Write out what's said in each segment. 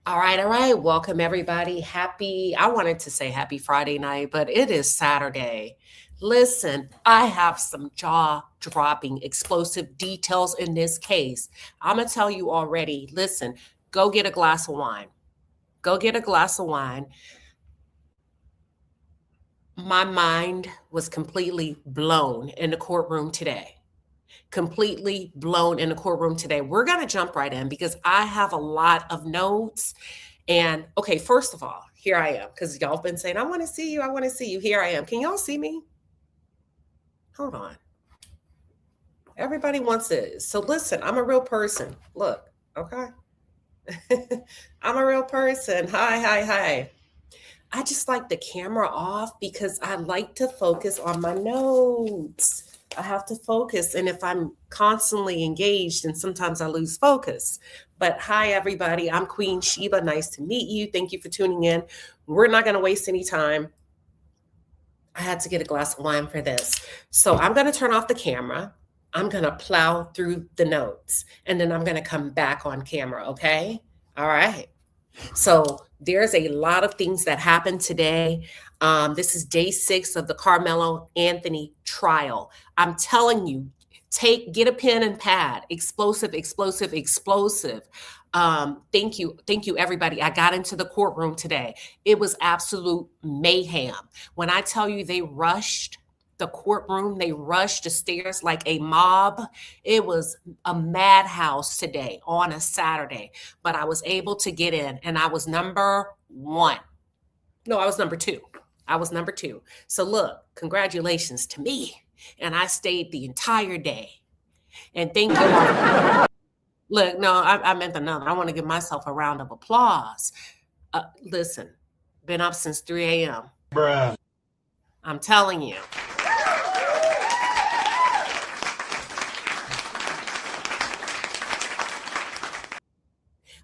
All right, all right. Welcome everybody. I wanted to say happy Friday night, but it is Saturday. Listen, I have some jaw-dropping explosive details in this case. I'm going to tell you already. Listen, go get a glass of wine. Go get a glass of wine. My mind was completely blown in the courtroom today. Completely blown in the courtroom today. We're going to jump right in because I have a lot of notes. And okay, first of all, here I am because y'all been saying, I want to see you. I want to see you. Here I am. Can y'all see me? Hold on. Everybody wants this. So listen, I'm a real person. Look, okay. I'm a real person. Hi, hi, hi. I just like the camera off because I like to focus on my notes. I have to focus. And if I'm constantly engaged, and sometimes I lose focus. But hi, everybody. I'm Queen Sheba. Nice to meet you. Thank you for tuning in. We're not going to waste any time. I had to get a glass of wine for this. So I'm going to turn off the camera. I'm going to plow through the notes, and then I'm going to come back on camera. Okay. All right. So there's a lot of things that happened today. This is day 6 of the Karmelo Anthony trial. I'm telling you, get a pen and pad. Explosive, explosive, explosive. Thank you, everybody. I got into the courtroom today. It was absolute mayhem. When I tell you they rushed the courtroom, they rushed the stairs like a mob. It was a madhouse today on a Saturday, but I was able to get in, and I was number 1. No, I was number 2. I was number 2. So look, congratulations to me. And I stayed the entire day. And thank you all. Look, no, I meant another. I want to give myself a round of applause. Listen, been up since 3 a.m. Bruh. I'm telling you.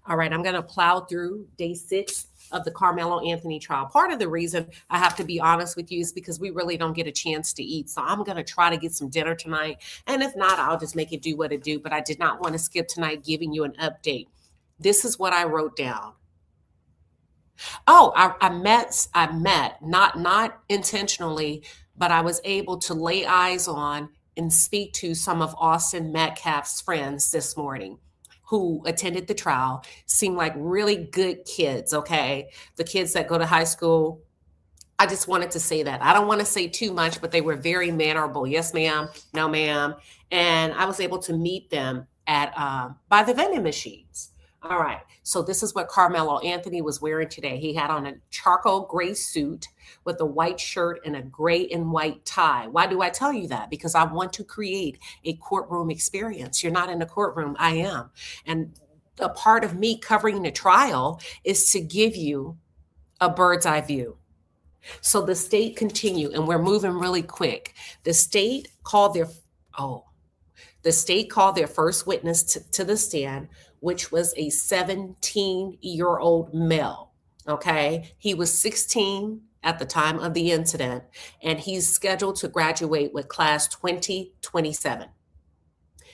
All right, I'm going to plow through day 6 of the Karmelo Anthony trial. Part of the reason I have to be honest with you is because we really don't get a chance to eat. So I'm going to try to get some dinner tonight. And if not, I'll just make it do what it do. But I did not want to skip tonight giving you an update. This is what I wrote down. Oh, I met, not intentionally, but I was able to lay eyes on and speak to some of Austin Metcalf's friends this morning who attended the trial. Seemed like really good kids, okay? The kids that go to high school. I just wanted to say that. I don't want to say too much, but they were very mannerable. Yes, ma'am. No, ma'am. And I was able to meet them at by the vending machines. All right. So this is what Karmelo Anthony was wearing today. He had on a charcoal gray suit with a white shirt and a gray and white tie. Why do I tell you that? Because I want to create a courtroom experience. You're not in a courtroom. I am. And a part of me covering the trial is to give you a bird's eye view. So the state continued, and we're moving really quick. The state called their first witness to the stand, which was a 17-year-old male. Okay. He was 16 at the time of the incident, and he's scheduled to graduate with class 2027.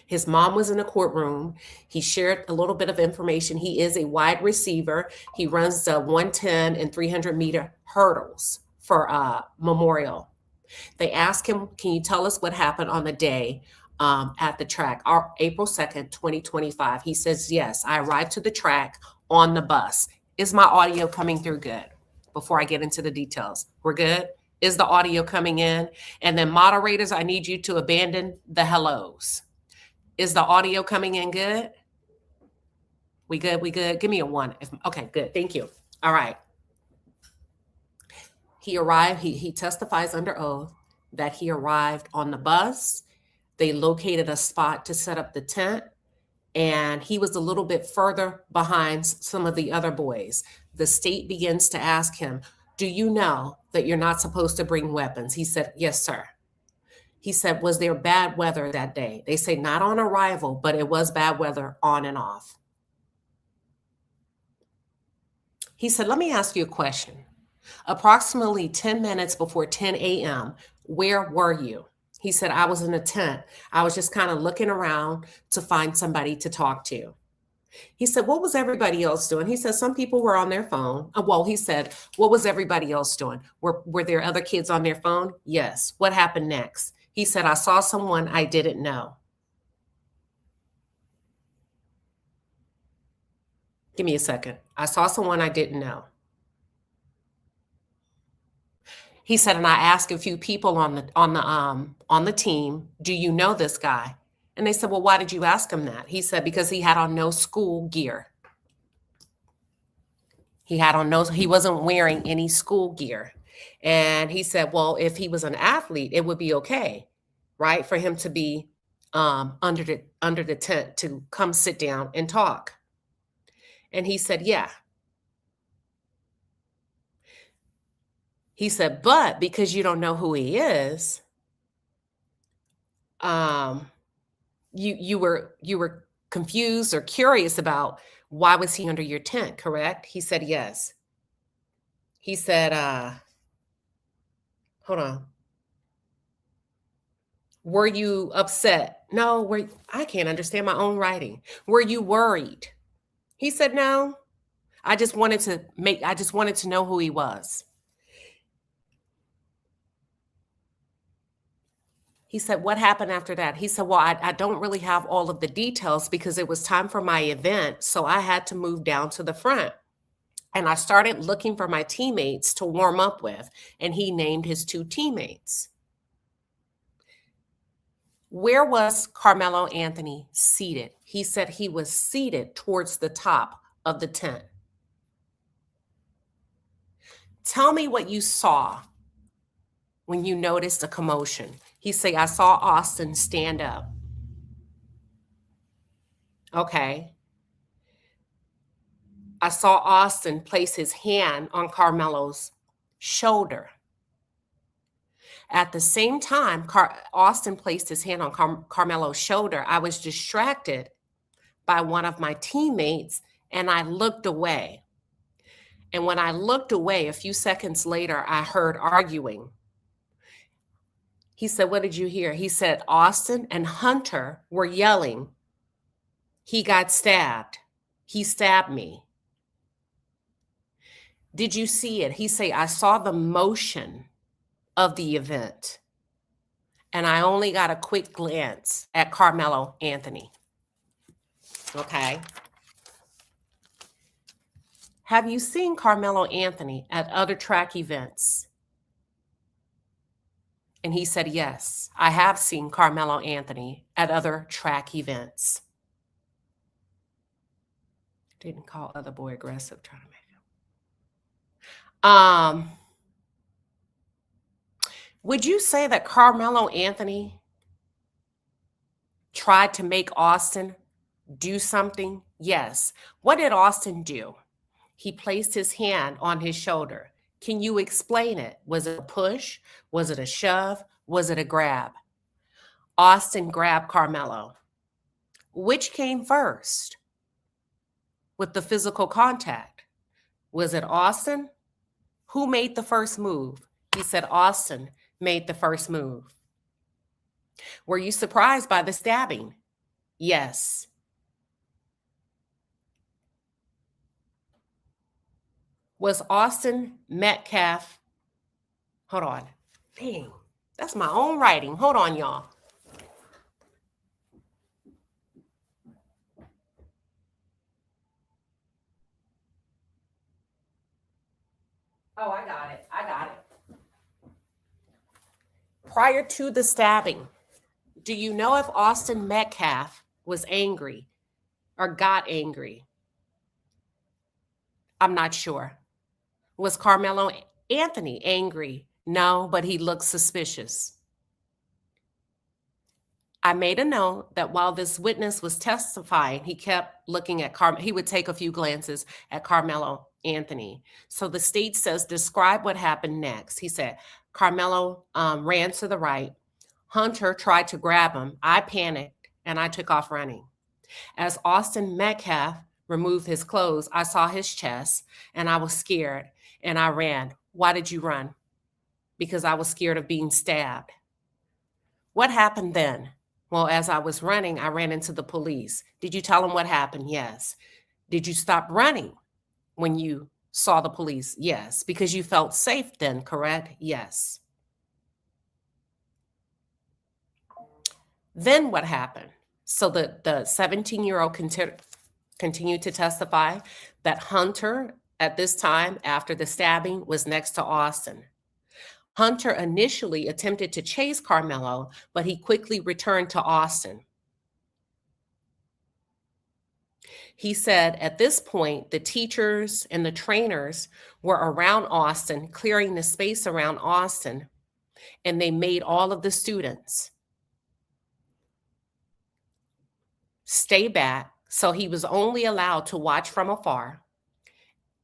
His mom was in the courtroom. He shared a little bit of information. He is a wide receiver. He runs the 110 and 300-meter hurdles for Memorial. They asked him, can you tell us what happened on the day at the track, April 2nd, 2025. He says, yes, I arrived to the track on the bus. Is my audio coming through good? Before I get into the details, we're good? Is the audio coming in? And then moderators, I need you to abandon the hellos. Is the audio coming in good? We good? We good? Give me a 1. Okay, good. Thank you. All right. He arrived. He testifies under oath that he arrived on the bus. They located a spot to set up the tent, and he was a little bit further behind some of the other boys. The state begins to ask him, do you know that you're not supposed to bring weapons? He said, yes, sir. He said, was there bad weather that day? They say not on arrival, but it was bad weather on and off. He said, let me ask you a question. Approximately 10 minutes before 10 a.m., where were you? He said, I was in a tent. I was just kind of looking around to find somebody to talk to. He said, what was everybody else doing? He said, some people were on their phone. Well, he said, what was everybody else doing? Were there other kids on their phone? Yes. What happened next? He said, I saw someone I didn't know. Give me a second. I saw someone I didn't know. He said, and I asked a few people on the team, do you know this guy? And they said, well, why did you ask him that? He said, because he had on no school gear. He wasn't wearing any school gear. And he said, well, if he was an athlete, it would be okay, right? For him to be under the tent to come sit down and talk. And he said, yeah. He said, but because you don't know who he is, you were confused or curious about why was he under your tent, correct? He said, yes. He said, hold on. Were you upset? No, I can't understand my own writing. Were you worried? He said, no. I just wanted to know who he was. He said, what happened after that? He said, well, I don't really have all of the details because it was time for my event. So I had to move down to the front. And I started looking for my teammates to warm up with. And he named his two teammates. Where was Karmelo Anthony seated? He said he was seated towards the top of the tent. Tell me what you saw when you noticed a commotion. He said, I saw Austin stand up. Okay. I saw Austin place his hand on Karmelo's shoulder. At the same time, Austin placed his hand on Karmelo's shoulder. I was distracted by one of my teammates and I looked away. And when I looked away, a few seconds later, I heard arguing. He said, what did you hear? He said, Austin and Hunter were yelling. He got stabbed. He stabbed me. Did you see it? He said, I saw the motion of the event. And I only got a quick glance at Karmelo Anthony. Okay. Have you seen Karmelo Anthony at other track events? And he said, yes, I have seen Karmelo Anthony at other track events. Didn't call other boy aggressive, trying to make him. Would you say that Karmelo Anthony tried to make Austin do something? Yes. What did Austin do? He placed his hand on his shoulder. Can you explain it? Was it a push? Was it a shove? Was it a grab? Austin grabbed Karmelo. Which came first with the physical contact? Was it Austin? Who made the first move? He said Austin made the first move. Were you surprised by the stabbing? Yes. Was Austin Metcalf? Hold on. Dang, that's my own writing. Hold on, y'all. Oh, I got it. Prior to the stabbing, do you know if Austin Metcalf was angry or got angry? I'm not sure. Was Karmelo Anthony angry? No, but he looked suspicious. I made a note that while this witness was testifying, he kept looking at he would take a few glances at Karmelo Anthony. So the state says, describe what happened next. He said, Karmelo ran to the right. Hunter tried to grab him. I panicked and I took off running. As Austin Metcalf removed his clothes, I saw his chest and I was scared and I ran. Why did you run? Because I was scared of being stabbed. What happened then? Well, as I was running, I ran into the police. Did you tell them what happened? Yes. Did you stop running when you saw the police? Yes. Because you felt safe then, correct? Yes. Then what happened? So the 17-year-old continued to testify that Hunter, at this time after the stabbing, was next to Austin. Hunter initially attempted to chase Karmelo, but he quickly returned to Austin. He said at this point, the teachers and the trainers were around Austin, clearing the space around Austin, and they made all of the students stay back. So he was only allowed to watch from afar,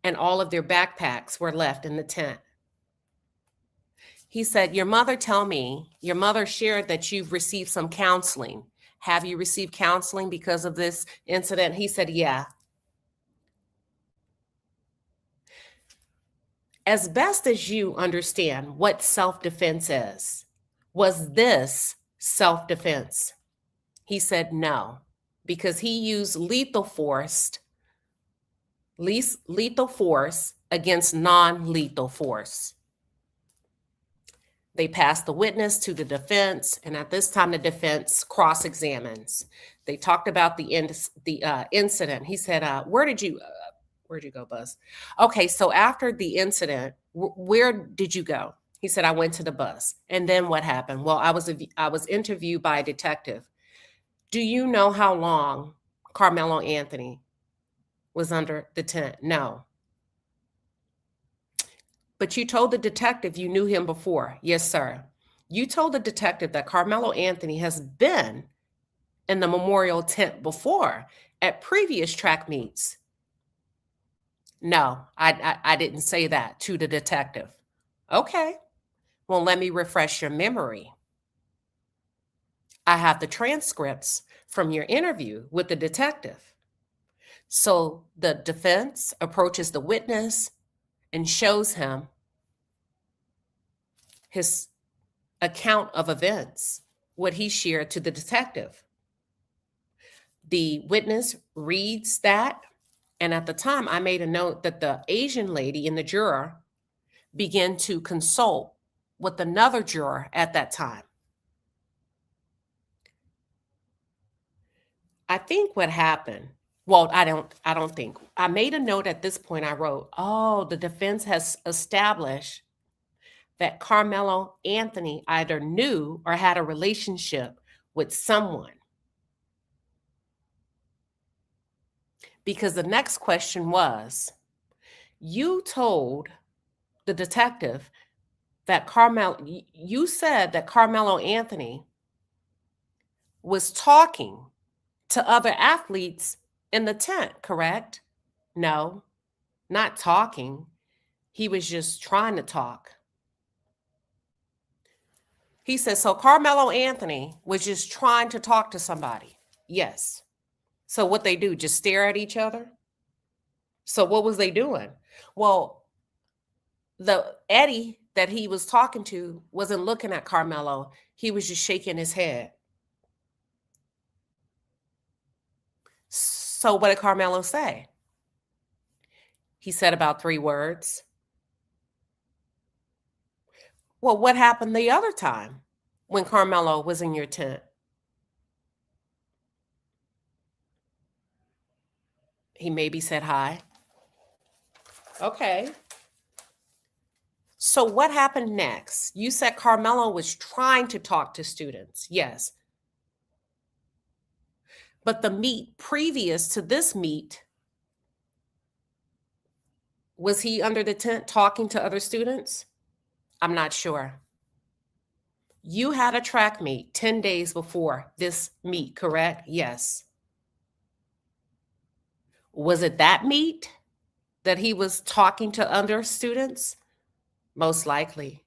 and all of their backpacks were left in the tent. He said, your mother shared that you've received some counseling. Have you received counseling because of this incident? He said, yeah. As best as you understand what self-defense is, was this self-defense? He said no, because he used lethal force against non-lethal force. They passed the witness to the defense, and at this time, the defense cross-examines. They talked about the incident. He said, where'd you go, Buzz? Okay, so after the incident, where did you go? He said, I went to the bus. And then what happened? Well, I was interviewed by a detective. Do you know how long Karmelo Anthony was under the tent? No. But you told the detective you knew him before. Yes, sir. You told the detective that Karmelo Anthony has been in the memorial tent before at previous track meets. No, I didn't say that to the detective. Okay. Well, let me refresh your memory. I have the transcripts from your interview with the detective. So the defense approaches the witness and shows him his account of events, what he shared to the detective. The witness reads that, and at the time, I made a note that the Asian lady in the juror began to consult with another juror at that time. I think what happened, well, I don't think. I made a note at this point. I wrote, oh, the defense has established that Karmelo Anthony either knew or had a relationship with someone. Because the next question was, you told the detective that you said that Karmelo Anthony was talking to other athletes in the tent, correct? No, not talking. He was just trying to talk. He said, so Karmelo Anthony was just trying to talk to somebody. Yes. So what they do, just stare at each other? So what was they doing? Well, the Eddie that he was talking to wasn't looking at Karmelo. He was just shaking his head. So what did Karmelo say? He said about 3 words. Well, what happened the other time when Karmelo was in your tent? He maybe said hi. Okay. So what happened next? You said Karmelo was trying to talk to students. Yes. But the meet previous to this meet, was he under the tent talking to other students? I'm not sure. You had a track meet 10 days before this meet, correct? Yes. Was it that meet that he was talking to other students? Most likely.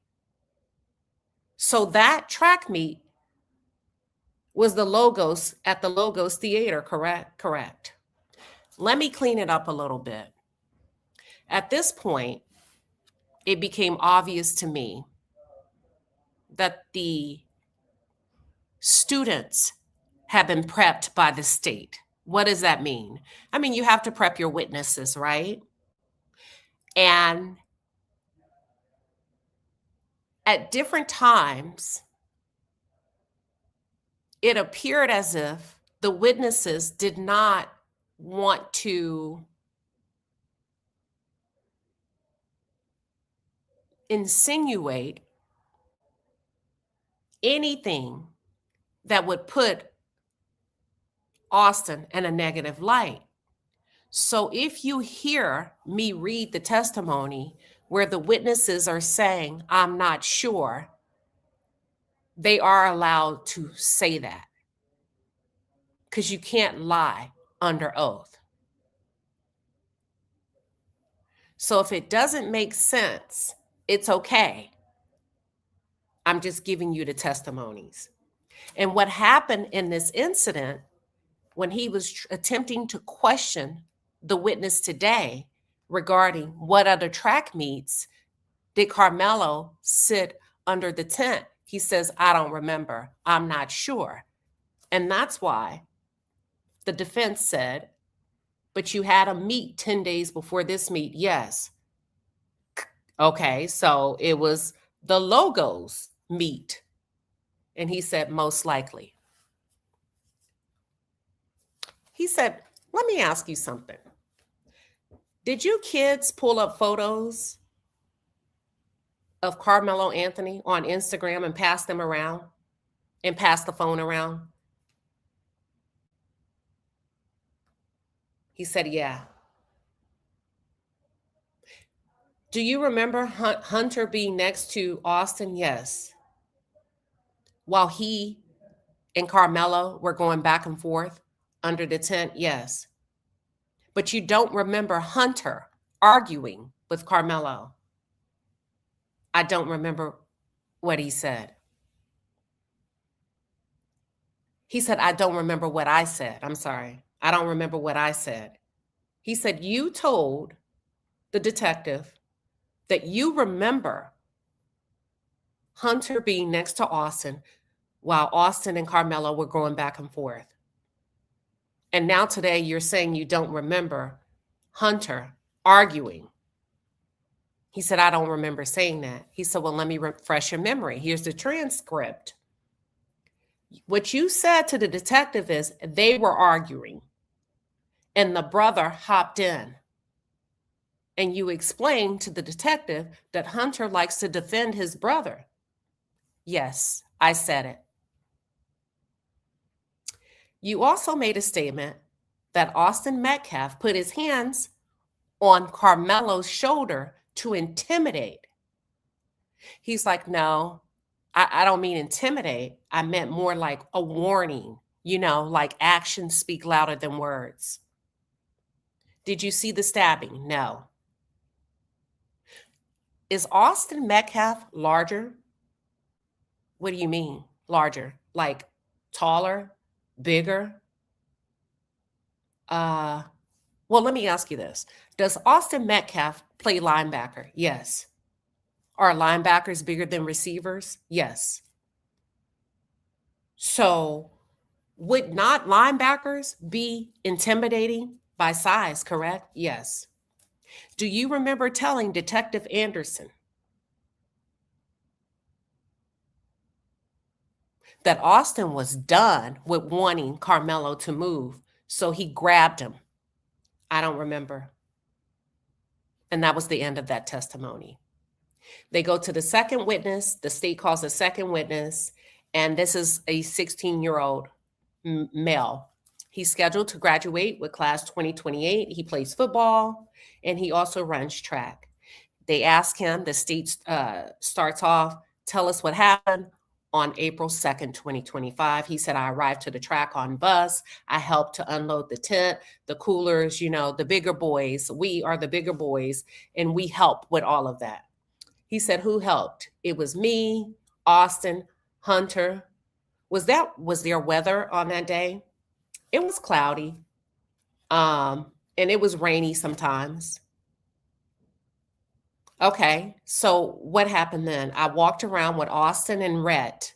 So that track meet was the Logos at the Logos Theater, correct? Correct. Let me clean it up a little bit. At this point, it became obvious to me that the students have been prepped by the state. What does that mean? I mean, you have to prep your witnesses, right? And at different times, it appeared as if the witnesses did not want to insinuate anything that would put Austin in a negative light. So if you hear me read the testimony where the witnesses are saying, I'm not sure, they are allowed to say that because you can't lie under oath. So if it doesn't make sense, it's okay. I'm just giving you the testimonies. And what happened in this incident, when he was attempting to question the witness today regarding what other track meets did Karmelo sit under the tent, he says, I don't remember. I'm not sure. And that's why the defense said, but you had a meet 10 days before this meet. Yes. Okay, so it was the logos meet. And he said, most likely. He said, let me ask you something. Did you kids pull up photos of Karmelo Anthony on Instagram and pass them around and pass the phone around? He said, yeah. Do you remember Hunter being next to Austin? Yes. While he and Karmelo were going back and forth under the tent? Yes. But you don't remember Hunter arguing with Karmelo? I don't remember what he said. He said, I don't remember what I said. I'm sorry. I don't remember what I said. He said, you told the detective that you remember Hunter being next to Austin while Austin and Karmelo were going back and forth. And now today you're saying you don't remember Hunter arguing. He said, I don't remember saying that. He said, well, let me refresh your memory. Here's the transcript. What you said to the detective is they were arguing and the brother hopped in. And you explained to the detective that Hunter likes to defend his brother. Yes, I said it. You also made a statement that Austin Metcalf put his hands on Karmelo's shoulder to intimidate. He's like, no, I don't mean intimidate. I meant more like a warning, like actions speak louder than words. Did you see the stabbing? No. Is Austin Metcalf larger? What do you mean larger? Like taller, bigger? Well, let me ask you this. Does Austin Metcalf play linebacker? Yes. Are linebackers bigger than receivers? Yes. So would not linebackers be intimidating by size, correct? Yes. Do you remember telling Detective Anderson that Austin was done with wanting Karmelo to move, so he grabbed him? I don't remember. And that was the end of that testimony. They go to the second witness. The state calls a second witness, and this is a 16-year-old male. He's scheduled to graduate with class 2028. He plays football, and he also runs track. They ask him, the state starts off, tell us what happened on April 2nd, 2025. He said, I arrived to the track on bus. I helped to unload the tent, the coolers, the bigger boys. We are the bigger boys, and we help with all of that. He said, who helped? It was me, Austin, Hunter. Was there weather on that day? It was cloudy. And it was rainy sometimes. Okay, so what happened then? I walked around with Austin and Rhett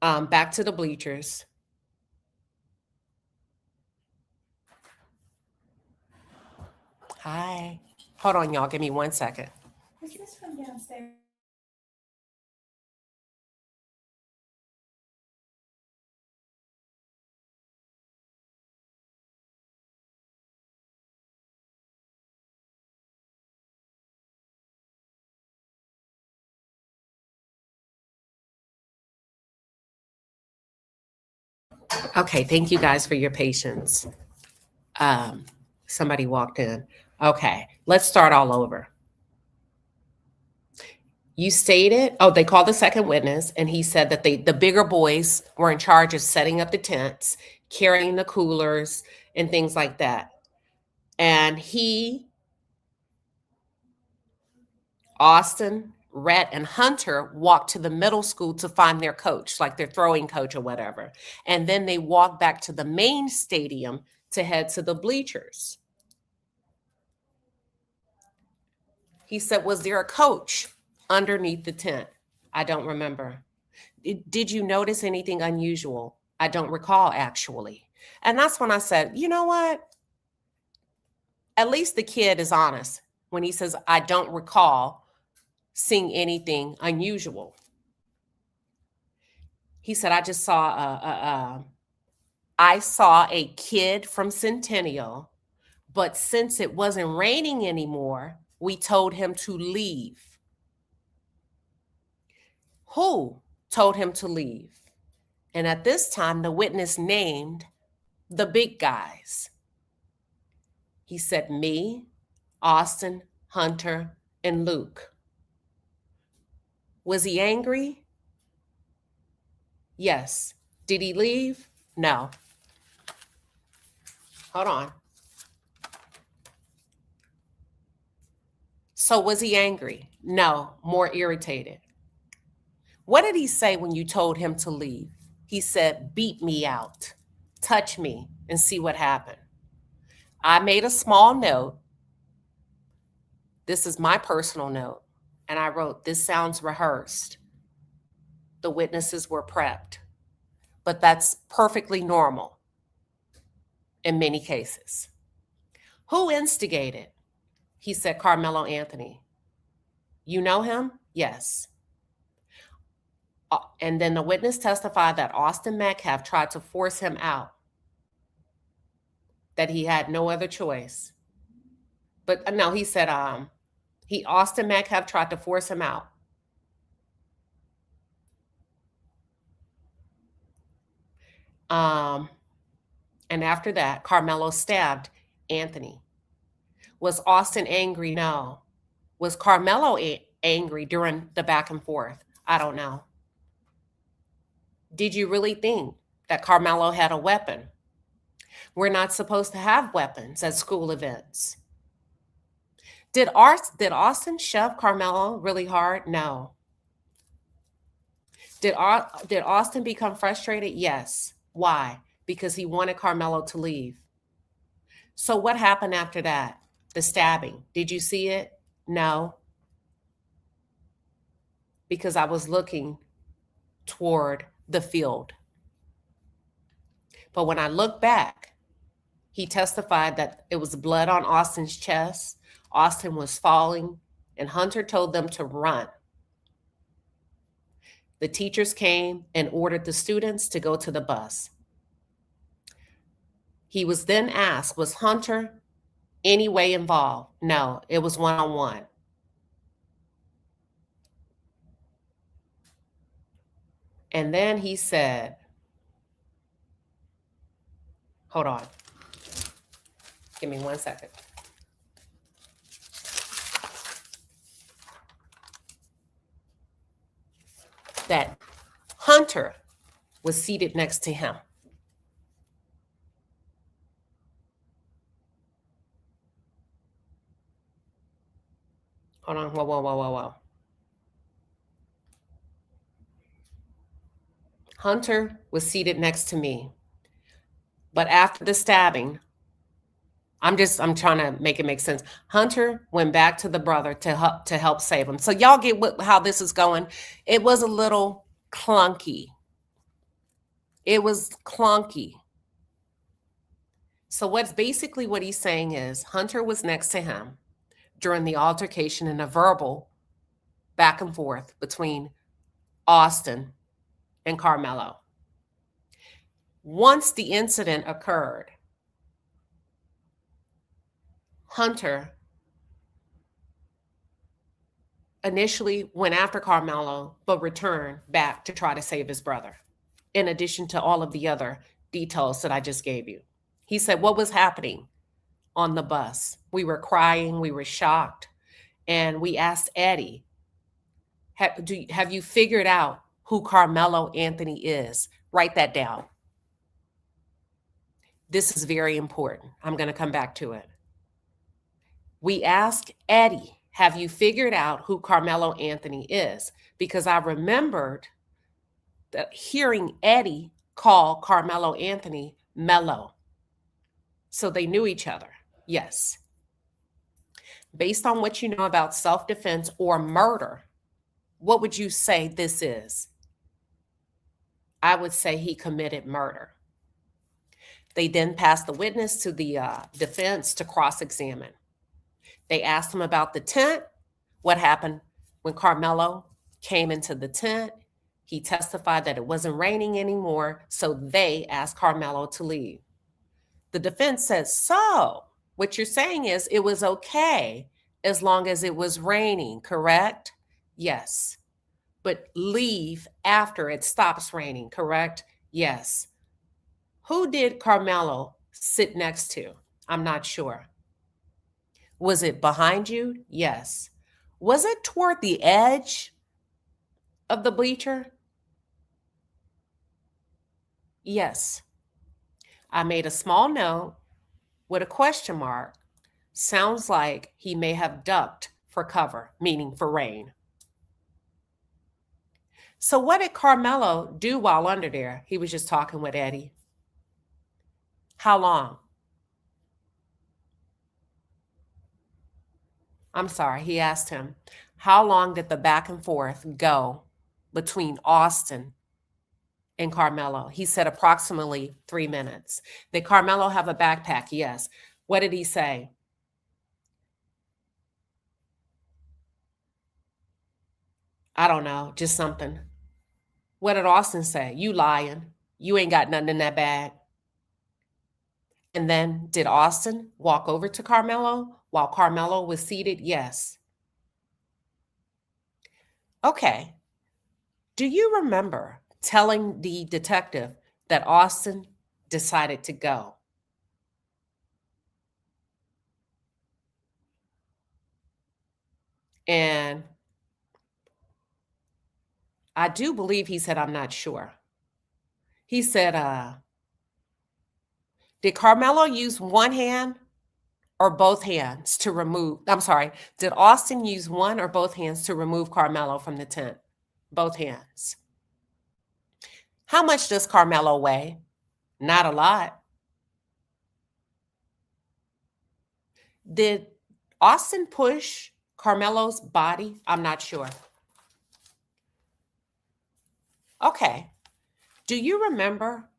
back to the bleachers. Hi. Hold on, y'all. Give me 1 second. Is this from downstairs? Okay, thank you guys for your patience. Somebody walked in. Okay, let's start all over. You stated, oh, they called the second witness, and he said that the bigger boys were in charge of setting up the tents, carrying the coolers, and things like that. And he, Austin, Rhett, and Hunter walked to the middle school to find their coach, like their throwing coach or whatever. And then they walked back to the main stadium to head to the bleachers. He said, was there a coach underneath the tent? I don't remember. Did you notice anything unusual? I don't recall, actually. And that's when I said, you know what? At least the kid is honest when he says, I don't recall seeing anything unusual. He said, I saw a kid from Centennial, but since it wasn't raining anymore, we told him to leave. Who told him to leave? And at this time, the witness named the big guys. He said, me, Austin, Hunter, and Luke. Was he angry? Yes. Did he leave? No. Hold on. So was he angry? No, more irritated. What did he say when you told him to leave? He said, beat me out, touch me, and see what happened. I made a small note. This is my personal note. And I wrote, this sounds rehearsed. The witnesses were prepped. But that's perfectly normal in many cases. Who instigated? He said, Karmelo Anthony. You know him? Yes. And then the witness testified that Austin Metcalf tried to force him out, that he had no other choice. But no, he said Austin Metcalf tried to force him out. And after that, Karmelo stabbed Anthony. Was Austin angry? No. Was Karmelo angry during the back and forth? I don't know. Did you really think that Karmelo had a weapon? We're not supposed to have weapons at school events. Did Austin shove Karmelo really hard? No. Did Austin become frustrated? Yes. Why? Because he wanted Karmelo to leave. So what happened after that? The stabbing. Did you see it? No. Because I was looking toward the field. But when I look back, he testified that it was blood on Austin's chest. Austin was falling, and Hunter told them to run. The teachers came and ordered the students to go to the bus. He was then asked, was Hunter any way involved? No, it was one-on-one. And then he said, hold on. Give me 1 second. That Hunter was seated next to him. Hold on, whoa. Hunter was seated next to me. But after the stabbing, I'm trying to make it make sense. Hunter went back to the brother to help save him. So y'all get how this is going. It was a little clunky. It was clunky. So what's basically what he's saying is Hunter was next to him during the altercation and a verbal back and forth between Austin and Karmelo. Once the incident occurred, Hunter initially went after Karmelo, but returned back to try to save his brother, in addition to all of the other details that I just gave you. He said, what was happening on the bus? We were crying, we were shocked, and we asked Eddie, have you figured out who Karmelo Anthony is? Write that down. This is very important. I'm going to come back to it. We asked Eddie, have you figured out who Karmelo Anthony is? Because I remembered that hearing Eddie call Karmelo Anthony Mello. So they knew each other. Yes. Based on what you know about self-defense or murder, what would you say this is? I would say he committed murder. They then passed the witness to the defense to cross-examine. They asked him about the tent, what happened when Karmelo came into the tent. He testified that it wasn't raining anymore, so they asked Karmelo to leave. The defense says, so what you're saying is it was okay as long as it was raining, correct? Yes. But leave after it stops raining, correct? Yes. Who did Karmelo sit next to? I'm not sure. Was it behind you? Yes. Was it toward the edge of the bleacher? Yes. I made a small note with a question mark. Sounds like he may have ducked for cover, meaning for rain. So what did Karmelo do while under there? He was just talking with Eddie. How long? I'm sorry, he asked him, how long did the back and forth go between Austin and Karmelo? He said approximately 3 minutes. Did Karmelo have a backpack? Yes. What did he say? I don't know, just something. What did Austin say? You lying. You ain't got nothing in that bag. And then did Austin walk over to Karmelo while Karmelo was seated? Yes. Okay. Do you remember telling the detective that Austin decided to go? And I do believe he said, I'm not sure. He said, did Karmelo use one hand or both hands to remove, I'm sorry, did Austin use one or both hands to remove Karmelo from the tent? Both hands. How much does Karmelo weigh? Not a lot. Did Austin push Karmelo's body? I'm not sure. Okay. Do you remember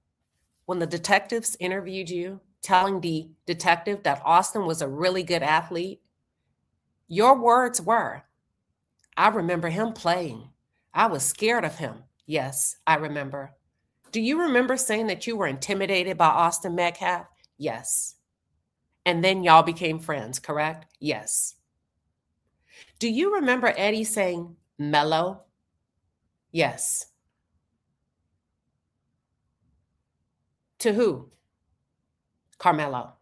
when the detectives interviewed you, telling the detective that Austin was a really good athlete? Your words were, I remember him playing. I was scared of him. Yes, I remember. Do you remember saying that you were intimidated by Austin Metcalf? Yes. And then y'all became friends, correct? Yes. Do you remember Eddie saying Mello? Yes. To who? Karmelo.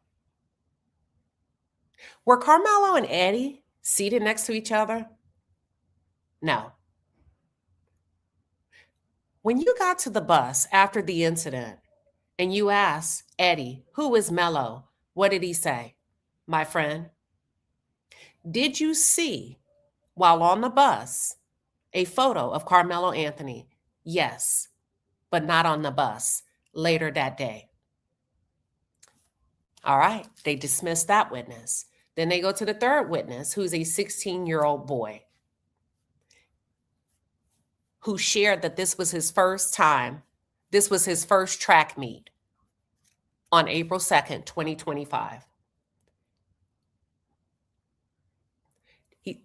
Were Karmelo and Eddie seated next to each other? No. When you got to the bus after the incident and you asked Eddie, who is Mello? What did he say? My friend. Did you see, while on the bus, a photo of Karmelo Anthony? Yes, but not on the bus. Later that day. All right, they dismissed that witness. Then they go to the third witness, who's a 16-year-old boy who shared that this was his first time. This was his first track meet. on April 2nd, 2025.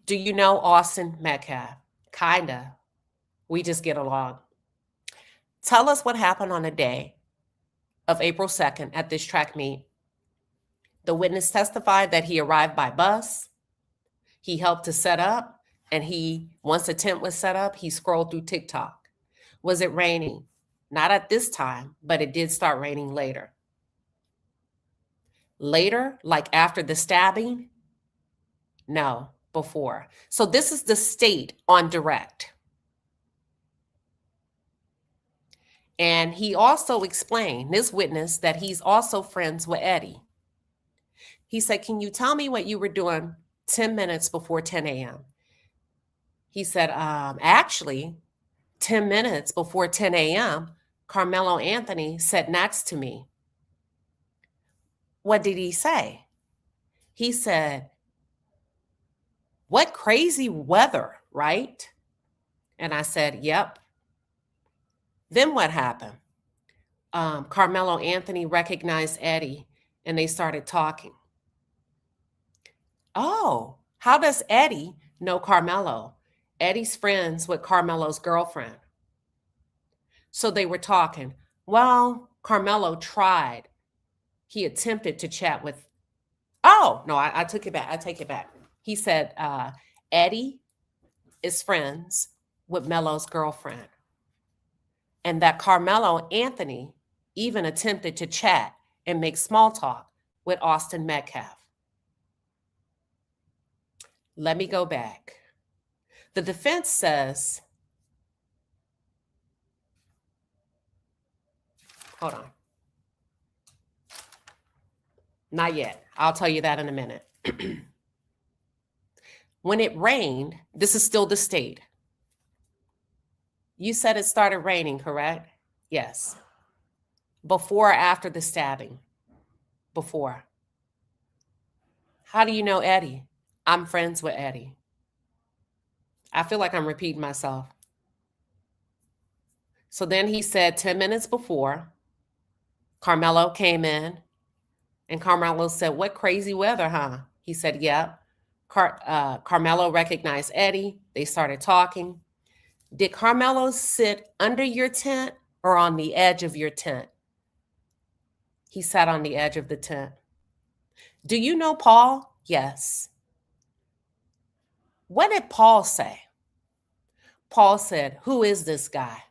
Do you know Austin Metcalf? Kinda. We just get along. Tell us what happened on the day of April 2nd at this track meet. The witness testified that he arrived by bus. He helped to set up, and once the tent was set up, he scrolled through TikTok. Was it raining? Not at this time, but it did start raining later. Later, like after the stabbing? No, before. So this is the state on direct. And he also explained, this witness, that he's also friends with Eddie. He said, can you tell me what you were doing 10 minutes before 10 a.m.? He said, actually, 10 minutes before 10 a.m., Karmelo Anthony sat next to me. What did he say? He said, what crazy weather, right? And I said, yep. Then what happened? Karmelo Anthony recognized Eddie, and they started talking. Oh, how does Eddie know Karmelo? Eddie's friends with Karmelo's girlfriend. So they were talking. Well, Karmelo tried. He attempted to chat with, oh, no, I took it back. I take it back. He said, Eddie is friends with Melo's girlfriend. And that Karmelo Anthony even attempted to chat and make small talk with Austin Metcalf. Let me go back. The defense says, hold on. Not yet. I'll tell you that in a minute. When it rained, this is still the state. You said it started raining, correct? Yes. Before or after the stabbing? Before. How do you know Eddie? I'm friends with Eddie. I feel like I'm repeating myself. So then he said 10 minutes before, Karmelo came in, and Karmelo said, what crazy weather, huh? He said, yep. Karmelo recognized Eddie. They started talking. Did Karmelo sit under your tent or on the edge of your tent? He sat on the edge of the tent. Do you know Paul? Yes. What did Paul say? Paul said, who is this guy?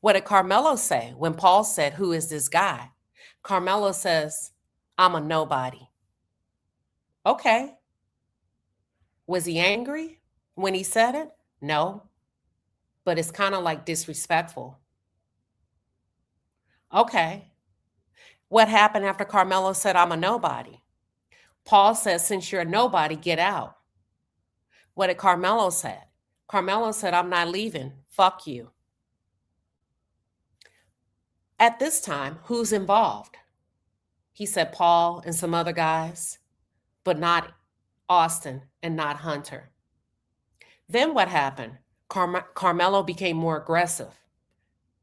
What did Karmelo say when Paul said, who is this guy? Karmelo says, I'm a nobody. Okay. Was he angry when he said it? No. But it's kind of like disrespectful. Okay. What happened after Karmelo said, I'm a nobody? Paul says, since you're a nobody, get out. What did Karmelo say? Karmelo said, I'm not leaving. Fuck you. At this time, who's involved? He said Paul and some other guys, but not Austin and not Hunter. Then what happened? Karmelo became more aggressive.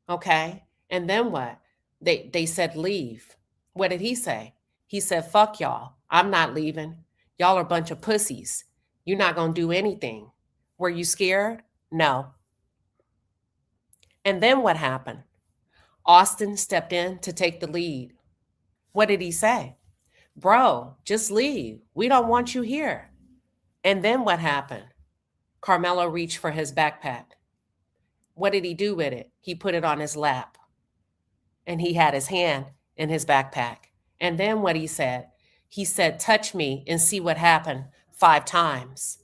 Okay. And then what? They said leave. What did he say? He said, fuck y'all. I'm not leaving. Y'all are a bunch of pussies. You're not going to do anything. Were you scared? No. And then what happened? Austin stepped in to take the lead. What did he say? Bro, just leave. We don't want you here. And then what happened? Karmelo reached for his backpack. What did he do with it? He put it on his lap. And he had his hand in his backpack. And then what he said? He said, touch me and see what happened 5 times.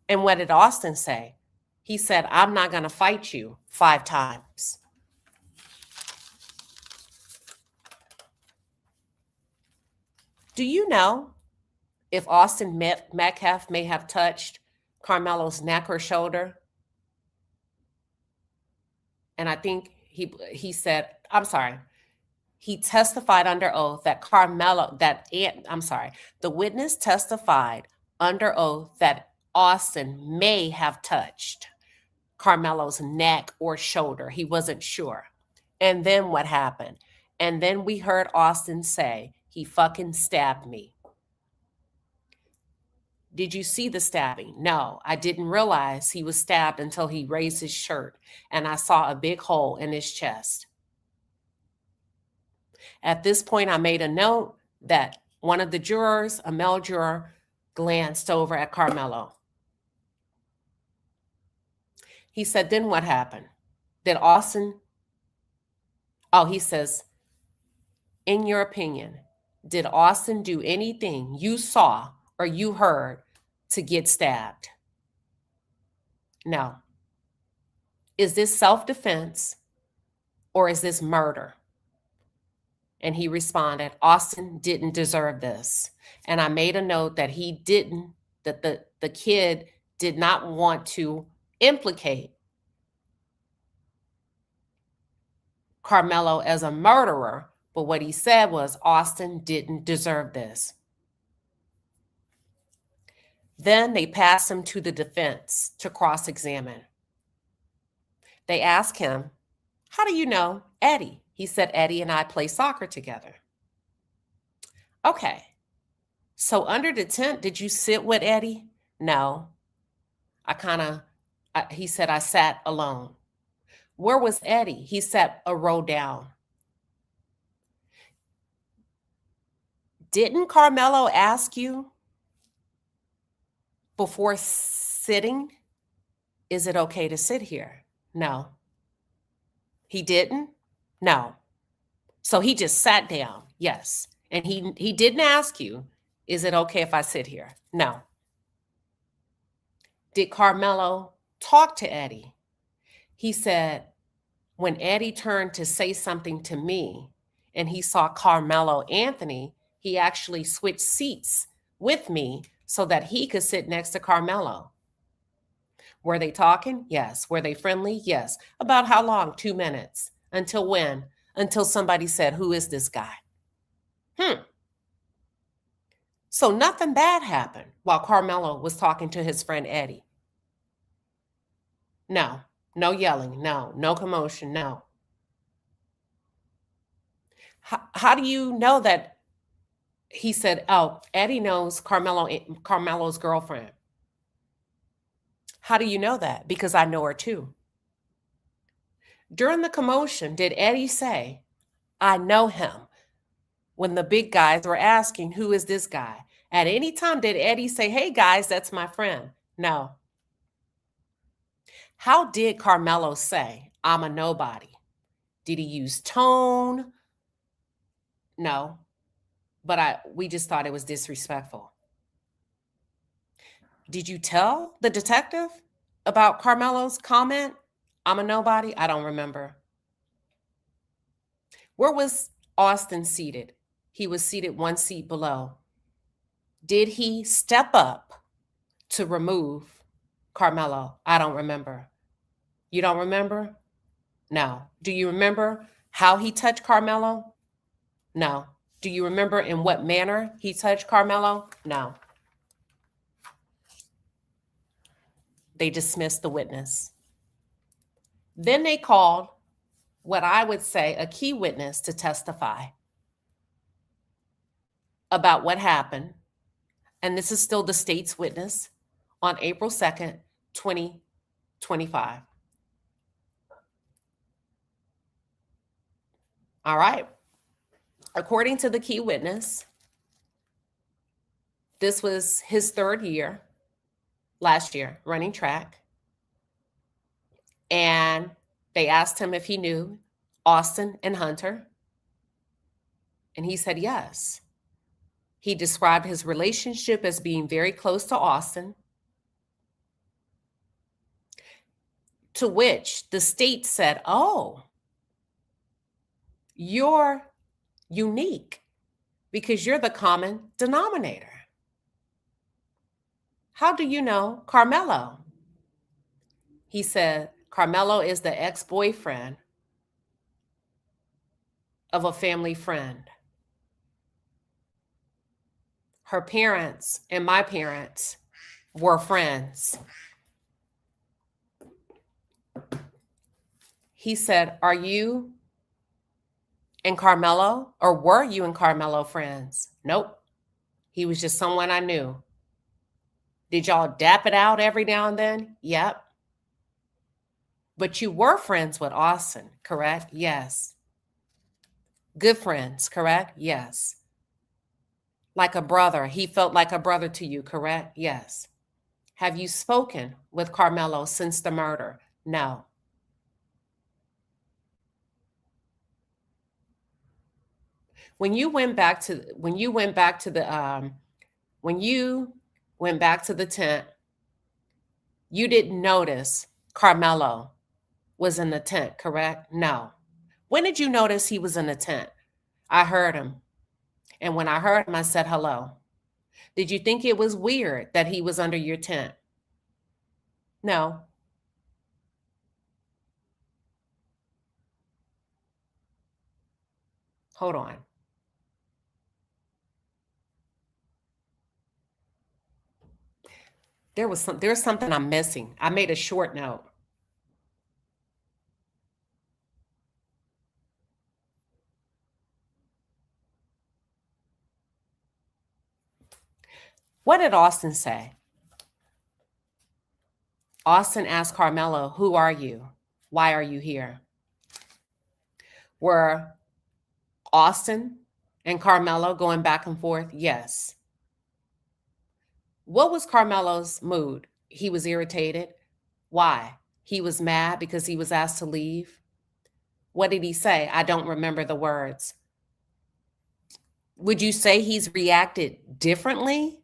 And what did Austin say? He said, I'm not going to fight you 5 times. Do you know if Austin Metcalf may have touched Karmelo's neck or shoulder? And I think he said, I'm sorry, he testified under oath that the witness testified under oath that Austin may have touched Karmelo's neck or shoulder. He wasn't sure. And then what happened? And then we heard Austin say, he fucking stabbed me. Did you see the stabbing? No, I didn't realize he was stabbed until he raised his shirt and I saw a big hole in his chest. At this point, I made a note that one of the jurors, a male juror, glanced over at Karmelo. He said, then what happened? Did Austin, he says, in your opinion, did Austin do anything you saw or you heard to get stabbed? No. Is this self-defense or is this murder? And he responded, Austin didn't deserve this. And I made a note that he didn't, that the kid did not want to implicate Karmelo as a murderer, but what he said was Austin didn't deserve this. Then they passed him to the defense to cross-examine. They asked him, how do you know Eddie? He said, Eddie and I play soccer together. Okay. So under the tent, did you sit with Eddie? No. He said, I sat alone. Where was Eddie? He sat a row down. Didn't Karmelo ask you before sitting, is it okay to sit here? No. He didn't? No. So he just sat down. Yes. And he didn't ask you, is it okay if I sit here? No. Did Karmelo talk to Eddie? He said, when Eddie turned to say something to me and he saw Karmelo Anthony, he actually switched seats with me so that he could sit next to Karmelo. Were they talking? Yes. Were they friendly? Yes. About how long? 2 minutes. Until when? Until somebody said, who is this guy? So nothing bad happened while Karmelo was talking to his friend Eddie. No. No yelling. No. No commotion. No. How do you know that? He said, oh, Eddie knows Karmelo's girlfriend. How do you know that? Because I know her too. During the commotion, did Eddie say, I know him? When the big guys were asking, who is this guy? At any time, did Eddie say, hey guys, that's my friend? No. How did Karmelo say, I'm a nobody? Did he use tone? No. But we just thought it was disrespectful. Did you tell the detective about Karmelo's comment? I'm a nobody? I don't remember. Where was Austin seated? He was seated one seat below. Did he step up to remove Karmelo? I don't remember. You don't remember? No. Do you remember how he touched Karmelo? No. Do you remember in what manner he touched Karmelo? No. They dismissed the witness. Then they called what I would say a key witness to testify about what happened. And this is still the state's witness on April 2nd, 2025. All right. According to the key witness, this was his third year, last year, running track. And they asked him if he knew Austin and Hunter. And he said yes. He described his relationship as being very close to Austin, to which the state said, oh, you're unique because you're the common denominator. How do you know Karmelo? He said, Karmelo is the ex-boyfriend of a family friend. Her parents and my parents were friends. He said, are you and Karmelo? Or were you and Karmelo friends? Nope. He was just someone I knew. Did y'all dap it out every now and then? Yep. But you were friends with Austin, correct? Yes. Good friends, correct? Yes. Like a brother. He felt like a brother to you, correct? Yes. Have you spoken with Karmelo since the murder? No. When you went back to the tent, you didn't notice Karmelo was in the tent, correct? No. When did you notice he was in the tent? I heard him. And when I heard him, I said hello. Did you think it was weird that he was under your tent? No. Hold on. There's something I'm missing. I made a short note. What did Austin say? Austin asked Karmelo, who are you? Why are you here? Were Austin and Karmelo going back and forth? Yes. What was Carmelo's mood? He was irritated. Why? He was mad because he was asked to leave. What did he say? I don't remember the words. Would you say he's reacted differently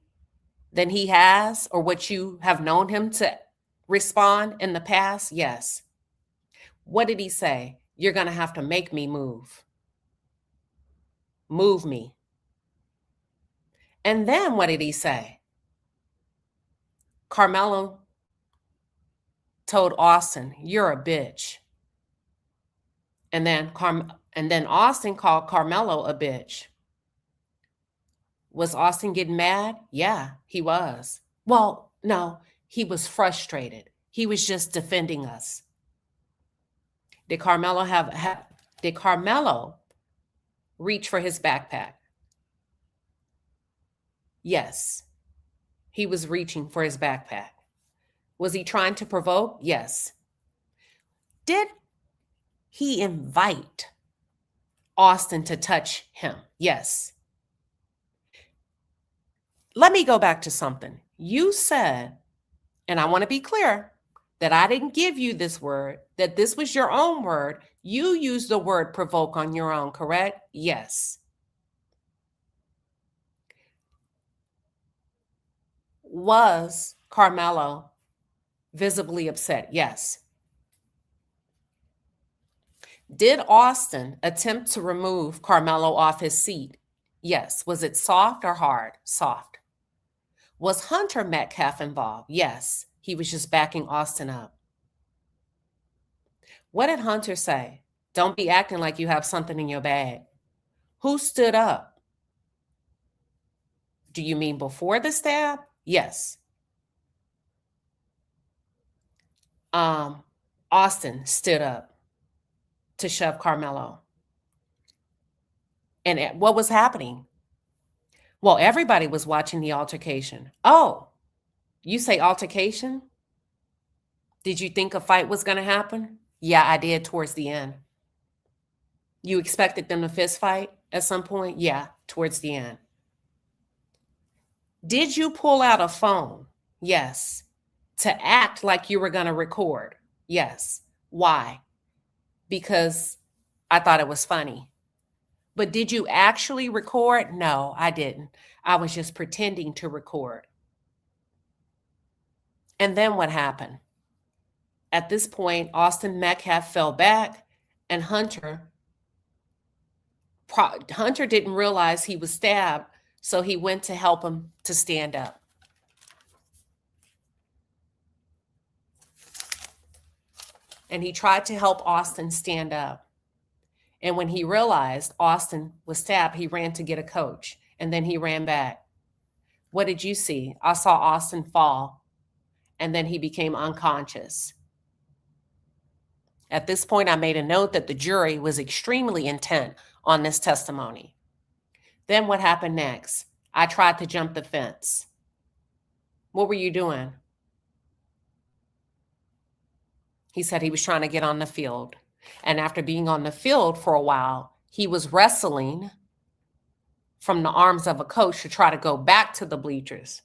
than he has, or what you have known him to respond in the past? Yes. What did he say? You're going to have to make me move. Move me. And then what did he say? Karmelo told Austin, you're a bitch. And then Austin called Karmelo a bitch. Was Austin getting mad? Yeah, he was. Well, no, he was frustrated. He was just defending us. Did Karmelo reach for his backpack? Yes, he was reaching for his backpack. Was he trying to provoke? Yes. Did he invite Austin to touch him? Yes. Let me go back to something. You said, and I want to be clear, that I didn't give you this word, that this was your own word. You used the word provoke on your own, correct? Yes. Was Karmelo visibly upset? Yes. Did Austin attempt to remove Karmelo off his seat? Yes. Was it soft or hard? Soft. Was Hunter Metcalf involved? Yes. He was just backing Austin up. What did Hunter say? Don't be acting like you have something in your bag. Who stood up? Do you mean before the stab? Yes. Austin stood up to shove Karmelo. And what was happening? Well, everybody was watching the altercation. Oh, you say altercation? Did you think a fight was going to happen? Yeah, I did towards the end. You expected them to fist fight at some point? Yeah, towards the end. Did you pull out a phone? Yes. To act like you were going to record? Yes. Why? Because I thought it was funny. But did you actually record? No, I didn't. I was just pretending to record. And then what happened? At this point, Austin Metcalf fell back, and Hunter didn't realize he was stabbed, so he went to help him to stand up. And he tried to help Austin stand up. And when he realized Austin was stabbed, he ran to get a coach, and then he ran back. What did you see? I saw Austin fall, and then he became unconscious. At this point, I made a note that the jury was extremely intent on this testimony. Then what happened next? I tried to jump the fence. What were you doing? He said he was trying to get on the field. And after being on the field for a while, he was wrestling from the arms of a coach to try to go back to the bleachers.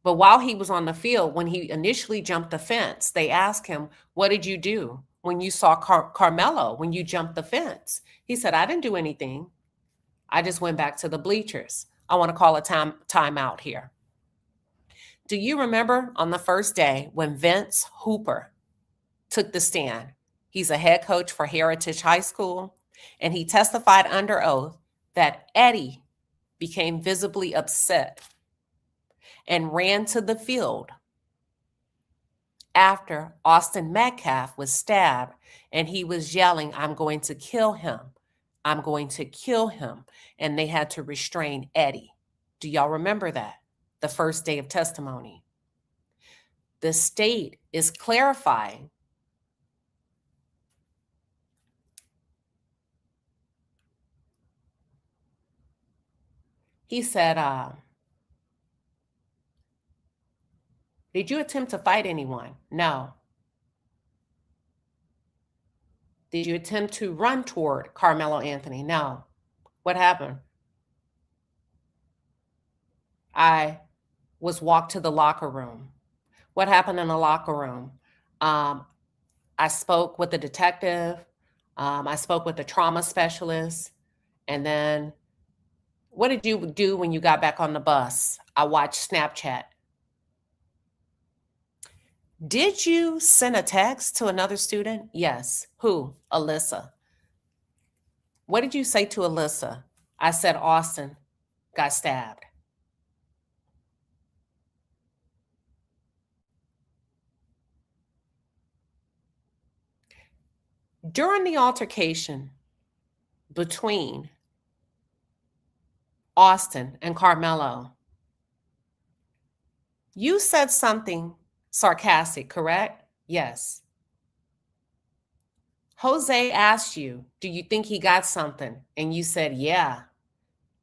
But while he was on the field, when he initially jumped the fence, they asked him, what did you do when you saw Karmelo, when you jumped the fence? He said, I didn't do anything. I just went back to the bleachers. I want to call a timeout here. Do you remember on the first day when Vince Hooper took the stand? He's a head coach for Heritage High School, and he testified under oath that Eddie became visibly upset and ran to the field after Austin Metcalf was stabbed, and he was yelling, I'm going to kill him. I'm going to kill him. And they had to restrain Eddie. Do y'all remember that? The first day of testimony. The state is clarifying he said, did you attempt to fight anyone? No. Did you attempt to run toward Karmelo Anthony? No. What happened? I was walked to the locker room. What happened in the locker room? I spoke with the detective. I spoke with the trauma specialist. And then what did you do when you got back on the bus? I watched Snapchat. Did you send a text to another student? Yes. Who? Alyssa. What did you say to Alyssa? I said Austin got stabbed. During the altercation between Austin and Karmelo, you said something sarcastic, correct? Yes. Jose asked you, do you think he got something? And you said, yeah.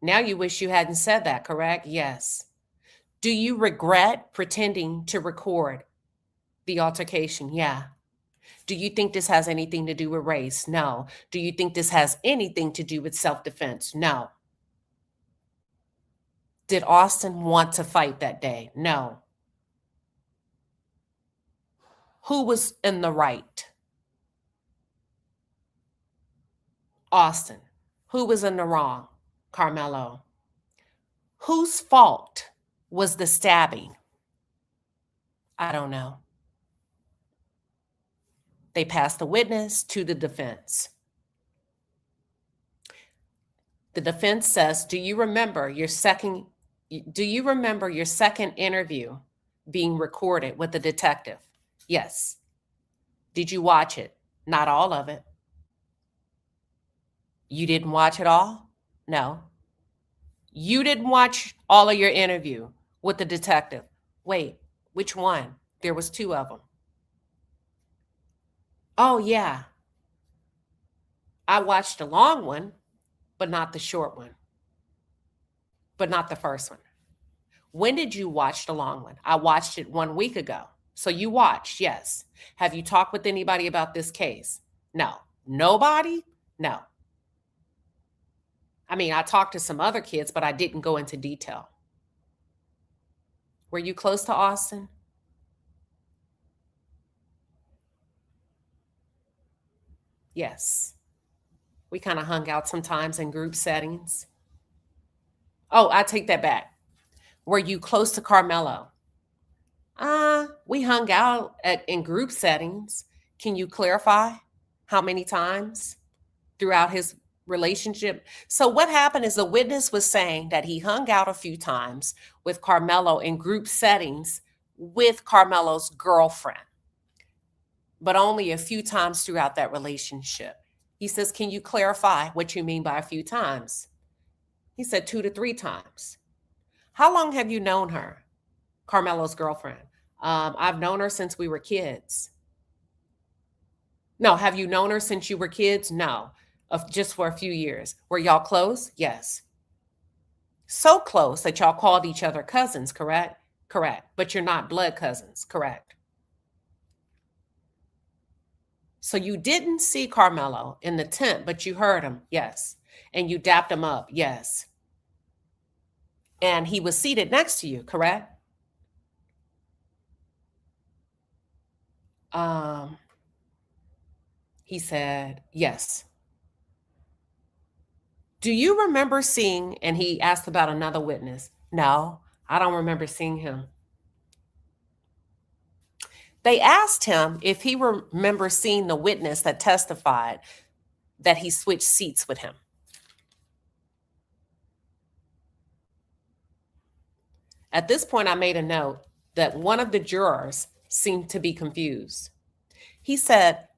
Now you wish you hadn't said that, correct? Yes. Do you regret pretending to record the altercation? Yeah. Do you think this has anything to do with race? No. Do you think this has anything to do with self-defense? No. Did Austin want to fight that day? No. Who was in the right? Austin. Who was in the wrong? Karmelo. Whose fault was the stabbing? I don't know. They passed the witness to the defense. The defense says, do you remember your second interview being recorded with the detective? Yes. Did you watch it? Not all of it. You didn't watch it all? No. You didn't watch all of your interview with the detective. Wait, which one? There was 2 of them. Oh, yeah. I watched the long one, but not the short one. But not the first one. When did you watch the long one? I watched it 1 week ago. So you watched, yes. Have you talked with anybody about this case? No. Nobody? No. I mean, I talked to some other kids, but I didn't go into detail. Were you close to Austin? Yes. We kind of hung out sometimes in group settings. Oh, I take that back. Were you close to Karmelo? We hung out in group settings. Can you clarify how many times throughout his relationship? So what happened is the witness was saying that he hung out a few times with Karmelo in group settings with Carmelo's girlfriend, but only a few times throughout that relationship. He says, can you clarify what you mean by a few times? He said 2 to 3 times. How long have you known her? Carmelo's girlfriend. I've known her since we were kids. No, have you known her since you were kids? No. of just for a few years. Were y'all close? Yes. So close that y'all called each other cousins, correct? Correct. But you're not blood cousins, correct? So you didn't see Karmelo in the tent, but you heard him, yes. And you dapped him up, yes. And he was seated next to you, correct? He said, yes. Do you remember seeing, and he asked about another witness. No, I don't remember seeing him. They asked him if he remembers seeing the witness that testified that he switched seats with him. At this point, I made a note that one of the jurors seemed to be confused. He said,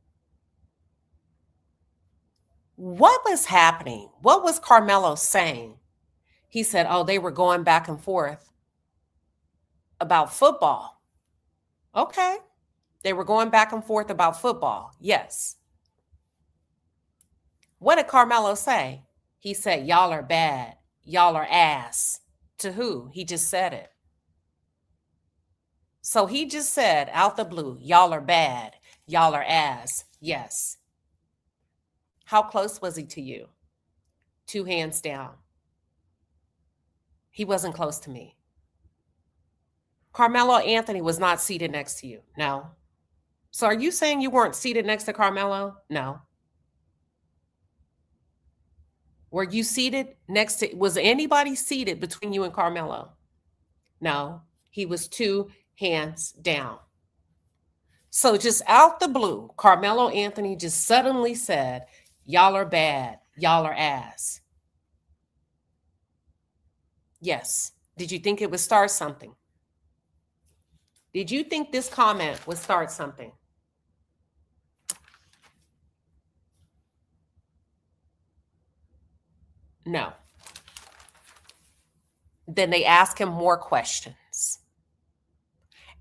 what was happening? What was Karmelo saying? He said, oh, they were going back and forth about football. Okay. They were going back and forth about football. Yes. What did Karmelo say? He said, y'all are bad. Y'all are ass. To who? He just said it. So he just said out the blue, y'all are bad. Y'all are ass. Yes. How close was he to you? 2 hands down. He wasn't close to me. Karmelo Anthony was not seated next to you. No. So are you saying you weren't seated next to Karmelo? No. Were you seated next to, was anybody seated between you and Karmelo? No. He was 2 hands down. So just out the blue, Karmelo Anthony just suddenly said, y'all are bad. Y'all are ass. Yes. Did you think it would start something? Did you think this comment would start something? No. Then they asked him more questions.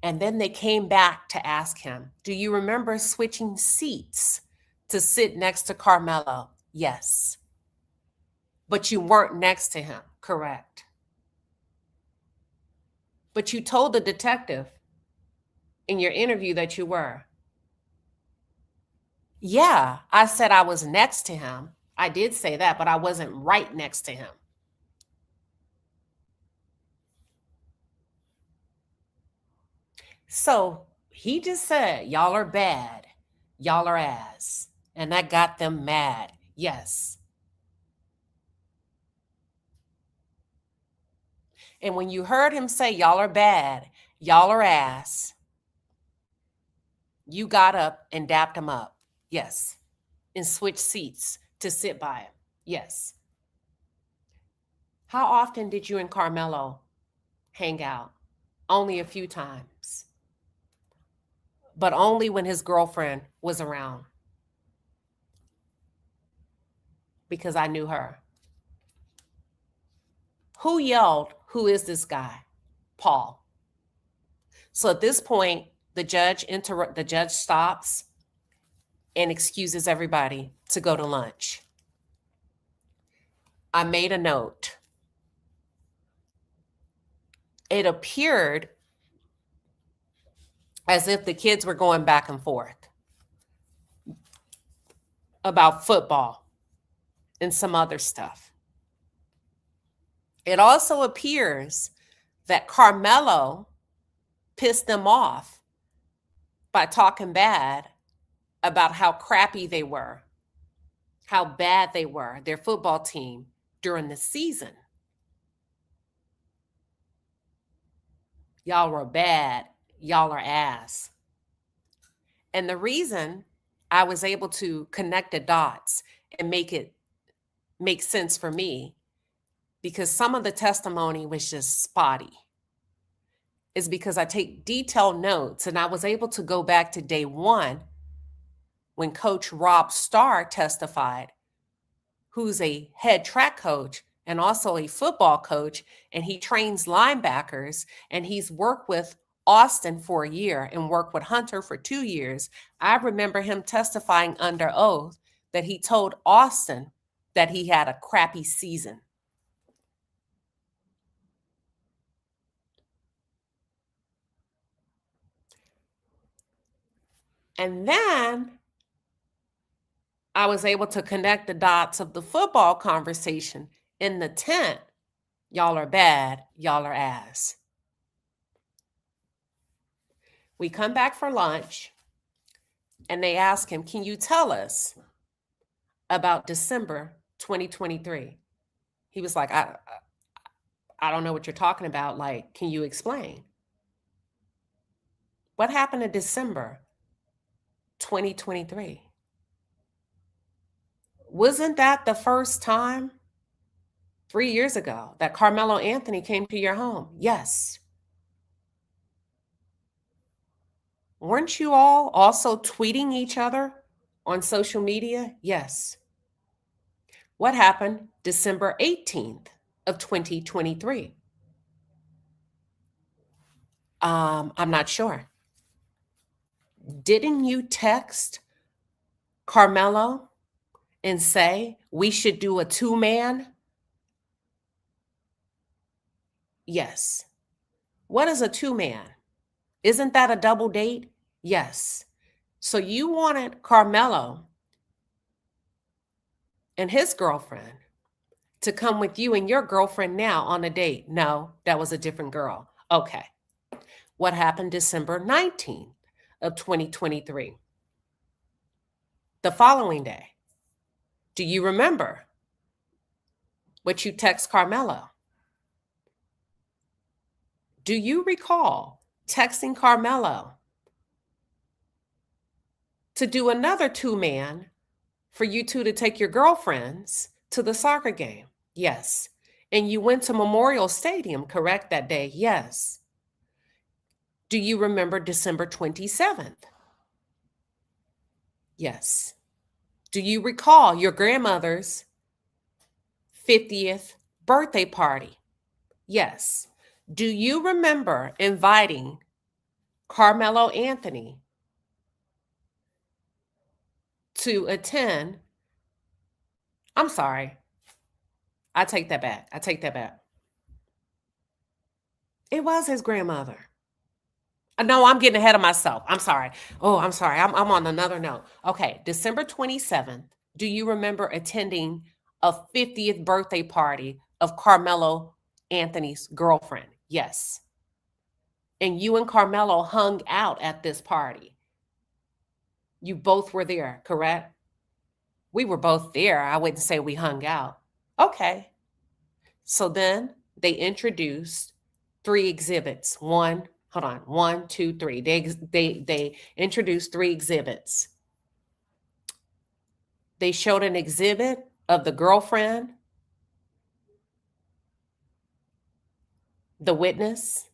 And then they came back to ask him, do you remember switching seats to sit next to Karmelo? Yes. But you weren't next to him, correct? But you told the detective in your interview that you were. Yeah, I said I was next to him. I did say that, but I wasn't right next to him. So he just said, y'all are bad. Y'all are ass. And that got them mad. Yes. And when you heard him say, y'all are bad, y'all are ass, you got up and dapped him up. Yes. And switched seats to sit by him. Yes. How often did you and Karmelo hang out? Only a few times. But only when his girlfriend was around. Because I knew her. Who yelled, who is this guy? Paul. So at this point, the judge stops and excuses everybody to go to lunch. I made a note. It appeared as if the kids were going back and forth about football and some other stuff. It also appears that Karmelo pissed them off by talking bad about how crappy they were, how bad they were, their football team during the season. Y'all were bad. Y'all are ass. And the reason I was able to connect the dots and make it make sense for me, because some of the testimony was just spotty, is because I take detailed notes, and I was able to go back to day 1 when Coach Rob Starr testified, who's a head track coach and also a football coach, and he trains linebackers, and he's worked with Austin for a year and worked with Hunter for 2 years. I remember him testifying under oath that he told Austin that he had a crappy season. And then I was able to connect the dots of the football conversation in the tent. Y'all are bad. Y'all are ass. We come back for lunch and they ask him, can you tell us about December 2023? He was like, I don't know what you're talking about. Like, can you explain? What happened in December 2023? Wasn't that the first time 3 years ago that Karmelo Anthony came to your home? Yes. Weren't you all also tweeting each other on social media? Yes. What happened December 18th of 2023? I'm not sure. Didn't you text Karmelo and say we should do a 2-man? Yes. What is a 2-man? Isn't that a double date? Yes. So you wanted Karmelo and his girlfriend to come with you and your girlfriend now on a date. No, that was a different girl. Okay. What happened December 19th of 2023? The following day. Do you remember what you text Karmelo? Do you recall texting Karmelo to do another 2-man for you two to take your girlfriends to the soccer game? Yes. And you went to Memorial Stadium, correct, that day? Yes. Do you remember December 27th? Yes. Do you recall your grandmother's 50th birthday party? Yes. Do you remember inviting Karmelo Anthony to attend? I'm sorry. I take that back. It was his grandmother. No, I'm getting ahead of myself. I'm sorry. Oh, I'm sorry. I'm on another note. Okay, December 27th. Do you remember attending a 50th birthday party of Karmelo Anthony's girlfriend? Yes. And you and Karmelo hung out at this party. You both were there, correct? We were both there. I wouldn't say we hung out. Okay. So then they introduced 3 exhibits. One, 2, 3. They introduced 3 exhibits. They showed an exhibit of the girlfriend, the witness,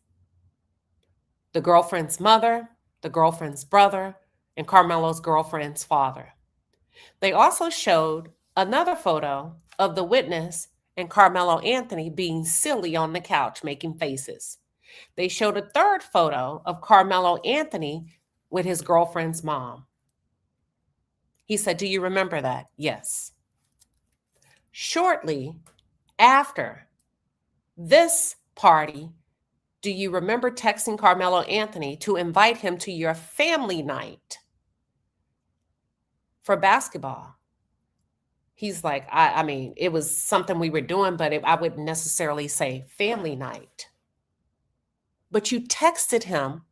the girlfriend's mother, the girlfriend's brother, and Karmelo's girlfriend's father. They also showed another photo of the witness and Karmelo Anthony being silly on the couch, making faces. They showed a third photo of Karmelo Anthony with his girlfriend's mom. He said, do you remember that? Yes. Shortly after this party, do you remember texting Karmelo Anthony to invite him to your family night for basketball? He's like, I mean, it was something we were doing, but I wouldn't necessarily say family night. But you texted him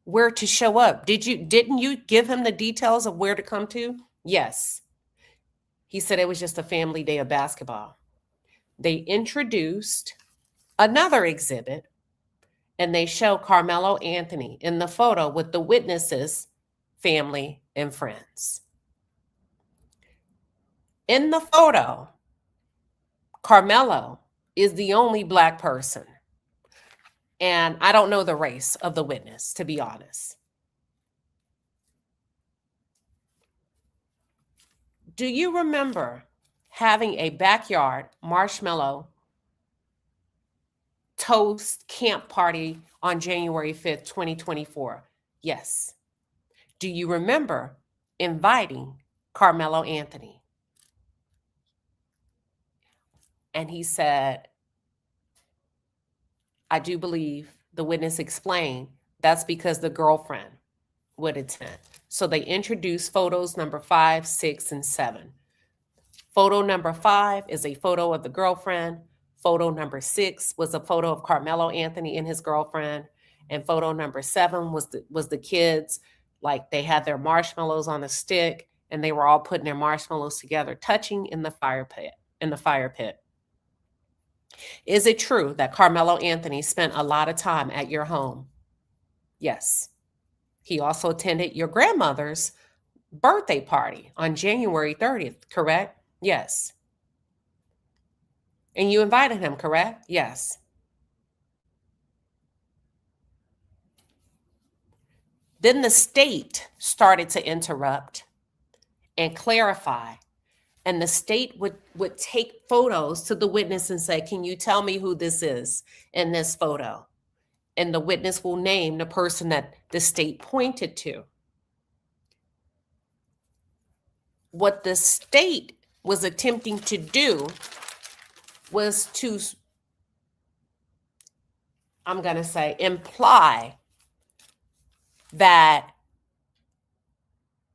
where to show up. Didn't you give him the details of where to come to? Yes. He said it was just a family day of basketball. They introduced another exhibit and they show Karmelo Anthony in the photo with the witnesses, family, and friends. In the photo, Karmelo is the only Black person. And I don't know the race of the witness, to be honest. Do you remember having a backyard marshmallow toast camp party on January 5th, 2024? Yes. Do you remember inviting Karmelo Anthony. And he said, I do believe the witness explained that's because the girlfriend would attend. So they introduced photos number 5, 6, and 7. Photo number 5 is a photo of the girlfriend. Photo number 6 was a photo of Karmelo Anthony and his girlfriend. And photo number 7 was the kids, like they had their marshmallows on a stick and they were all putting their marshmallows together, touching in the fire pit. Is it true that Karmelo Anthony spent a lot of time at your home? Yes. He also attended your grandmother's birthday party on January 30th, correct? Yes. And you invited him, correct? Yes. Then the state started to interrupt and clarify. And the state would take photos to the witness and say, can you tell me who this is in this photo? And the witness will name the person that the state pointed to. What the state was attempting to do was to, I'm going to say, imply that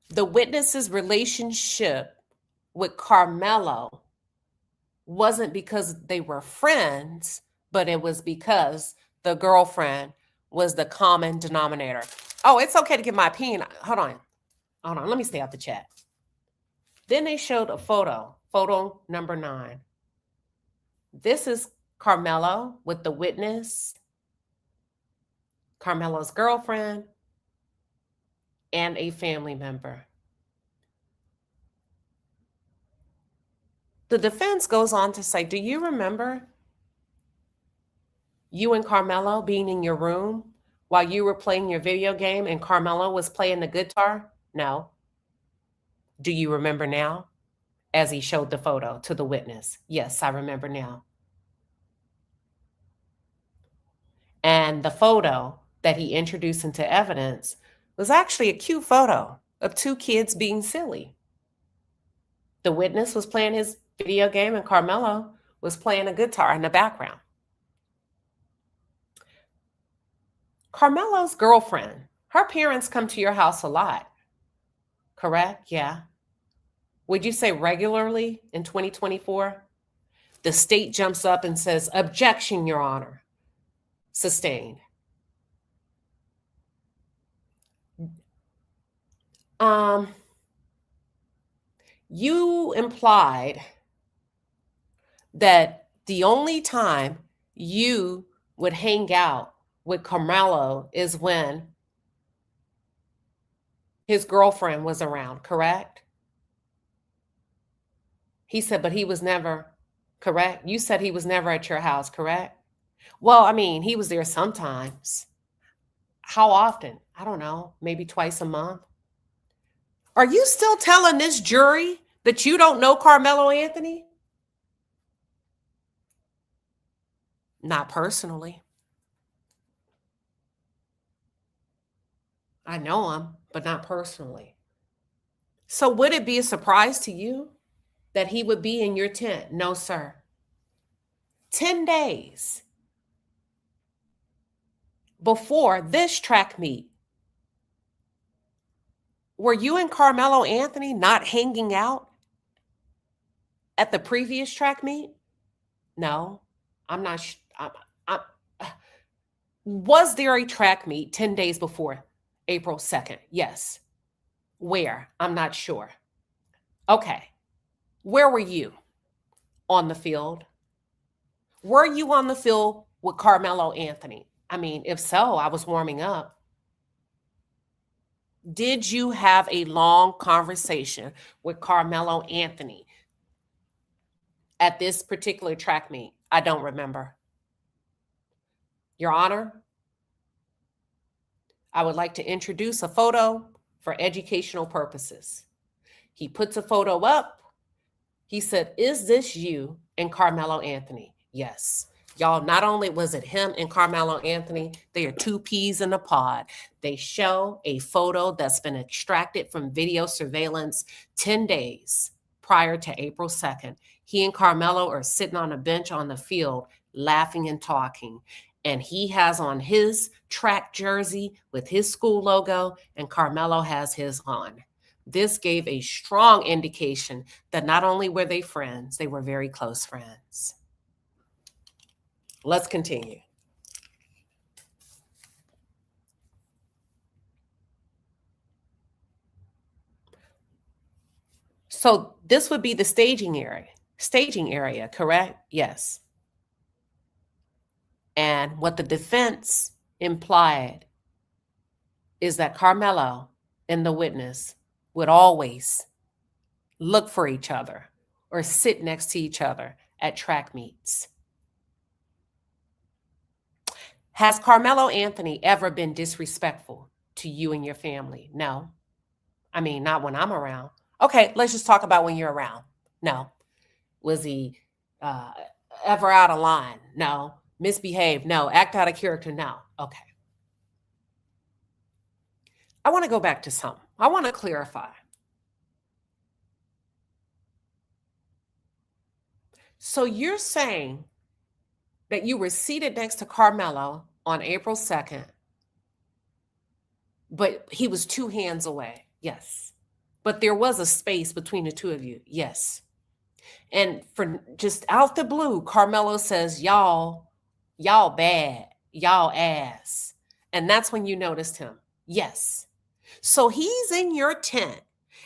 the witness's relationship with Karmelo wasn't because they were friends, but it was because the girlfriend was the common denominator. Oh, it's okay to give my opinion. Hold on. Let me stay out the chat. Then they showed a photo number 9. This is Karmelo with the witness, Karmelo's girlfriend, and a family member. The defense goes on to say, do you remember you and Karmelo being in your room while you were playing your video game and Karmelo was playing the guitar? No. Do you remember now? As he showed the photo to the witness. Yes, I remember now. And the photo that he introduced into evidence was actually a cute photo of 2 kids being silly. The witness was playing his video game and Karmelo was playing a guitar in the background. Karmelo's girlfriend, her parents come to your house a lot, correct? Yeah. Would you say regularly in 2024? The state jumps up and says, objection, Your Honor. Sustained. You implied that the only time you would hang out with Karmelo is when his girlfriend was around, correct? He said, but he was never, correct? You said he was never at your house, correct? Well, I mean, he was there sometimes. How often? I don't know, maybe twice a month. Are you still telling this jury that you don't know Karmelo Anthony? Not personally. I know him, but not personally. So would it be a surprise to you that he would be in your tent? No, sir. 10 days before this track meet, were you and Karmelo Anthony not hanging out at the previous track meet? No, I'm not. Was there a track meet 10 days before April 2nd? Yes. Where? I'm not sure. Okay. Where were you? On the field? Were you on the field with Karmelo Anthony? I mean, if so, I was warming up. Did you have a long conversation with Karmelo Anthony at this particular track meet? I don't remember. Your Honor, I would like to introduce a photo for educational purposes. He puts a photo up. He said, is this you and Karmelo Anthony? Yes. Y'all, not only was it him and Karmelo Anthony, they are two peas in a pod. They show a photo that's been extracted from video surveillance 10 days prior to April 2nd. He and Karmelo are sitting on a bench on the field, laughing and talking. And he has on his track jersey with his school logo, and Karmelo has his on. This gave a strong indication that not only were they friends, they were very close friends. Let's continue. So this would be the staging area. Staging area, correct? Yes. And what the defense implied is that Karmelo and the witness would always look for each other or sit next to each other at track meets. Has Karmelo Anthony ever been disrespectful to you and your family? No. I mean, not when I'm around. Okay, let's just talk about when you're around. No. Was he ever out of line? No. Misbehaved? No. Act out of character? No. Okay. I want to go back to something. I want to clarify. So you're saying that you were seated next to Karmelo on April 2nd, but he was 2 hands away. Yes. But there was a space between the two of you. Yes. And for just out the blue, Karmelo says, y'all bad, y'all ass. And that's when you noticed him. Yes. So he's in your tent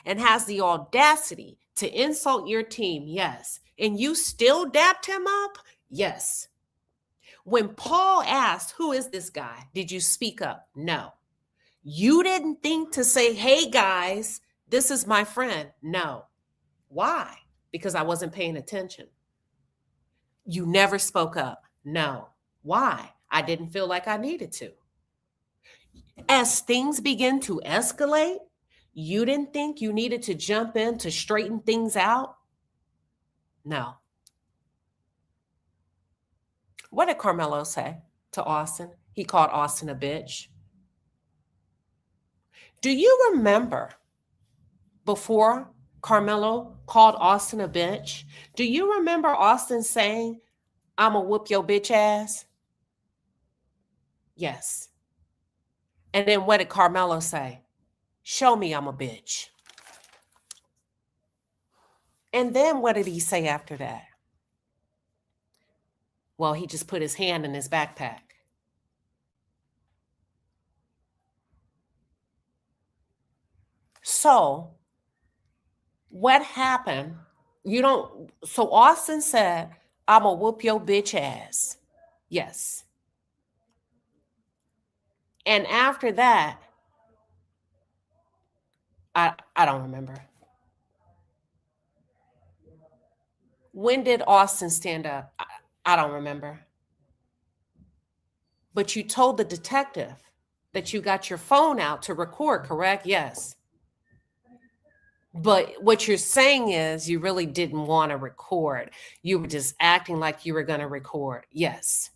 and has the audacity to insult your team. Yes. And you still dapped him up? Yes. When Paul asked, who is this guy? Did you speak up? No. You didn't think to say, hey guys, this is my friend. No. Why? Because I wasn't paying attention. You never spoke up. No. Why? I didn't feel like I needed to. As things begin to escalate, you didn't think you needed to jump in to straighten things out? No. What did Karmelo say to Austin? He called Austin a bitch. Do you remember before Karmelo called Austin a bitch? Do you remember Austin saying, I'ma whoop your bitch ass? Yes. And then what did Karmelo say? Show me I'm a bitch. And then what did he say after that? Well, he just put his hand in his backpack. So what happened? So Austin said, I'ma whoop your bitch ass. Yes. And after that, I don't remember. When did Austin stand up? I don't remember. But you told the detective that you got your phone out to record, correct? Yes. But what you're saying is you really didn't want to record. You were just acting like you were going to record. Yes.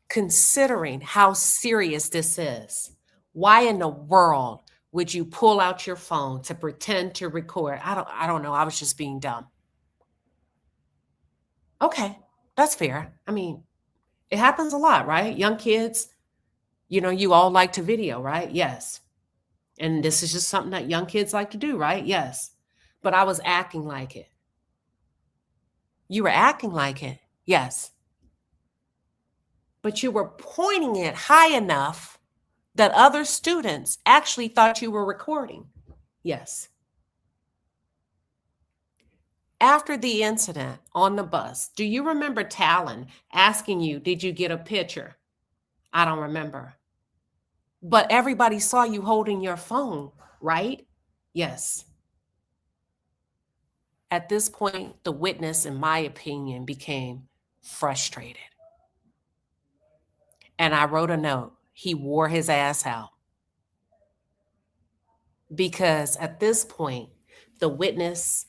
Considering how serious this is, why in the world would you pull out your phone to pretend to record? I don't know. I was just being dumb. Okay, that's fair. I mean, it happens a lot, right? Young kids, you all like to video, right? Yes. And this is just something that young kids like to do, right? Yes. But I was acting like it. You were acting like it. Yes. But you were pointing it high enough that other students actually thought you were recording. Yes. After the incident on the bus, do you remember Talon asking you, did you get a picture? I don't remember. But everybody saw you holding your phone, right? Yes. At this point, the witness, in my opinion, became frustrated. And I wrote a note. He wore his ass out. Because at this point, the witness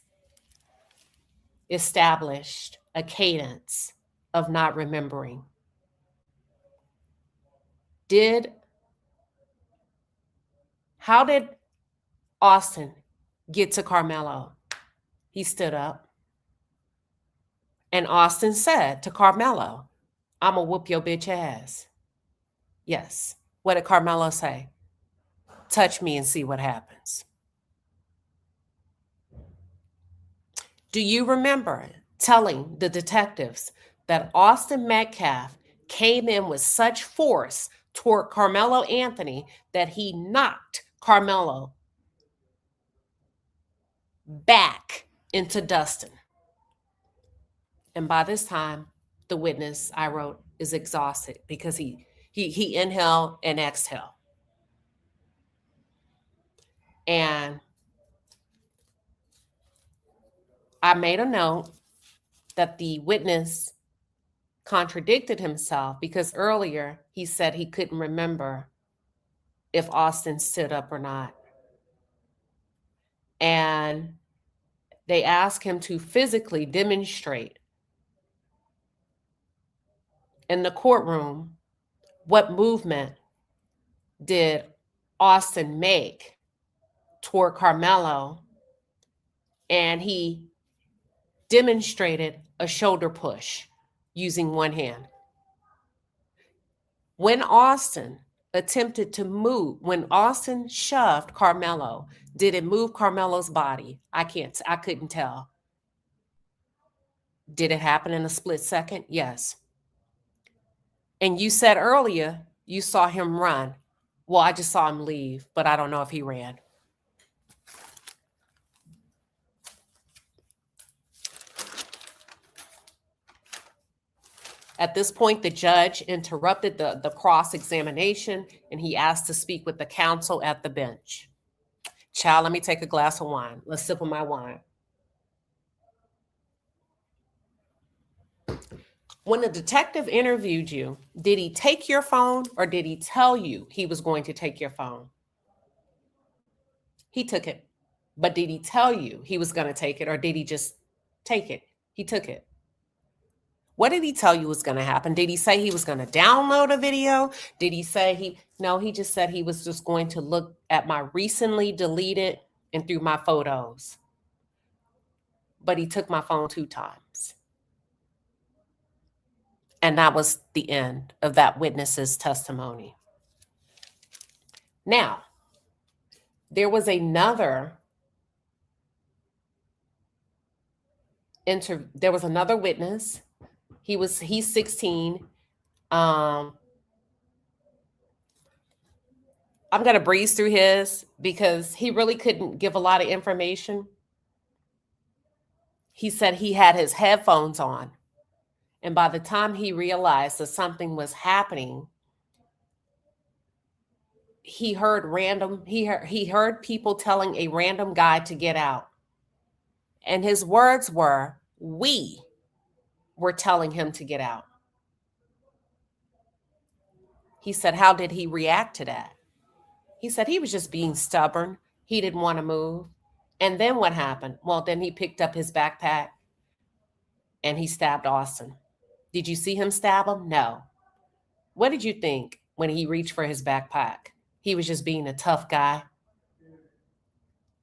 established a cadence of not remembering. How did Austin get to Karmelo? He stood up. And Austin said to Karmelo, I'm going to whoop your bitch ass. Yes. What did Karmelo say? Touch me and see what happens. Do you remember telling the detectives that Austin Metcalf came in with such force toward Karmelo Anthony that he knocked Karmelo back into Dustin? And by this time, the witness I wrote is exhausted because he inhaled and exhaled. And I made a note that the witness contradicted himself because earlier he said he couldn't remember if Austin stood up or not. And they asked him to physically demonstrate in the courtroom what movement did Austin make toward Karmelo, and he demonstrated a shoulder push using one hand. When Austin attempted to move, when Austin shoved Karmelo, did it move Carmelo's body? I couldn't tell. Did it happen in a split second? Yes. And you said earlier you saw him run. Well, I just saw him leave, but I don't know if he ran. At this point, the judge interrupted the cross-examination and he asked to speak with the counsel at the bench. Child, let me take a glass of wine. Let's sip on my wine. When the detective interviewed you, did he take your phone or did he tell you he was going to take your phone? He took it. But did he tell you he was going to take it or did he just take it? He took it. What did he tell you was going to happen? Did he say he was going to download a video? Did he say no, he just said he was just going to look at my recently deleted and through my photos. But he took my phone 2 times. And that was the end of that witness's testimony. Now, there was another witness. He's 16. I'm going to breeze through his because he really couldn't give a lot of information. He said he had his headphones on. And by the time he realized that something was happening, he heard people telling a random guy to get out. And his words were, we were telling him to get out. He said, how did he react to that? He said he was just being stubborn. He didn't want to move. And then what happened? Well, then he picked up his backpack and he stabbed Austin. Did you see him stab him? No. What did you think when he reached for his backpack? He was just being a tough guy.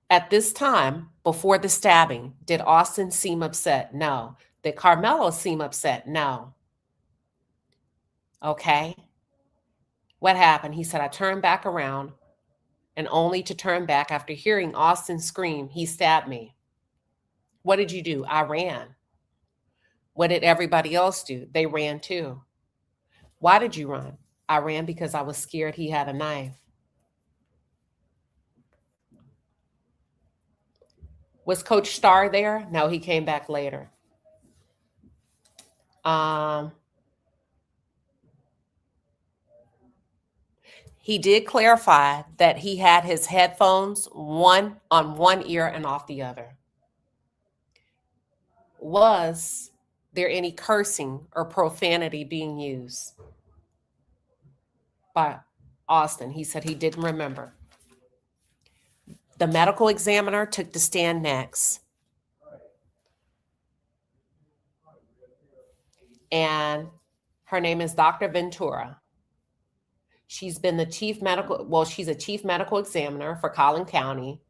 At this time, before the stabbing, did Austin seem upset? No. Did Karmelo seem upset? No. Okay. What happened? He said, I turned back around, and only to turn back after hearing Austin scream, he stabbed me. What did you do? I ran. What did everybody else do? They ran too. Why did you run? I ran because I was scared he had a knife. Was Coach Starr there? No, he came back later. He did clarify that he had his headphones on one ear and off the other. Was there any cursing or profanity being used by Austin? He said he didn't remember. The medical examiner took the stand next. and her name is Dr. Ventura. She's been she's a chief medical examiner for Collin County.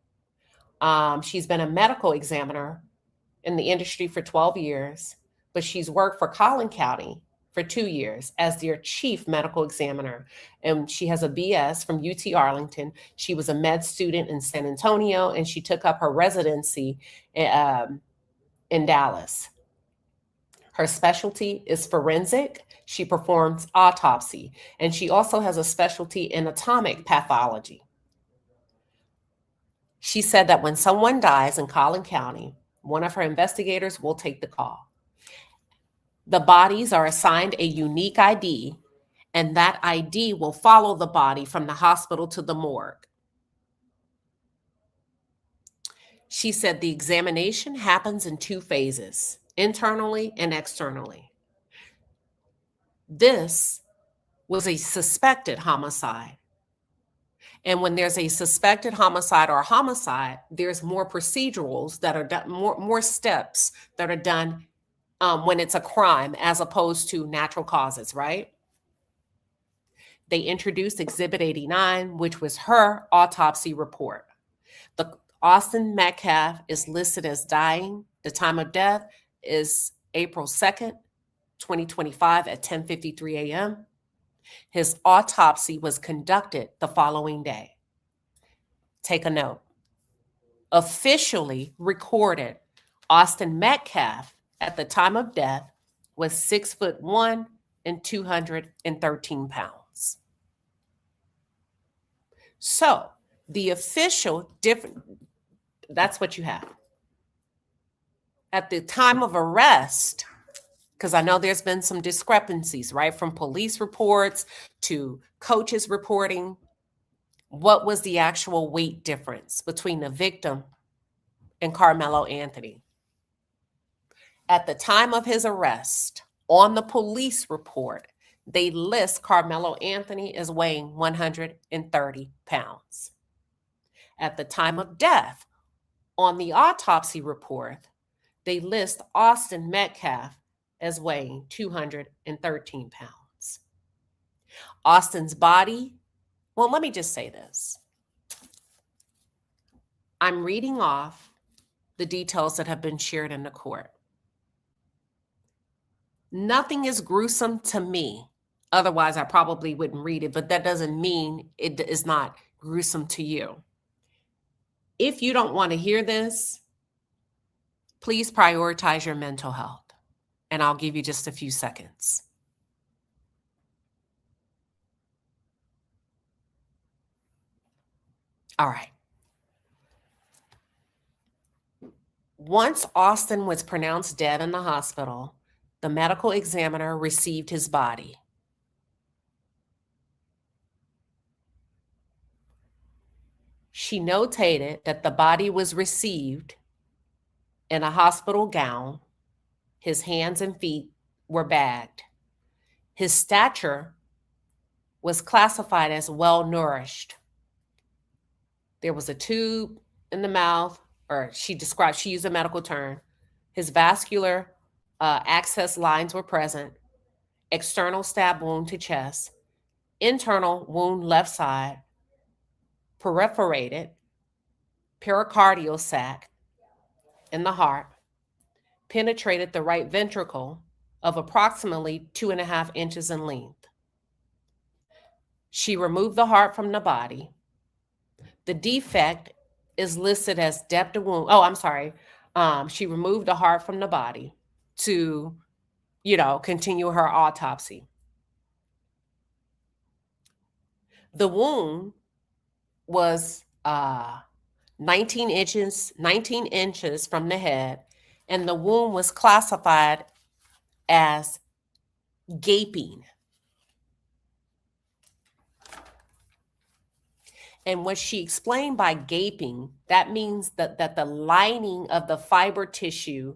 She's been a medical examiner in the industry for 12 years, but she's worked for Collin County for 2 years as their chief medical examiner. And she has a BS from UT Arlington. She was a med student in San Antonio, and she took up her residency in Dallas. Her specialty is forensic. She performs autopsy, and she also has a specialty in atomic pathology. She said that when someone dies in Collin County, one of her investigators will take the call. The bodies are assigned a unique ID, and that ID will follow the body from the hospital to the morgue. She said the examination happens in 2 phases, internally and externally. This was a suspected homicide. And when there's a suspected homicide or homicide, there's more procedurals that are done, more steps that are done when it's a crime as opposed to natural causes, right? They introduced Exhibit 89, which was her autopsy report. The Austin Metcalf is listed as dying. The time of death is April 2nd, 2025 at 10:53 a.m. His autopsy was conducted the following day. Take a note. Officially recorded, Austin Metcalf at the time of death was 6'1" and 213 pounds. So the official that's what you have. At the time of arrest, because I know there's been some discrepancies, right? From police reports to coaches reporting. What was the actual weight difference between the victim and Karmelo Anthony? At the time of his arrest, on the police report, they list Karmelo Anthony as weighing 130 pounds. At the time of death, on the autopsy report, they list Austin Metcalf as weighing 213 pounds. Austin's body, well, let me just say this. I'm reading off the details that have been shared in the court. Nothing is gruesome to me. Otherwise, I probably wouldn't read it, but that doesn't mean it is not gruesome to you. If you don't want to hear this, please prioritize your mental health. And I'll give you just a few seconds. All right. Once Austin was pronounced dead in the hospital, the medical examiner received his body. She notated that the body was received in a hospital gown. His hands and feet were bagged. His stature was classified as well-nourished. There was a tube in the mouth, or she used a medical term. His vascular access lines were present, external stab wound to chest, internal wound left side, perforated pericardial sac in the heart, penetrated the right ventricle of approximately 2.5 inches in length. She removed the heart from the body. The defect is listed as depth of wound. Oh, I'm sorry. She removed the heart from the body to, continue her autopsy. The wound was 19 inches from the head, and the wound was classified as gaping. And what she explained by gaping, that means that the lining of the fiber tissue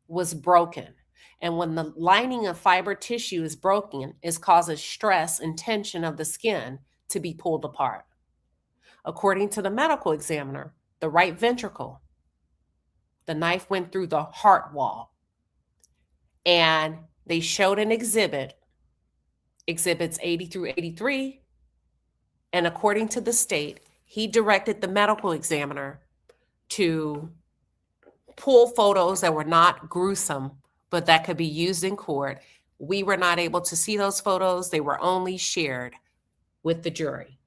was broken. And when the lining of fiber tissue is broken, it causes stress and tension of the skin to be pulled apart. According to the medical examiner, the right ventricle, the knife went through the heart wall. And They showed an exhibits 80 through 83, and according to the state, he directed the medical examiner to pull photos that were not gruesome, but that could be used in court. We were not able to see those photos. They were only shared with the jury.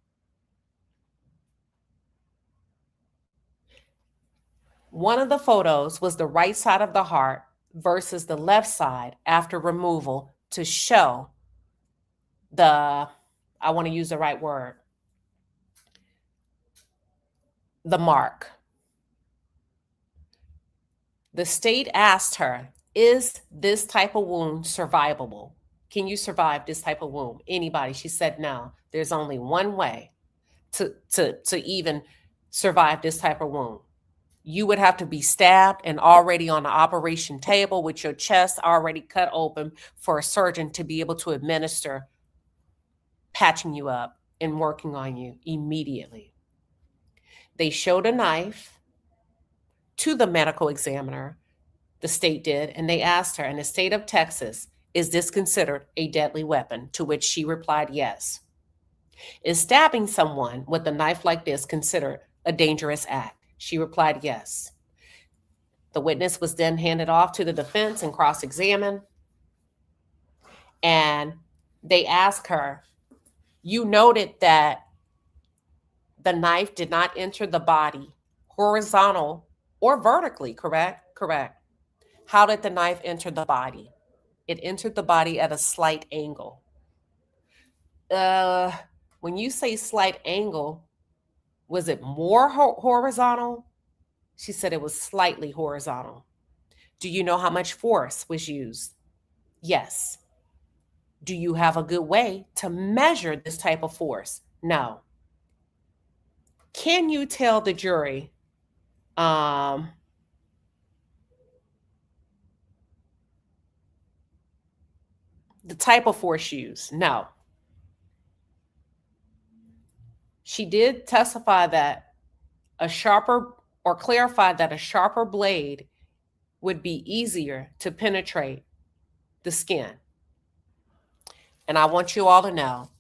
One of the photos was the right side of the heart versus the left side after removal to show I want to use the right word, the mark. The state asked her, is this type of wound survivable? Can you survive this type of wound? Anybody? She said, no, there's only one way to even survive this type of wound. You would have to be stabbed and already on the operation table with your chest already cut open for a surgeon to be able to administer patching you up and working on you immediately. They showed a knife to the medical examiner, the state did, and they asked her, in the state of Texas, is this considered a deadly weapon? To which she replied, yes. Is stabbing someone with a knife like this considered a dangerous act? She replied, yes. The witness was then handed off to the defense and cross-examined. And they asked her, you noted that the knife did not enter the body horizontal or vertically, correct? Correct. How did the knife enter the body? It entered the body at a slight angle. When you say slight angle, was it more horizontal? She said it was slightly horizontal. Do you know how much force was used? Yes. Do you have a good way to measure this type of force? No. Can you tell the jury the type of force used? No. She did testify that clarify that a sharper blade would be easier to penetrate the skin. And I want you all to know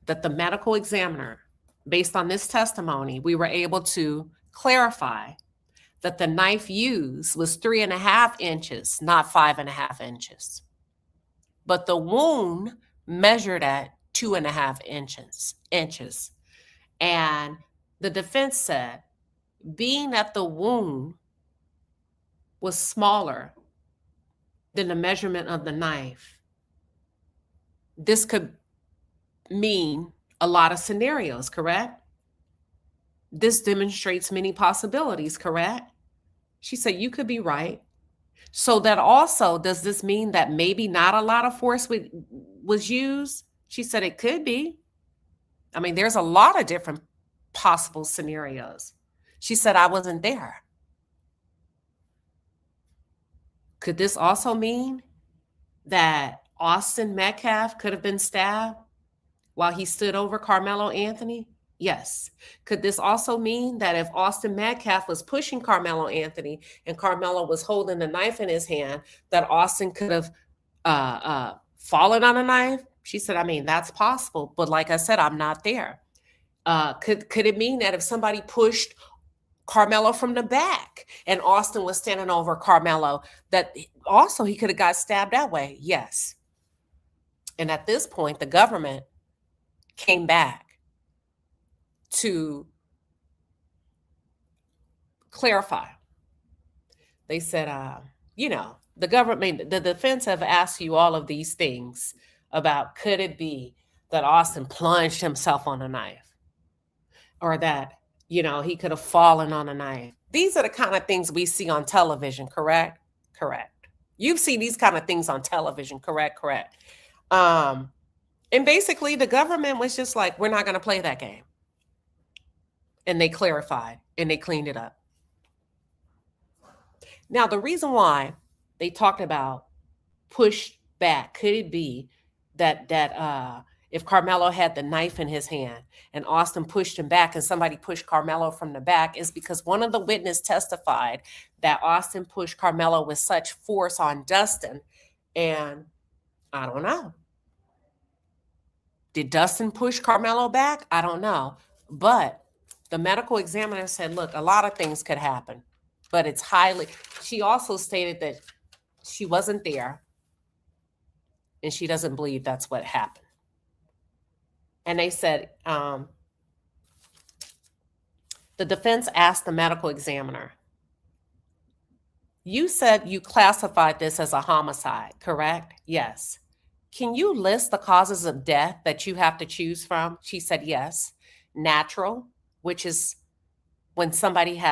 that the medical examiner, based on this testimony, we were able to clarify that the knife used was 3.5 inches, not 5.5 inches. But the wound measured at 2.5 inches. And the defense said, being that the wound was smaller than the measurement of the knife, this could mean a lot of scenarios, correct? This demonstrates many possibilities, correct? She said, you could be right. So that also, does this mean that maybe not a lot of force was used? She said it could be. I mean, there's a lot of different possible scenarios. She said, I wasn't there. Could this also mean that Austin Metcalf could have been stabbed while he stood over Karmelo Anthony? Yes. Could this also mean that if Austin Metcalf was pushing Karmelo Anthony and Karmelo was holding a knife in his hand, that Austin could have fallen on a knife? She said, I mean, that's possible. But like I said, I'm not there. Could it mean that if somebody pushed Karmelo from the back and Austin was standing over Karmelo, that also he could have got stabbed that way? Yes. And at this point, the government came back to clarify. They said, the government, the defense have asked you all of these things about, could it be that Austin plunged himself on a knife, or that, he could have fallen on a knife? These are the kind of things we see on television, correct? Correct. You've seen these kind of things on television, correct? Correct. And basically the government was just like, we're not going to play that game. And they clarified and they cleaned it up. Now, the reason why they talked about push back, could it be that if Karmelo had the knife in his hand and Austin pushed him back and somebody pushed Karmelo from the back, is because one of the witnesses testified that Austin pushed Karmelo with such force on Dustin, and I don't know. Did Dustin push Karmelo back? I don't know. But the medical examiner said, look, a lot of things could happen, but it's highly, she also stated that she wasn't there and she doesn't believe that's what happened. And they said, the defense asked the medical examiner, you said you classified this as a homicide, correct? Yes. Can you list the causes of death that you have to choose from? She said, yes. Natural, which is when somebody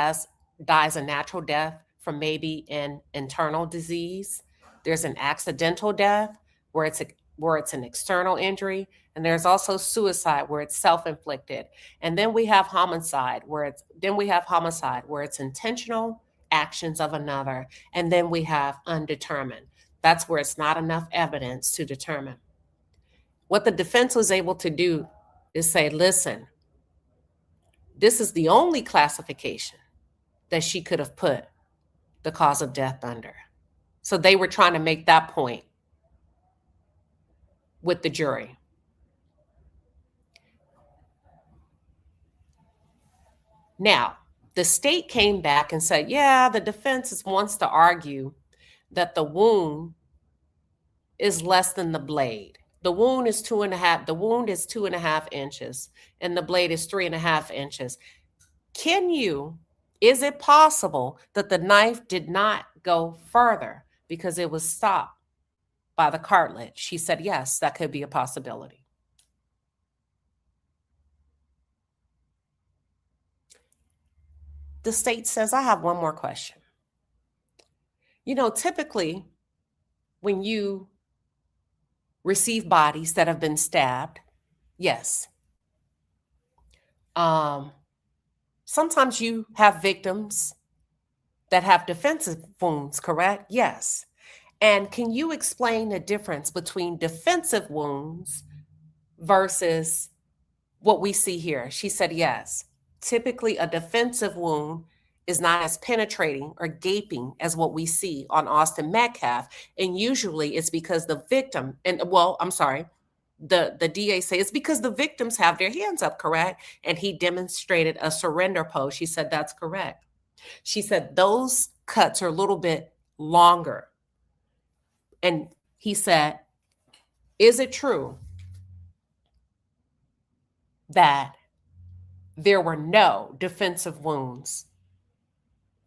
dies a natural death from maybe an internal disease. There's an accidental death where it's an external injury, and there's also suicide where it's self-inflicted. And then we have homicide where it's intentional actions of another, and then we have undetermined. That's where it's not enough evidence to determine. What the defense was able to do is say, listen, this is the only classification that she could have put the cause of death under. So they were trying to make that point with the jury. Now, the state came back and said, yeah, the defense wants to argue that the wound is less than the blade. The wound is 2.5 inches, and the blade is 3.5 inches. Is it possible that the knife did not go further because it was stopped by the cartilage? She said, yes, that could be a possibility. The state says, I have one more question. Typically, when you receive bodies that have been stabbed, yes. Sometimes you have victims that have defensive wounds, correct? Yes. And can you explain the difference between defensive wounds versus what we see here? She said, yes. Typically, a defensive wound is not as penetrating or gaping as what we see on Austin Metcalf. And usually it's because the victim, the DA say it's because the victims have their hands up, correct? And he demonstrated a surrender pose. She said, that's correct. She said, those cuts are a little bit longer. And he said, is it true that there were no defensive wounds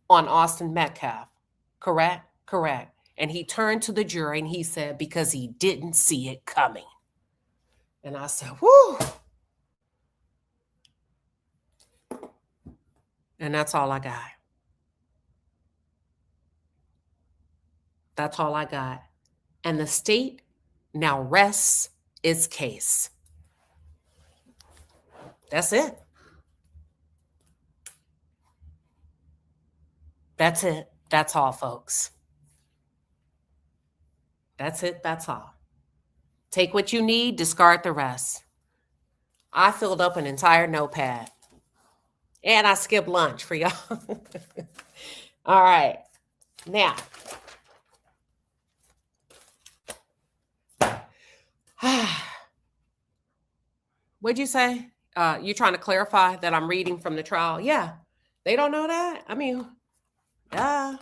on Austin Metcalf? Correct? Correct. And he turned to the jury and he said, because he didn't see it coming. And I said, whoo. And that's all I got. That's all I got. And the state now rests its case. That's it. That's it. That's all, folks. That's it. That's all. Take what you need, discard the rest. I filled up an entire notepad. And I skipped lunch for y'all. All right. Now. What'd you say? You trying to clarify that I'm reading from the trial? Yeah. They don't know that? I mean, yeah.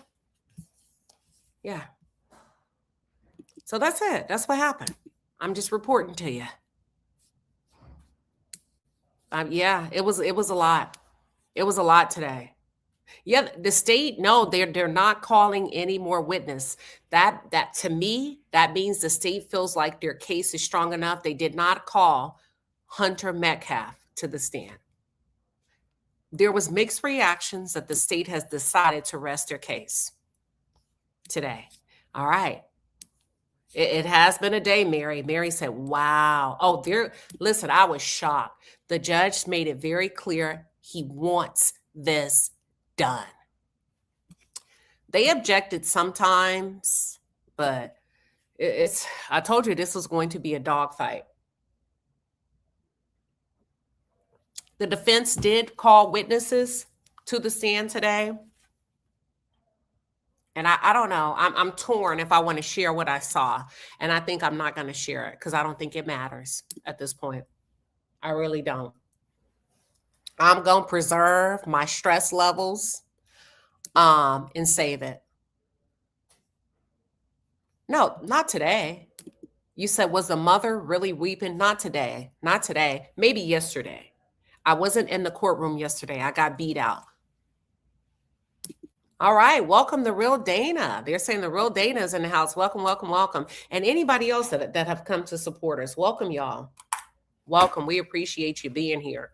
So that's it. That's what happened. I'm just reporting to you. Yeah, it was a lot. It was a lot today. Yeah, the state, no, they're not calling any more witness. That to me, that means the state feels like their case is strong enough. They did not call Hunter Metcalf to the stand. There was mixed reactions that the state has decided to rest their case today. All right. It has been a day, Mary. Mary said, wow. Oh, listen, I was shocked. The judge made it very clear he wants this done. They objected sometimes, but I told you this was going to be a dogfight. The defense did call witnesses to the stand today. And I don't know. I'm torn if I want to share what I saw. And I think I'm not going to share it because I don't think it matters at this point. I really don't. I'm going to preserve my stress levels and save it. No, not today. You said, was the mother really weeping? Not today. Not today. Maybe yesterday. I wasn't in the courtroom yesterday. I got beat out. All right. Welcome, the real Dana. They're saying the real Dana is in the house. Welcome, welcome, welcome. And anybody else that have come to support us, welcome, y'all. Welcome. We appreciate you being here.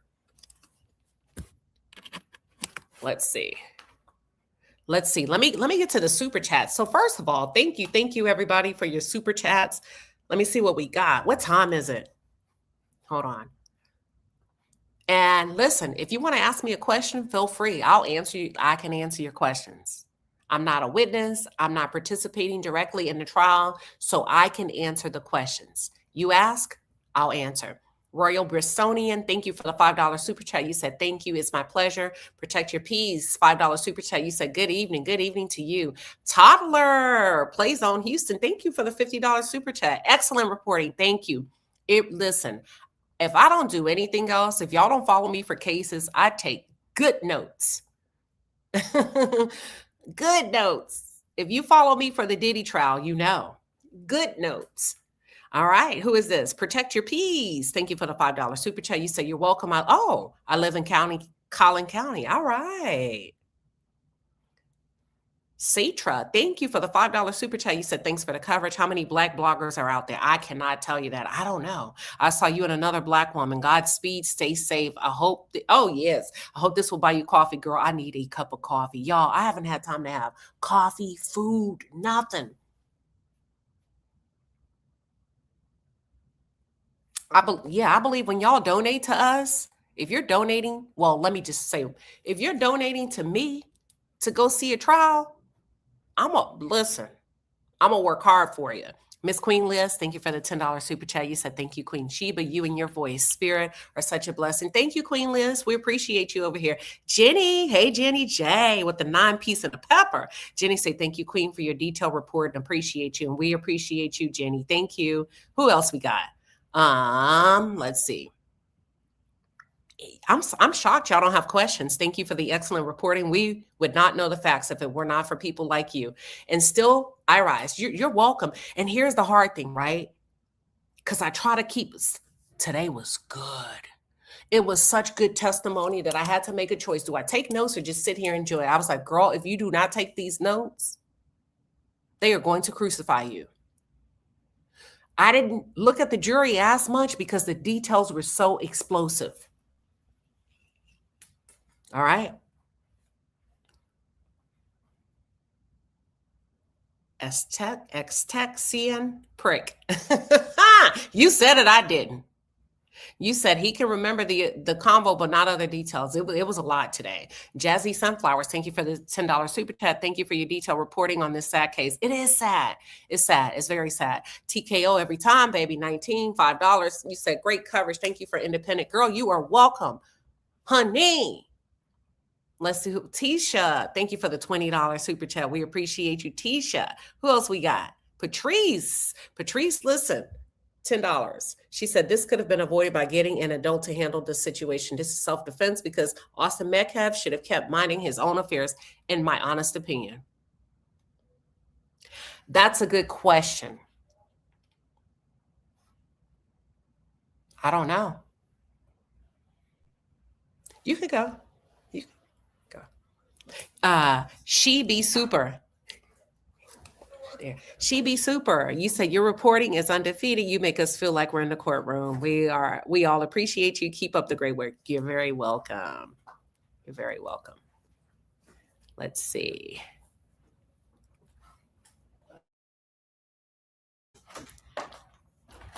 Let's see. Let's see. Let me get to the super chats. So first of all, thank you everybody for your super chats. Let me see what we got. What time is it? Hold on. And listen, if you want to ask me a question, feel free. I'll answer you. I can answer your questions. I'm not a witness. I'm not participating directly in the trial, so I can answer the questions. You ask, I'll answer. Royal Bristonian, thank you for the $5 super chat. You said, thank you. It's my pleasure. Protect your peace. $5 super chat. You said, good evening. Good evening to you. Toddler, Playzone Houston, thank you for the $50 super chat. Excellent reporting. Thank you. Listen, if I don't do anything else, if y'all don't follow me for cases, I take good notes. Good notes. If you follow me for the Diddy trial, you know. Good notes. All right. Who is this? Protect your peace. Thank you for the $5 super chat. You say you're welcome. I live in Collin County. All right. Citra, thank you for the $5 super chat. You said, thanks for the coverage. How many Black bloggers are out there? I cannot tell you that. I don't know. I saw you and another Black woman. Godspeed. Stay safe. I hope. Oh, yes. I hope this will buy you coffee, girl. I need a cup of coffee. Y'all, I haven't had time to have coffee, food, nothing. I believe when y'all donate to us, if you're donating, well, let me just say, if you're donating to me to go see a trial, I'm gonna work hard for you. Miss Queen Liz, thank you for the $10 super chat. You said, thank you, Queen Sheba. You and your voice, spirit are such a blessing. Thank you, Queen Liz. We appreciate you over here. Jenny, hey, Jenny J with the 9-piece and the pepper. Jenny say, thank you, Queen, for your detailed report and appreciate you. And we appreciate you, Jenny. Thank you. Who else we got? Let's see. I'm shocked y'all don't have questions. Thank you for the excellent reporting. We would not know the facts if it were not for people like you. And still, I rise. You're welcome. And here's the hard thing, right? Because I try to keep, today was good. It was such good testimony that I had to make a choice. Do I take notes or just sit here and enjoy it? I was like, girl, if you do not take these notes, they are going to crucify you. I didn't look at the jury as much because the details were so explosive. All right. Extexian prick. You said it, I didn't. You said he can remember the convo, but not other details. It was a lot today. Jazzy Sunflowers, thank you for the $10 super chat. Thank you for your detailed reporting on this sad case. It is sad. It's sad. It's very sad. TKO every time, baby. 19, $5. You said great coverage. Thank you for independent. Girl, you are welcome. Honey. Let's see. Tisha, thank you for the $20 super chat. We appreciate you, Tisha. Who else we got? Patrice, listen, $10. She said this could have been avoided by getting an adult to handle the situation. This is self-defense because Austin Metcalf should have kept minding his own affairs, in my honest opinion. That's a good question. I don't know. You could go. You could go. She be super. There. She be super. You said your reporting is undefeated. You make us feel like we're in the courtroom. We all appreciate you. Keep up the great work. You're very welcome. You're very welcome. Let's see.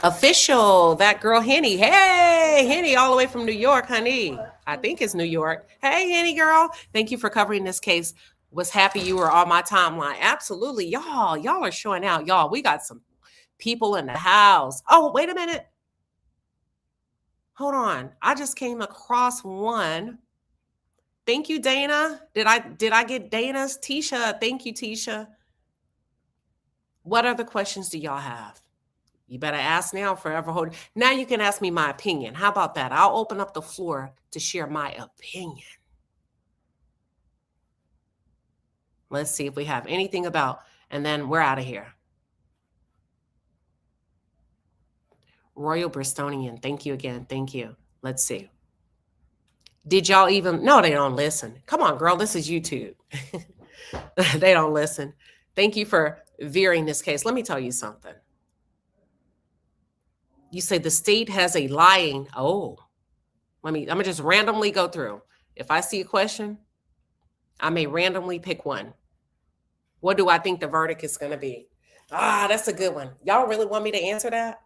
Official, that girl Henny. Hey, Henny, all the way from New York, honey. I think it's New York. Hey, Henny girl. Thank you for covering this case. Was happy you were on my timeline. Absolutely. Y'all are showing out. Y'all, we got some people in the house. Oh, wait a minute. Hold on. I just came across one. Thank you, Dana. Did I get Dana's? Tisha, thank you, Tisha. What other questions do y'all have? You better ask now, forever hold. Now you can ask me my opinion. How about that? I'll open up the floor to share my opinion. Let's see if we have anything about, and then we're out of here. Royal Bristolian, thank you again. Thank you. Let's see. Did y'all even, no, they don't listen. Come on, girl, this is YouTube. They don't listen. Thank you for veering this case. Let me tell you something. You say the state has a lying, I'm gonna just randomly go through. If I see a question, I may randomly pick one. What do I think the verdict is gonna be? That's a good one. Y'all really want me to answer that?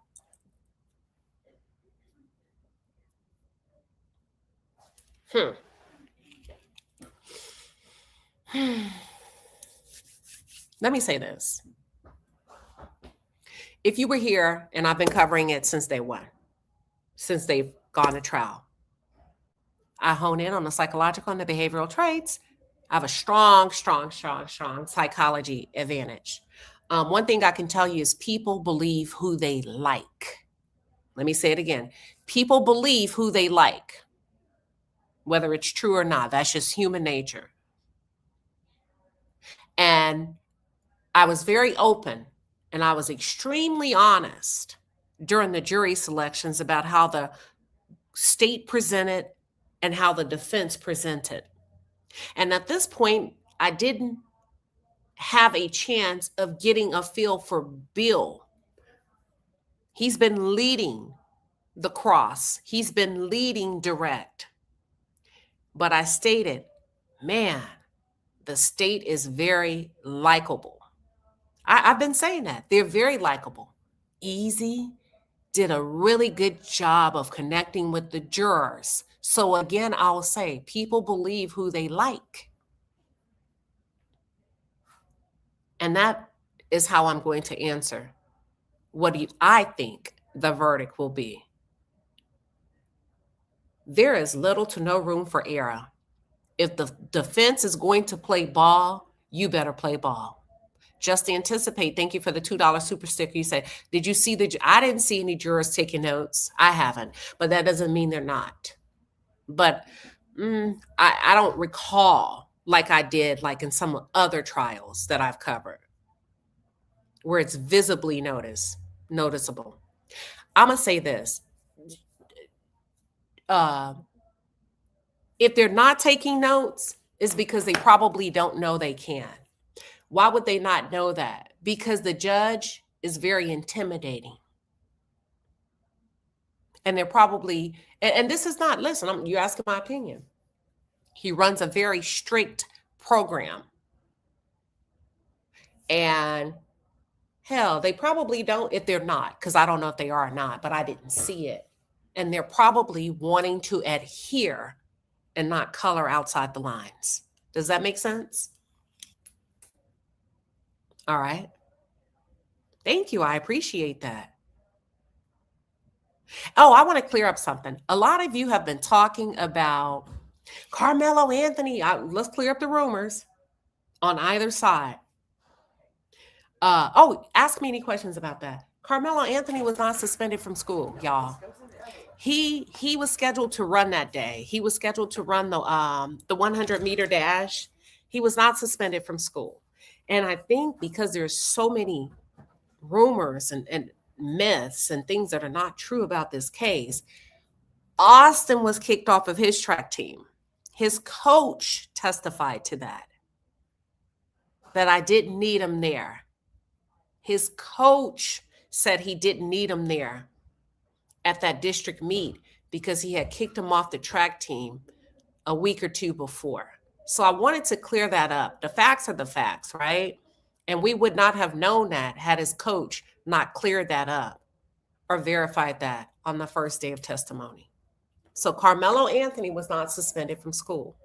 Let me say this. If you were here, and I've been covering it since day one, since they've gone to trial, I hone in on the psychological and the behavioral traits. I have a strong psychology advantage. One thing I can tell you is people believe who they like. Let me say it again. People believe who they like, whether it's true or not. That's just human nature. And I was very open and I was extremely honest during the jury selections about how the state presented and how the defense presented. And at this point, I didn't have a chance of getting a feel for Bill. He's been leading the cross. He's been leading direct. But I stated, man, the state is very likable. I've been saying that. They're very likable. Easy, did a really good job of connecting with the jurors. So again, I'll say people believe who they like. And that is how I'm going to answer. What do I think the verdict will be? There is little to no room for error. If the defense is going to play ball, you better play ball. Just anticipate. Thank you for the $2 super sticker. You said, did you see I didn't see any jurors taking notes. I haven't, but that doesn't mean they're not. But I don't recall like I did like in some other trials that I've covered where it's visibly noticeable. I'm going to say this. If they're not taking notes, it's because they probably don't know they can. Why would they not know that? Because the judge is very intimidating. And they're probably, and this is not, listen, you're asking my opinion. He runs a very strict program. And hell, they probably don't, if they're not, because I don't know if they are or not, but I didn't see it. And they're probably wanting to adhere and not color outside the lines. Does that make sense? All right. Thank you. I appreciate that. Oh, I want to clear up something. A lot of you have been talking about Karmelo Anthony. Let's clear up the rumors on either side. Ask me any questions about that. Karmelo Anthony was not suspended from school, y'all. He was scheduled to run that day. He was scheduled to run the 100-meter dash. He was not suspended from school. And I think because there's so many rumors and myths and things that are not true about this case, Austin was kicked off of his track team. His coach testified to that I didn't need him there. His coach said he didn't need him there at that district meet because he had kicked him off the track team a week or two before. So I wanted to clear that up. The facts are the facts, right? And we would not have known that had his coach not cleared that up or verified that on the first day of testimony. So Karmelo Anthony was not suspended from school.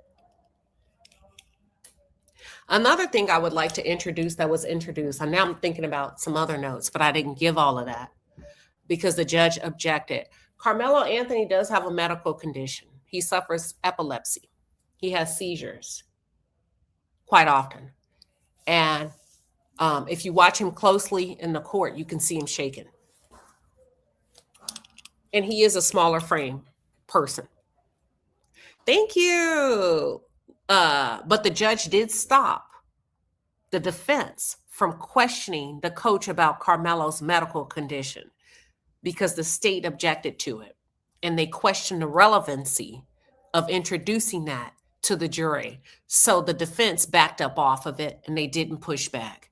Another thing I would like to introduce that was introduced, and now I'm thinking about some other notes, but I didn't give all of that because the judge objected. Karmelo Anthony does have a medical condition. He suffers epilepsy. He has seizures quite often. And if you watch him closely in the court, you can see him shaking. And he is a smaller frame person. Thank you. But the judge did stop the defense from questioning the coach about Karmelo's medical condition because the state objected to it. And they questioned the relevancy of introducing that to the jury. So the defense backed up off of it and they didn't push back.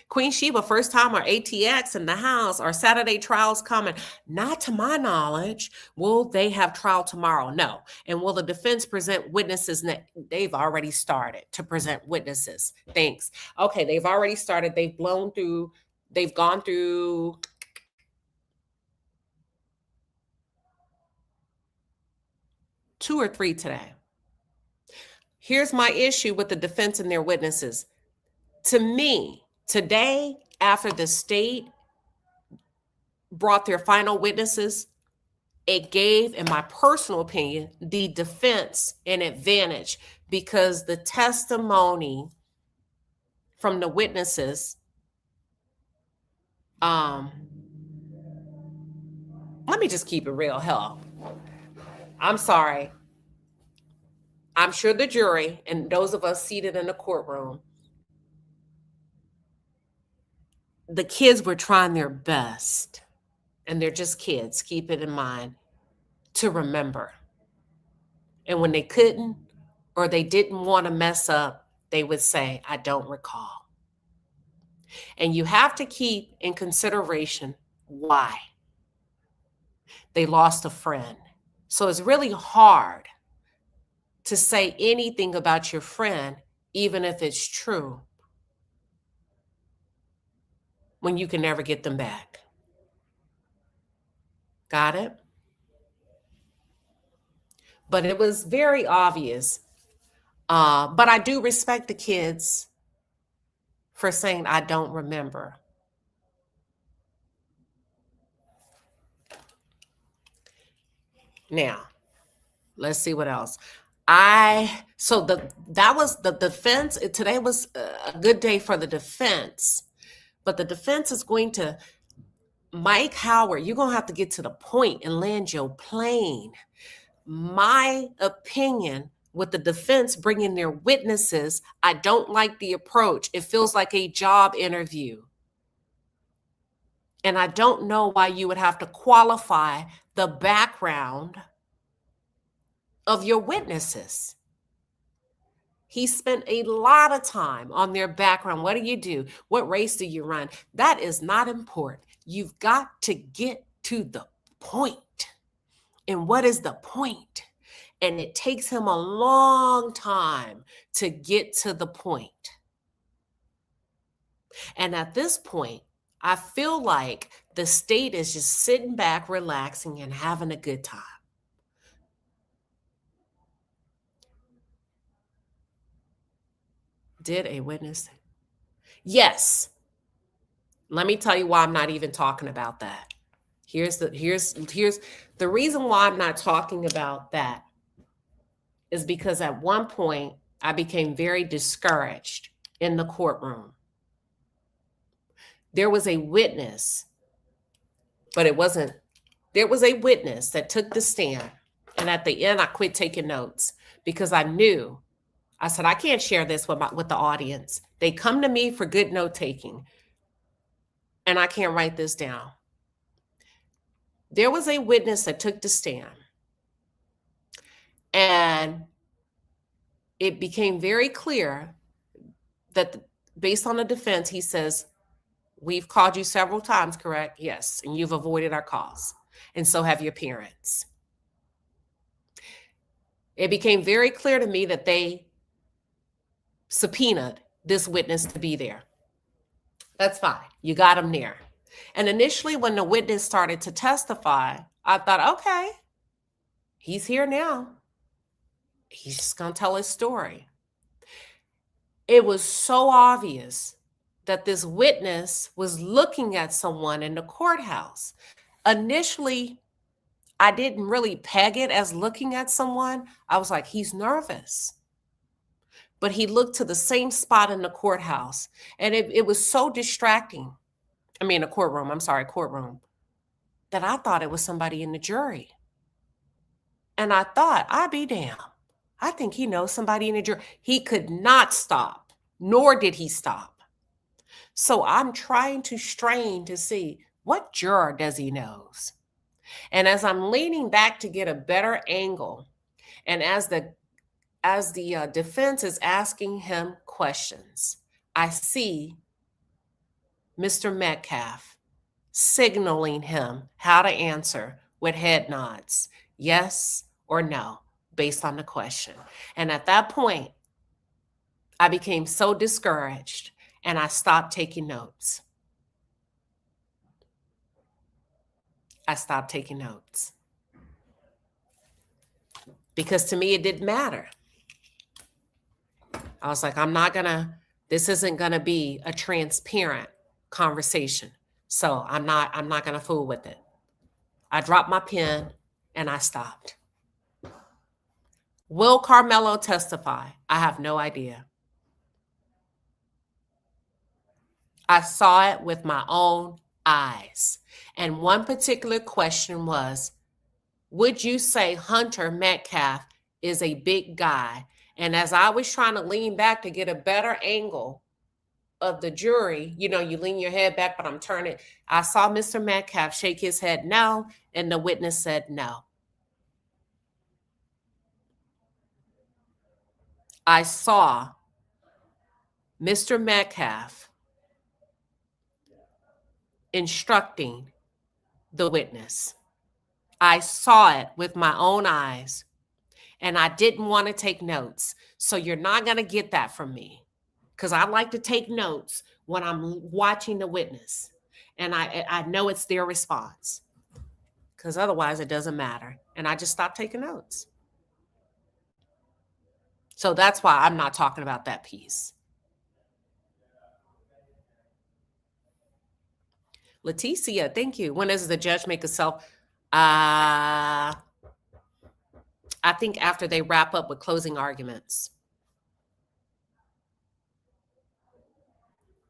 Queen Sheba, first time our ATX in the house. Are Saturday trials coming? Not to my knowledge. Will they have trial tomorrow? No. And will the defense present witnesses? They've already started to present witnesses. Thanks. Okay, they've already started. They've gone through 2 or 3 today. Here's my issue with the defense and their witnesses. To me, today, after the state brought their final witnesses, it gave, in my personal opinion, the defense an advantage because the testimony from the witnesses, let me just keep it real. Hell, I'm sorry. I'm sure the jury and those of us seated in the courtroom, the kids were trying their best, and they're just kids, keep it in mind, to remember. And when they couldn't or they didn't want to mess up, they would say, I don't recall. And you have to keep in consideration why. They lost a friend. So it's really hard to say anything about your friend, even if it's true, when you can never get them back. Got it? But it was very obvious. But I do respect the kids for saying, I don't remember. Now, let's see what else. That was the defense. Today was a good day for the defense, but the defense is going to, Mike Howard, you're going to have to get to the point and land your plane. My opinion with the defense bringing their witnesses, I don't like the approach. It feels like a job interview. And I don't know why you would have to qualify the background of your witnesses. He spent a lot of time on their background. What do you do? What race do you run? That is not important. You've got to get to the point. And what is the point? And it takes him a long time to get to the point. And at this point, I feel like the state is just sitting back, relaxing, and having a good time. Did a witness? Yes. Let me tell you why I'm not even talking about that. Here's the reason why I'm not talking about that is because at one point I became very discouraged in the courtroom. There was a witness, but there was a witness that took the stand. And at the end, I quit taking notes because I said, I can't share this with the audience. They come to me for good note taking, and I can't write this down. There was a witness that took the stand, and it became very clear that based on the defense, he says, we've called you several times, correct? Yes, and you've avoided our calls, and so have your parents. It became very clear to me that they subpoenaed this witness to be there. That's fine. You got him there. And initially, when the witness started to testify, I thought, okay, he's here now. He's just going to tell his story. It was so obvious that this witness was looking at someone in the courthouse. Initially, I didn't really peg it as looking at someone. I was like, he's nervous. But he looked to the same spot in the courthouse. And it was so distracting. I mean, a courtroom, I'm sorry, courtroom, that I thought it was somebody in the jury. And I thought, I'd be damned. I think he knows somebody in the jury. He could not stop, nor did he stop. So I'm trying to strain to see what juror does he knows. And as I'm leaning back to get a better angle, and as the defense is asking him questions, I see Mr. Metcalf signaling him how to answer with head nods, yes or no, based on the question. And at that point, I became so discouraged and I stopped taking notes. I stopped taking notes. Because to me, it didn't matter. I was like, this isn't gonna be a transparent conversation. So I'm not gonna fool with it. I dropped my pen and I stopped. Will Karmelo testify? I have no idea. I saw it with my own eyes. And one particular question was, would you say Hunter Metcalf is a big guy? And as I was trying to lean back to get a better angle of the jury, you lean your head back, but I'm turning. I saw Mr. Metcalf shake his head no, and the witness said no. I saw Mr. Metcalf instructing the witness. I saw it with my own eyes, and I didn't want to take notes. So you're not going to get that from me, because I like to take notes when I'm watching the witness, and I know it's their response, because otherwise it doesn't matter. And I just stopped taking notes. So that's why I'm not talking about that piece. Leticia, thank you. When does the judge make a self? I think after they wrap up with closing arguments.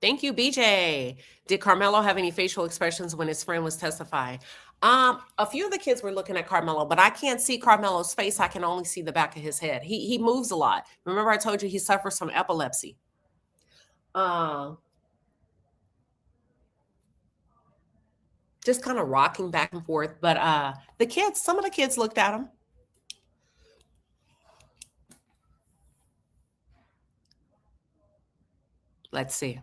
Thank you, BJ. Did Karmelo have any facial expressions when his friend was testifying? A few of the kids were looking at Karmelo, but I can't see Carmelo's face. I can only see the back of his head. He moves a lot. Remember I told you he suffers from epilepsy. Just kind of rocking back and forth. But some of the kids looked at him. Let's see.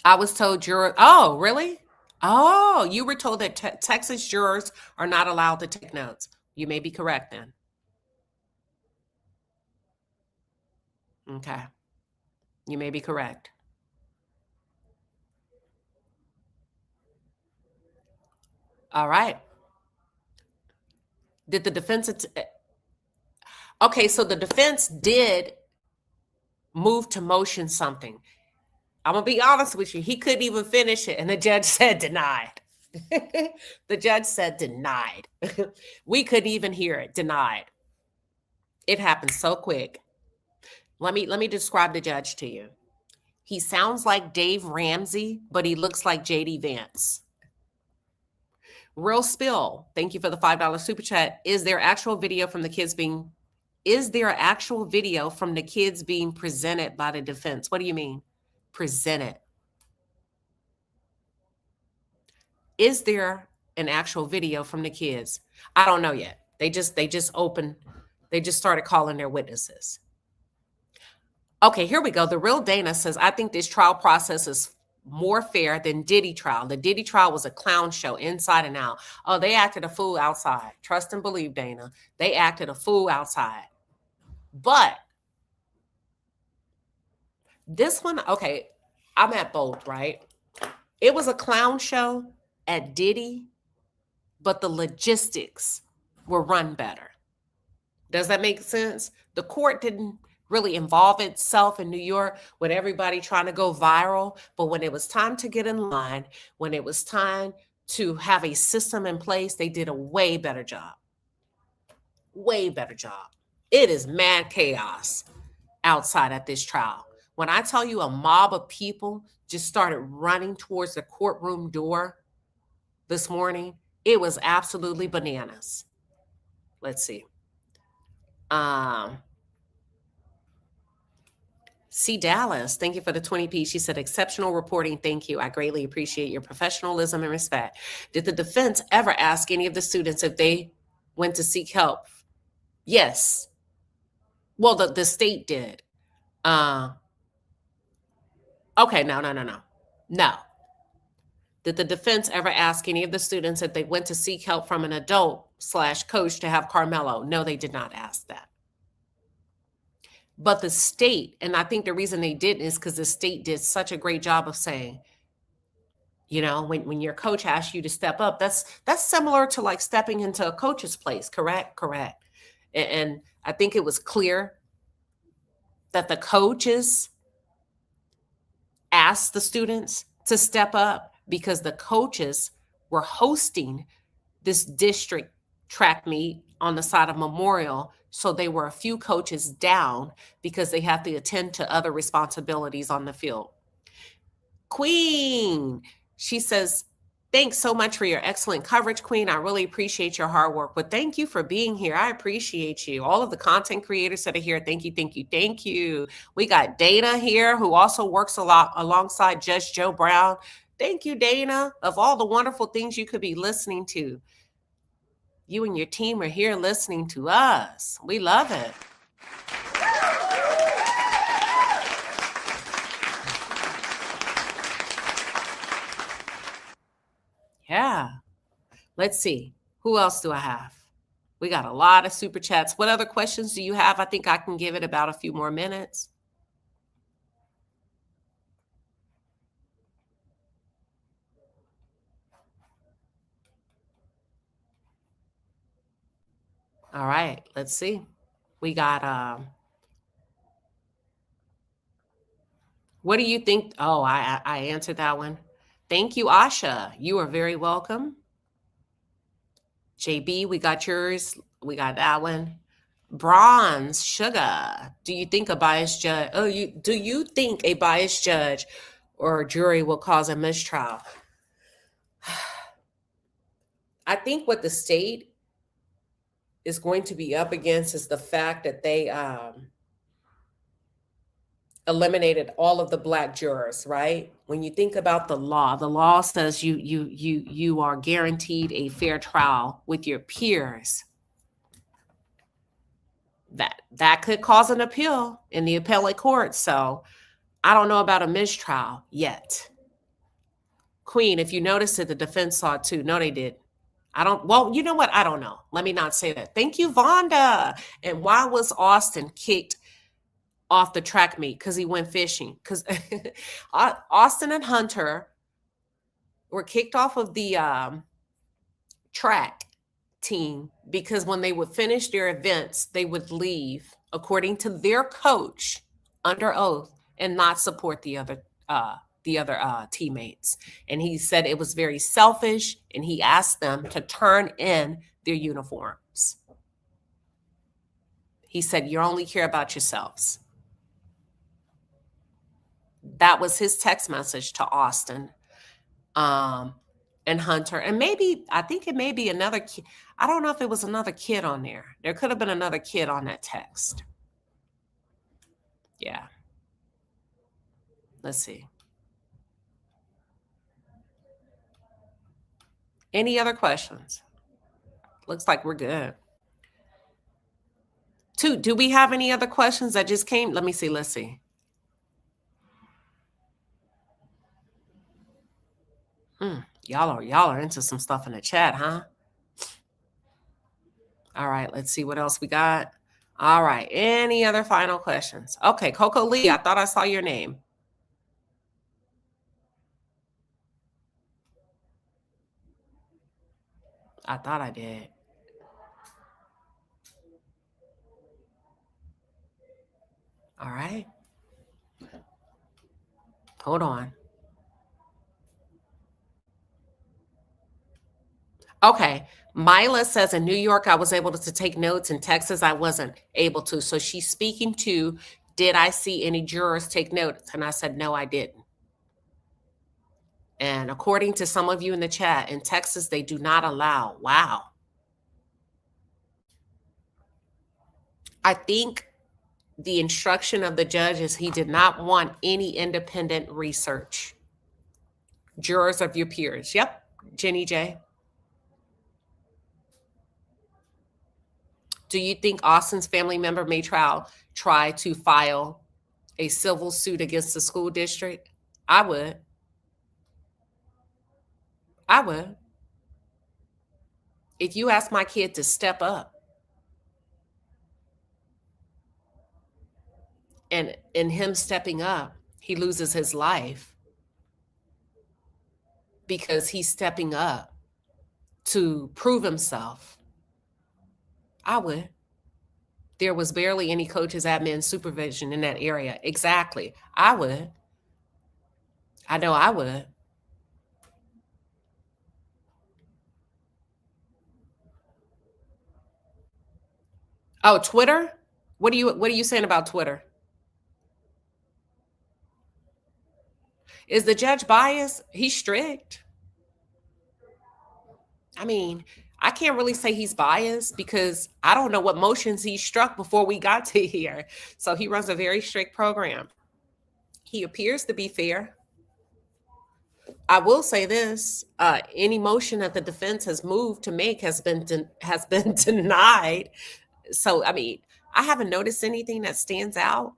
I was told jurors. Oh, really? Oh, you were told that Texas jurors are not allowed to take notes. You may be correct then. Okay. You may be correct. All right. Did the defense... Okay, so the defense did move to motion something. I'm going to be honest with you. He couldn't even finish it, and the judge said denied. The judge said denied. We couldn't even hear it. Denied. It happened so quick. Let me describe the judge to you. He sounds like Dave Ramsey, but he looks like JD Vance. Real Spill, thank you for the $5 super chat. Is there actual video from the kids being presented by the defense? What do you mean? Presented. Is there an actual video from the kids? I don't know yet. They just started calling their witnesses. Okay, here we go. The Real Dana says, I think this trial process is more fair than Diddy trial. The Diddy trial was a clown show inside and out. Oh, they acted a fool outside. Trust and believe, Dana. They acted a fool outside. But this one, okay, I'm at both, right? It was a clown show at Diddy, but the logistics were run better. Does that make sense? The court didn't really involve itself in New York with everybody trying to go viral. But when it was time to get in line, when it was time to have a system in place, they did a way better job. Way better job. It is mad chaos outside at this trial. When I tell you a mob of people just started running towards the courtroom door this morning, it was absolutely bananas. Let's see. C. Dallas, thank you for the 20p. She said, exceptional reporting. Thank you. I greatly appreciate your professionalism and respect. Did the defense ever ask any of the students if they went to seek help? Yes. Well, the state did. Okay, no. No. Did the defense ever ask any of the students if they went to seek help from an adult/coach to have Karmelo? No, they did not ask that. But the state, and I think the reason they didn't is because the state did such a great job of saying, you know, when your coach asks you to step up, that's similar to like stepping into a coach's place, correct? Correct. And I think it was clear that the coaches asked the students to step up because the coaches were hosting this district track meet on the side of Memorial. So they were a few coaches down because they had to attend to other responsibilities on the field. Queen, she says, thanks so much for your excellent coverage, Queen. I really appreciate your hard work, but thank you for being here. I appreciate you. All of the content creators that are here, thank you. We got Dana here, who also works a lot alongside Judge Joe Brown. Thank you, Dana, of all the wonderful things you could be listening to. You and your team are here listening to us. We love it. Yeah. Let's see. Who else do I have? We got a lot of super chats. What other questions do you have? I think I can give it about a few more minutes. All right, let's see. We got what do you think? Oh, I answered that one. Thank you, Asha. You are very welcome. JB, we got yours. We got that one. Bronze Sugar. Do you think a biased judge? Do you think a biased judge or jury will cause a mistrial? I think what the state is going to be up against is the fact that they eliminated all of the Black jurors, right? When you think about the law says you are guaranteed a fair trial with your peers. That could cause an appeal in the appellate court. So I don't know about a mistrial yet. Queen, if you noticed it, the defense saw it too. No, they did. Well, you know what? I don't know. Let me not say that. Thank you, Vonda. And why was Austin kicked off the track meet? Because he went fishing. Because Austin and Hunter were kicked off of the track team because when they would finish their events, they would leave, according to their coach, under oath, and not support the other teammates. And he said it was very selfish, and he asked them to turn in their uniforms. He said, you only care about yourselves. That was his text message to Austin and Hunter. And maybe, I think it may be another kid. I don't know if it was another kid on there. There could have been another kid on that text. Yeah. Let's see. Any other questions? Looks like we're good. Do we have any other questions that just came? Let me see. Let's see. Y'all are into some stuff in the chat, huh? All right, let's see what else we got. All right, any other final questions? Okay, Coco Lee, I thought I saw your name. I thought I did. All right. Hold on. Okay. Mila says in New York, I was able to take notes. In Texas, I wasn't able to. So she's speaking to, did I see any jurors take notes? And I said, no, I didn't. And according to some of you in the chat, in Texas, they do not allow. Wow. I think the instruction of the judge is he did not want any independent research. Jurors of your peers. Yep. Jenny J. Do you think Austin's family member may try to file a civil suit against the school district? I would. I would. If you ask my kid to step up, and in him stepping up, he loses his life because he's stepping up to prove himself, I would. There was barely any coaches, admin, supervision in that area. Exactly. I would. I know I would. Oh, Twitter? What are you saying about Twitter? Is the judge biased? He's strict. I mean, I can't really say he's biased because I don't know what motions he struck before we got to here. So he runs a very strict program. He appears to be fair. I will say this: any motion that the defense has moved to make has been denied. So, I mean, I haven't noticed anything that stands out.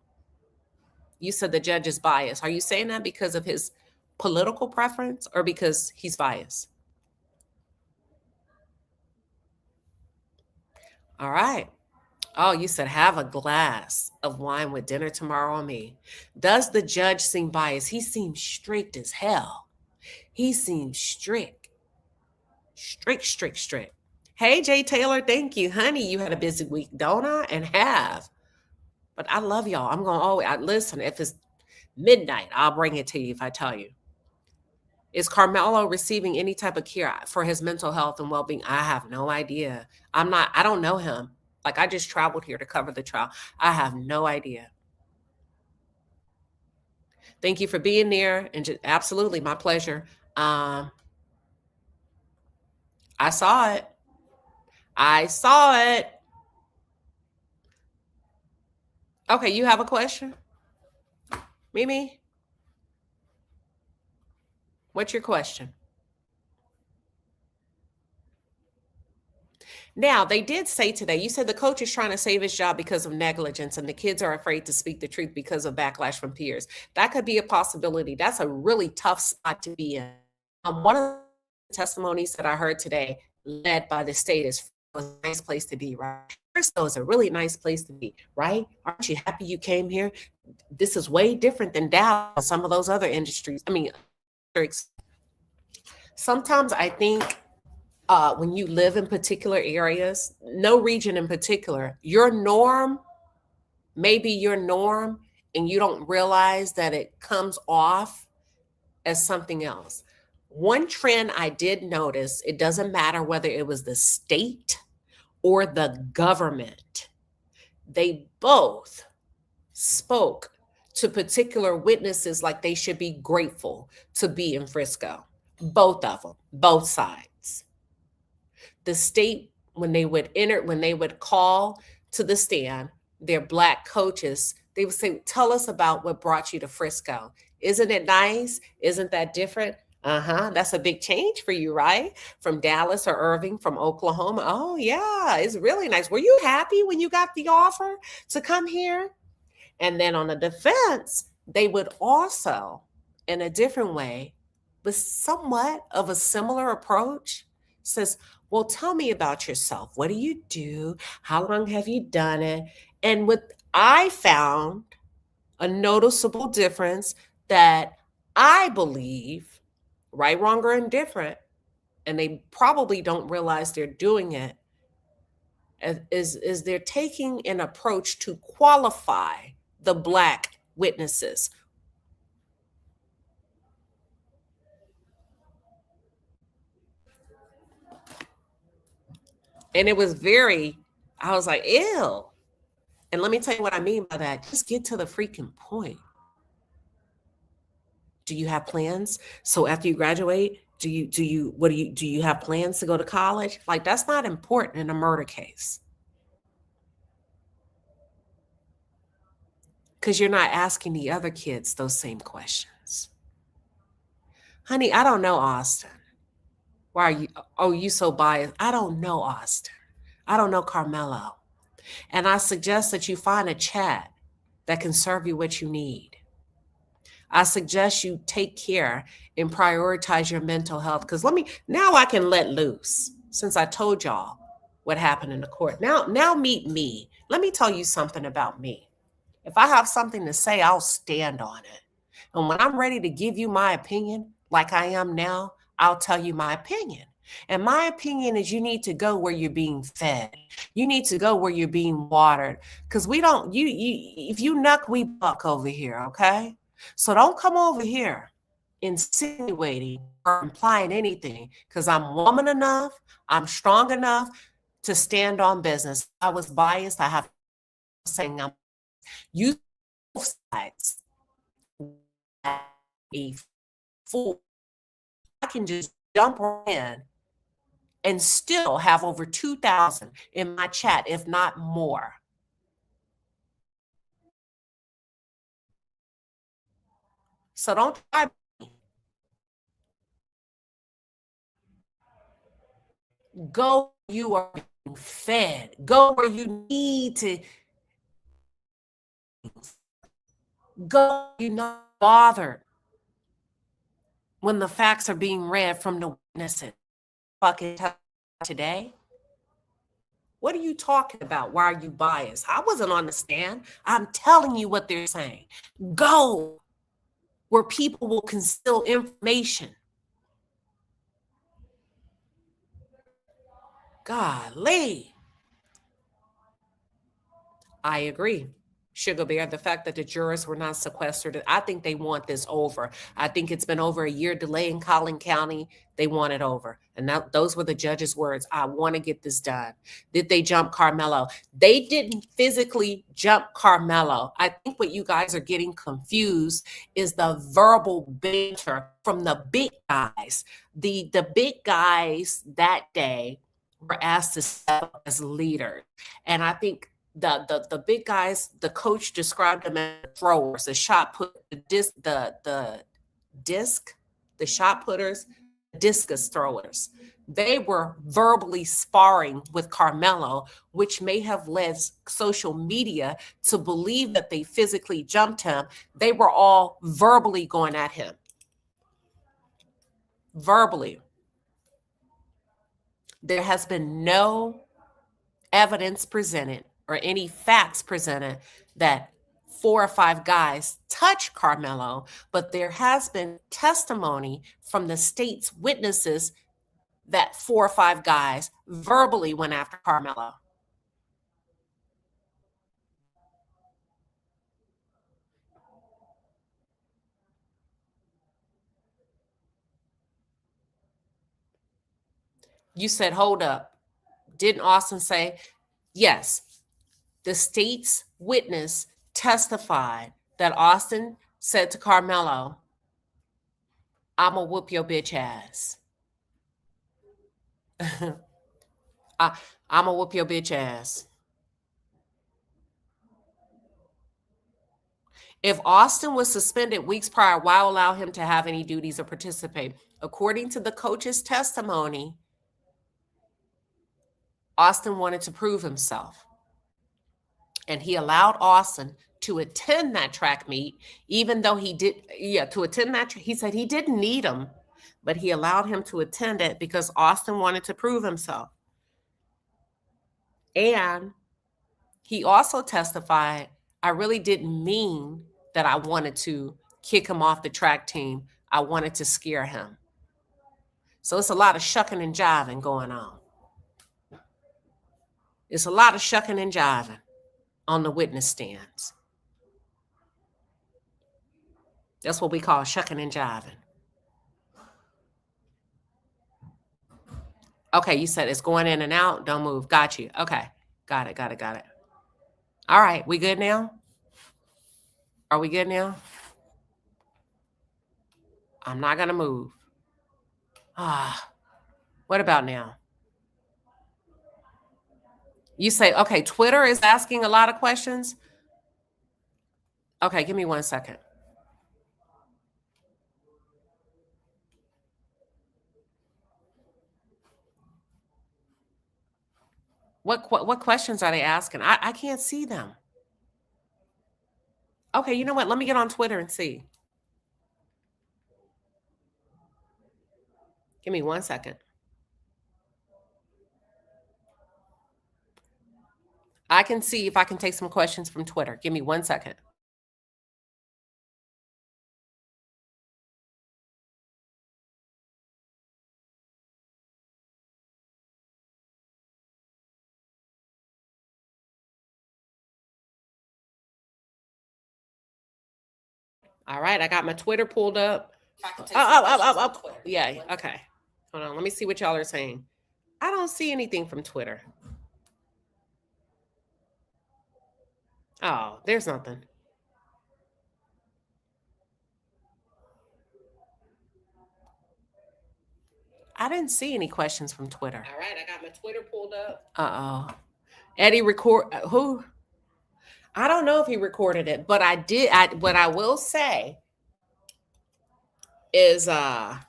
You said the judge is biased. Are you saying that because of his political preference or because he's biased? All right. Oh, you said have a glass of wine with dinner tomorrow on me. Does the judge seem biased? He seems strict as hell. He seems strict. Strict. Hey, Jay Taylor, thank you. Honey, you had a busy week, don't I? And have. But I love y'all. I'm going to always listen. If it's midnight, I'll bring it to you if I tell you. Is Karmelo receiving any type of care for his mental health and well-being? I have no idea. I don't know him. Like, I just traveled here to cover the trial. I have no idea. Thank you for being there. And just, absolutely, my pleasure. I saw it. I saw it. Okay, you have a question? Mimi? What's your question? Now, they did say today, you said the coach is trying to save his job because of negligence and the kids are afraid to speak the truth because of backlash from peers. That could be a possibility. That's a really tough spot to be in. One of the testimonies that I heard today, led by the state, is a nice place to be, right? Frisco is a really nice place to be, right? Aren't you happy you came here? This is way different than Dallas, some of those other industries. I mean, sometimes I think when you live in particular areas, no region in particular, your norm may be your norm, and you don't realize that it comes off as something else. One trend I did notice, it doesn't matter whether it was the state or the government, they both spoke to particular witnesses like they should be grateful to be in Frisco. Both of them, both sides. The state, when they would call to the stand their Black coaches, they would say, tell us about what brought you to Frisco. Isn't it nice? Isn't that different? That's a big change for you, right? From Dallas or Irving, from Oklahoma. Oh, yeah, it's really nice. Were you happy when you got the offer to come here? And then on the defense, they would also, in a different way, but somewhat of a similar approach, says, well, tell me about yourself. What do you do? How long have you done it? And what I found a noticeable difference that I believe, right, wrong, or indifferent, and they probably don't realize they're doing it, is they're taking an approach to qualify the Black witnesses. And it was I was like, ew. And let me tell you what I mean by that. Just get to the freaking point. Do you have plans? So after you graduate, do you have plans to go to college? Like, that's not important in a murder case. Because you're not asking the other kids those same questions. Honey, I don't know Austin. Why are you, oh, you so biased? I don't know Austin. I don't know Karmelo. And I suggest that you find a chat that can serve you what you need. I suggest you take care and prioritize your mental health. Because now I can let loose since I told y'all what happened in the court. Now meet me. Let me tell you something about me. If I have something to say, I'll stand on it. And when I'm ready to give you my opinion, like I am now, I'll tell you my opinion. And my opinion is you need to go where you're being fed. You need to go where you're being watered. Because we don't, if you nuck, we buck over here, okay? So don't come over here insinuating or implying anything, because I'm woman enough, I'm strong enough to stand on business. I was biased. I have saying I'm you both sides. A fool. I can just jump in and still have over 2,000 in my chat, if not more. So don't try. Go where you are being fed. Go where you need to go. You're not bothered when the facts are being read from the witnesses. Fucking today. What are you talking about? Why are you biased? I wasn't on the stand. I'm telling you what they're saying. Go where people will conceal information. Golly. I agree. Sugar Bear, the fact that the jurors were not sequestered, I think they want this over. I think it's been over a year delay in Collin County. They want it over. And those were the judge's words. I want to get this done. Did they jump Karmelo? They didn't physically jump Karmelo. I think what you guys are getting confused is the verbal banter from the big guys. The big guys that day were asked to step up as leaders. And I think the big guys, the coach described them as throwers, the shot put, the shot putters, discus throwers. They were verbally sparring with Karmelo, which may have led social media to believe that they physically jumped him. They were all verbally going at him. Verbally. There has been no evidence presented or any facts presented that 4 or 5 guys touched Karmelo, but there has been testimony from the state's witnesses that 4 or 5 guys verbally went after Karmelo. You said, hold up. Didn't Austin say? Yes. The state's witness testified that Austin said to Karmelo, I'm gonna whoop your bitch ass. I'm gonna whoop your bitch ass. If Austin was suspended weeks prior, why allow him to have any duties or participate? According to the coach's testimony, Austin wanted to prove himself. And he allowed Austin to attend that track meet, even though to attend that. He said he didn't need him, but he allowed him to attend it because Austin wanted to prove himself. And he also testified, I really didn't mean that I wanted to kick him off the track team. I wanted to scare him. So it's a lot of shucking and jiving going on. It's a lot of shucking and jiving on the witness stands. That's what we call shucking and jiving. Okay, you said it's going in and out. Don't move. Got you. Okay. Got it. All right. We good now? Are we good now? I'm not going to move. What about now? You say, okay, Twitter is asking a lot of questions. Okay, give me 1 second. What questions are they asking? I can't see them. Okay, you know what? Let me get on Twitter and see. Give me 1 second. I can see if I can take some questions from Twitter. Give me 1 second. All right, I got my Twitter pulled up. Yeah, okay. Hold on, let me see what y'all are saying. I don't see anything from Twitter. Oh, there's nothing. I didn't see any questions from Twitter. All right, I got my Twitter pulled up. Eddie who? I don't know if he recorded it, but I did. What I will say is the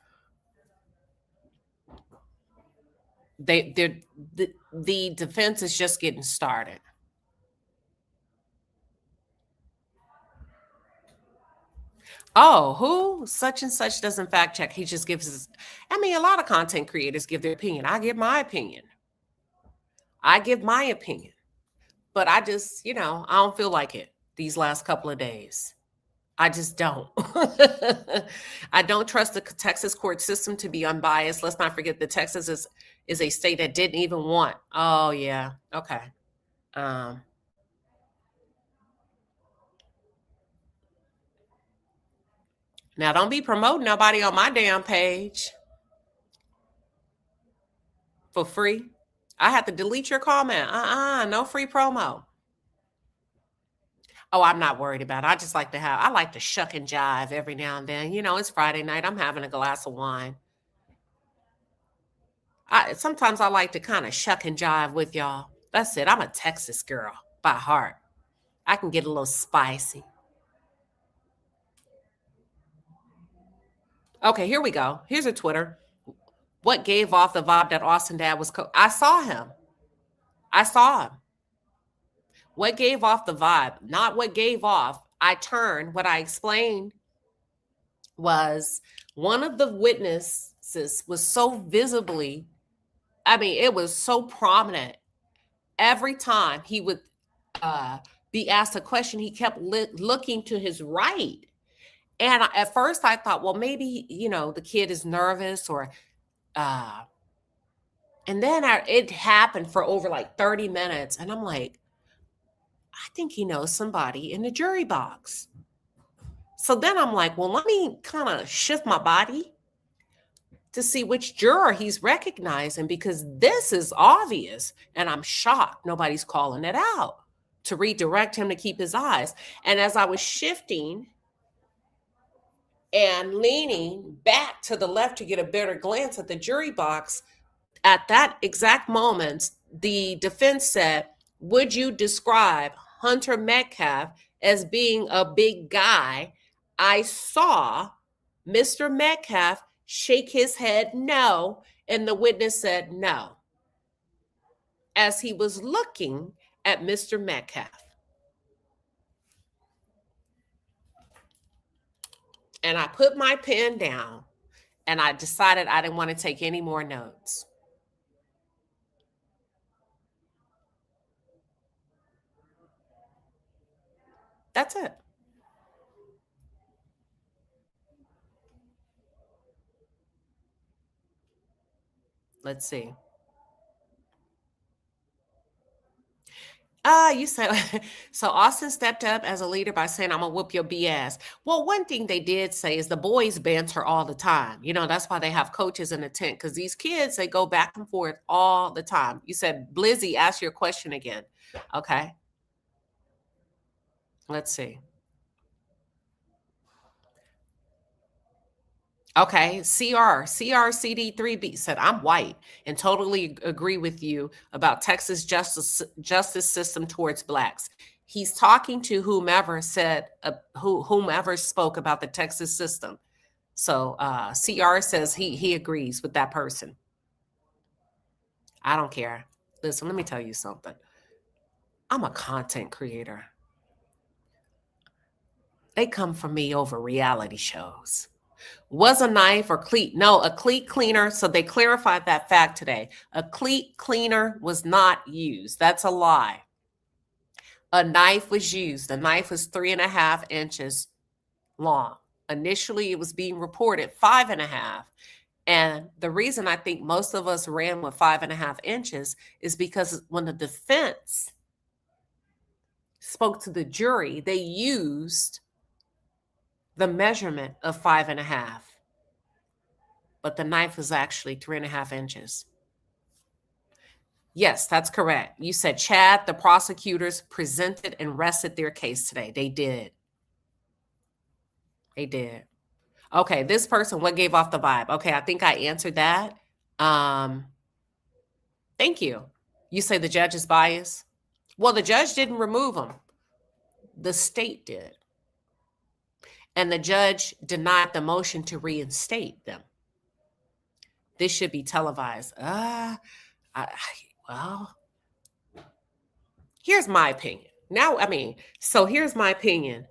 defense is just getting started. Oh, who? Such and such doesn't fact check. He just gives his. I mean, a lot of content creators give their opinion. I give my opinion. But I just, I don't feel like it these last couple of days. I just don't. I don't trust the Texas court system to be unbiased. Let's not forget that Texas is a state that didn't even want. Oh yeah. Okay. Now don't be promoting nobody on my damn page for free. I have to delete your comment. No free promo. Oh, I'm not worried about it. I like to shuck and jive every now and then. It's Friday night. I'm having a glass of wine. Sometimes I like to kind of shuck and jive with y'all. That's it. I'm a Texas girl by heart. I can get a little spicy. Okay, here we go. Here's a Twitter. What gave off the vibe that Austin Dad was I saw him. What gave off the vibe? Not what gave off. I turned. What I explained was one of the witnesses was so visibly, it was so prominent. Every time he would be asked a question, he kept looking to his right. And at first I thought, well, maybe, the kid is nervous or, and then it happened for over like 30 minutes. And I'm like, I think he knows somebody in the jury box. So then I'm like, well, let me kind of shift my body to see which juror he's recognizing, because this is obvious. And I'm shocked nobody's calling it out to redirect him to keep his eyes. And as I was shifting and leaning back to the left to get a better glance at the jury box, at that exact moment, the defense said, would you describe Hunter Metcalf as being a big guy? I saw Mr. Metcalf shake his head no, and the witness said no, as he was looking at Mr. Metcalf. And I put my pen down and I decided I didn't want to take any more notes. That's it. Let's see. You said so. Austin stepped up as a leader by saying, "I'm gonna whoop your BS." Well, one thing they did say is the boys banter all the time. You know, that's why they have coaches in the tent because these kids they go back and forth all the time. You said, "Blizzy, ask your question again." Okay, let's see. Okay, CRCD3B said, "I'm white and totally agree with you about Texas justice system towards blacks." He's talking to whomever said whomever spoke about the Texas system. So CR says he agrees with that person. I don't care. Listen, let me tell you something. I'm a content creator. They come for me over reality shows. Was a knife or cleat? No, a cleat cleaner. So they clarified that fact today. A cleat cleaner was not used. That's a lie. A knife was used. The knife was 3.5 inches long. Initially, it was being reported 5.5. And the reason I think most of us ran with 5.5 inches is because when the defense spoke to the jury, they used the measurement of 5.5. But the knife is actually 3.5 inches. Yes, that's correct. You said, Chad, the prosecutors presented and rested their case today. They did. They did. Okay, this person, what gave off the vibe? Okay, I think I answered that. Thank you. You say the judge is biased? Well, the judge didn't remove him. The state did. And the judge denied the motion to reinstate them. This should be televised. Well, here's my opinion. Here's my opinion.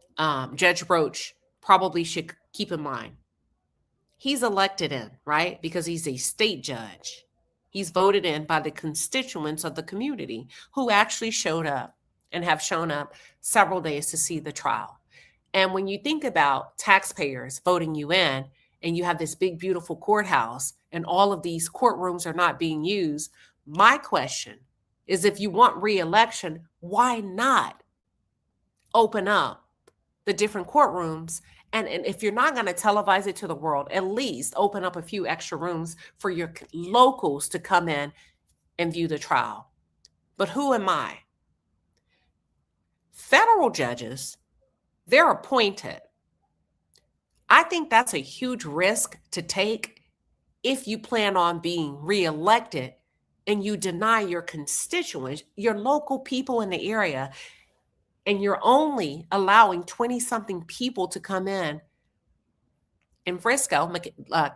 Judge Roach probably should keep in mind. He's elected in, right? Because he's a state judge. He's voted in by the constituents of the community who actually showed up and have shown up several days to see the trial. And when you think about taxpayers voting you in, and you have this big, beautiful courthouse, and all of these courtrooms are not being used, my question is, if you want re-election, why not open up the different courtrooms? And if you're not going to televise it to the world, at least open up a few extra rooms for your locals to come in and view the trial. But who am I? Federal judges, they're appointed. I think that's a huge risk to take if you plan on being reelected and you deny your constituents, your local people in the area, and you're only allowing 20-something people to come in Frisco.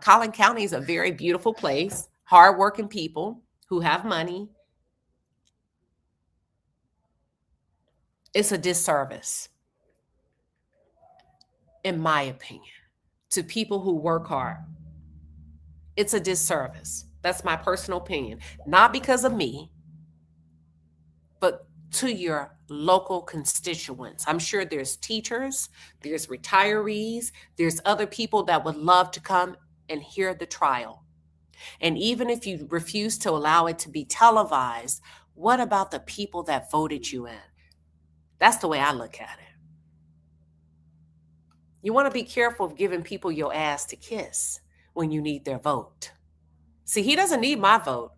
Collin County is a very beautiful place, hardworking people who have money. It's a disservice, in my opinion, to people who work hard. It's a disservice. That's my personal opinion. Not because of me, but to your local constituents. I'm sure there's teachers, there's retirees, there's other people that would love to come and hear the trial. And even if you refuse to allow it to be televised, what about the people that voted you in? That's the way I look at it. You want to be careful of giving people your ass to kiss when you need their vote. See, he doesn't need my vote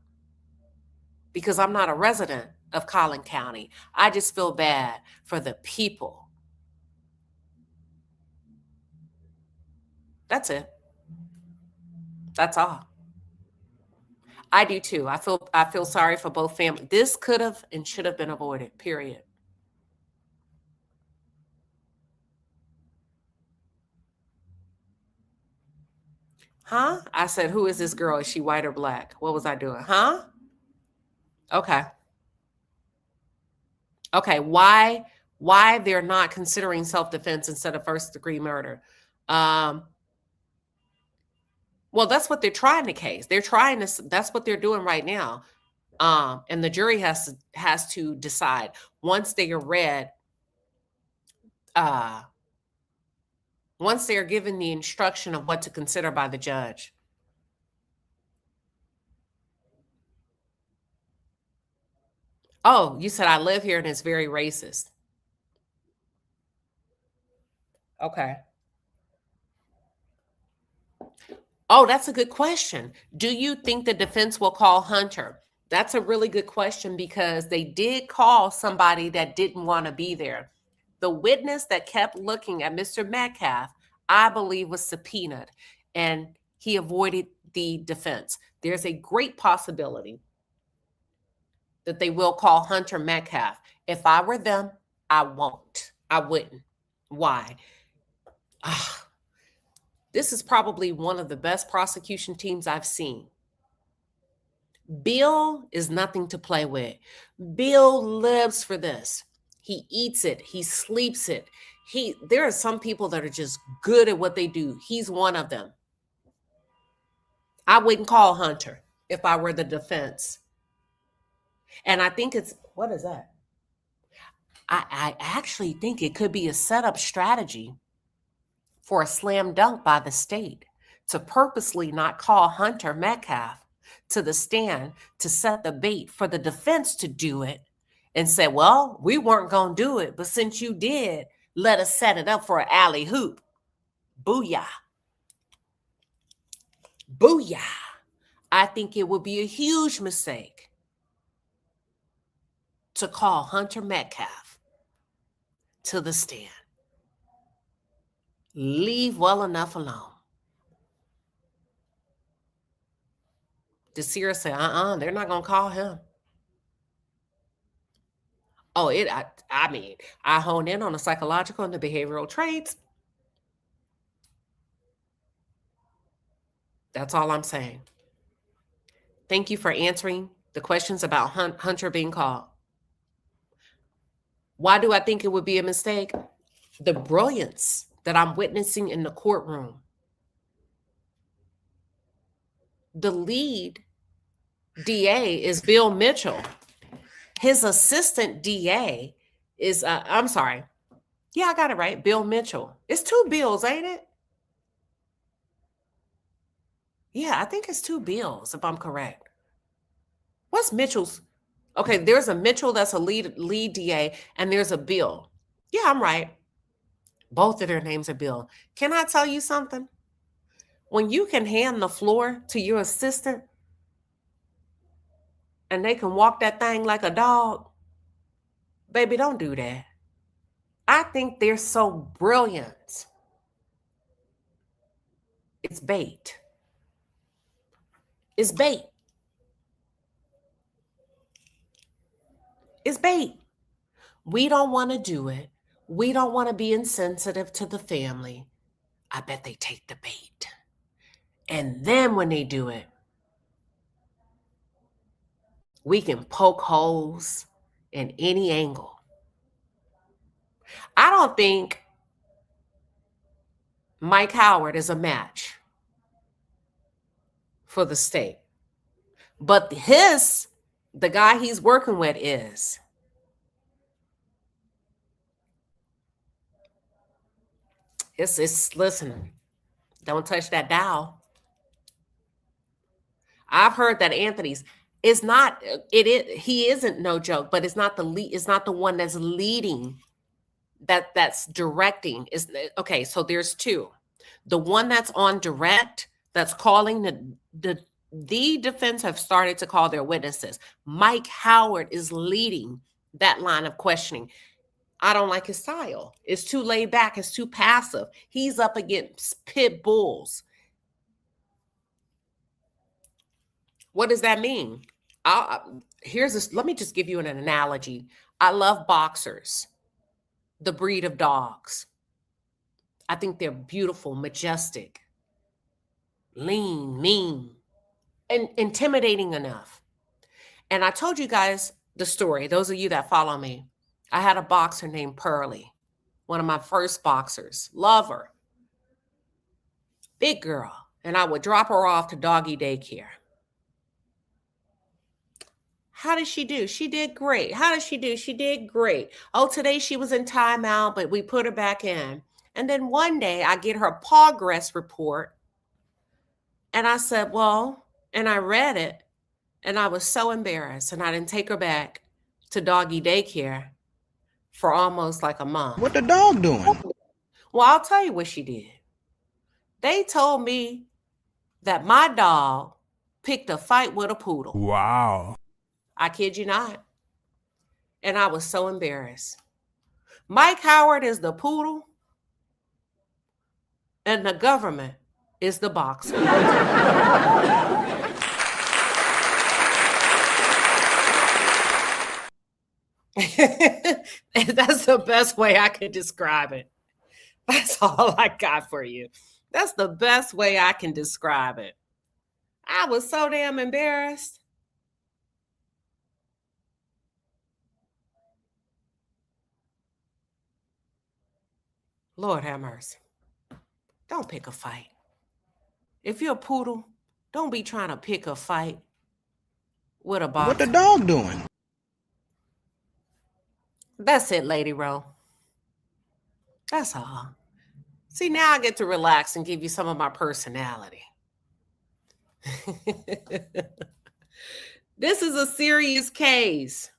because I'm not a resident of Collin County. I just feel bad for the people. That's it. That's all. I do too. I feel sorry for both families. This could have and should have been avoided, period. Huh? I said, who is this girl? Is she white or black? What was I doing? Huh? Okay. Okay. Why they're not considering self-defense instead of first-degree murder? Well, that's what they're trying the case. That's what they're doing right now. And the jury has to decide once they are read, once they are given the instruction of what to consider by the judge. Oh, you said I live here and it's very racist. Okay. Oh, that's a good question. Do you think the defense will call Hunter? That's a really good question because they did call somebody that didn't want to be there. The witness that kept looking at Mr. Metcalf, I believe, was subpoenaed and he avoided the defense. There's a great possibility that they will call Hunter Metcalf. If I were them, I won't. I wouldn't. Why? Ah, this is probably one of the best prosecution teams I've seen. Bill is nothing to play with. Bill lives for this. He eats it. He sleeps it. There are some people that are just good at what they do. He's one of them. I wouldn't call Hunter if I were the defense. And I think what is that? I actually think it could be a setup strategy for a slam dunk by the state to purposely not call Hunter Metcalf to the stand to set the bait for the defense to do it and say, well, we weren't going to do it, but since you did, let us set it up for an alley hoop. Booyah. Booyah. I think it would be a huge mistake to call Hunter Metcalf to the stand. Leave well enough alone. DeSera said, they're not going to call him. Oh, I mean, I hone in on the psychological and the behavioral traits. That's all I'm saying. Thank you for answering the questions about Hunter being called. Why do I think it would be a mistake? The brilliance that I'm witnessing in the courtroom. The lead DA is Bill Mitchell. His assistant DA is, I'm sorry. Yeah, I got it right. Bill Mitchell. It's 2 bills, ain't it? Yeah, I think it's 2 bills, if I'm correct. What's Mitchell's? Okay, there's a Mitchell that's a lead DA, and there's a Bill. Yeah, I'm right. Both of their names are Bill. Can I tell you something? When you can hand the floor to your assistant and they can walk that thing like a dog, baby, don't do that. I think they're so brilliant. It's bait. It's bait. It's bait. We don't want to do it. We don't want to be insensitive to the family. I bet they take the bait. And then when they do it, we can poke holes in any angle. I don't think Mike Howard is a match for the state. But the guy he's working with is. Listen, don't touch that dial. I've heard that Anthony's is not, he isn't no joke, but it's not the lead, it's not the one that's leading, that's directing. Okay, so there's 2. The one that's on direct, that's calling the defense have started to call their witnesses. Mike Howard is leading that line of questioning. I don't like his style. It's too laid back. It's too passive. He's up against pit bulls. What does that mean? Let me just give you an analogy. I love boxers, the breed of dogs. I think they're beautiful, majestic, lean, mean, and intimidating enough. And I told you guys the story, those of you that follow me. I had a boxer named Pearlie, one of my first boxers. Love her. Big girl. And I would drop her off to doggy daycare. How did she do? She did great. How did she do? She did great. Oh, today she was in timeout, but we put her back in. And then one day I get her progress report. And I said, well, and I read it. And I was so embarrassed. And I didn't take her back to doggy daycare for almost like a month. What the dog doing? Well, I'll tell you what she did. They told me that my dog picked a fight with a poodle. Wow. I kid you not. And I was so embarrassed. Mike Howard is the poodle, and the government is the boxer. That's the best way I could describe it. That's all I got for you. That's the best way I can describe it. I was so damn embarrassed. Lord have mercy. Don't pick a fight. If you're a poodle, don't be trying to pick a fight with a boxer. What the dog doing? That's it, Lady Rowe. That's all. See, now I get to relax and give you some of my personality. This is a serious case.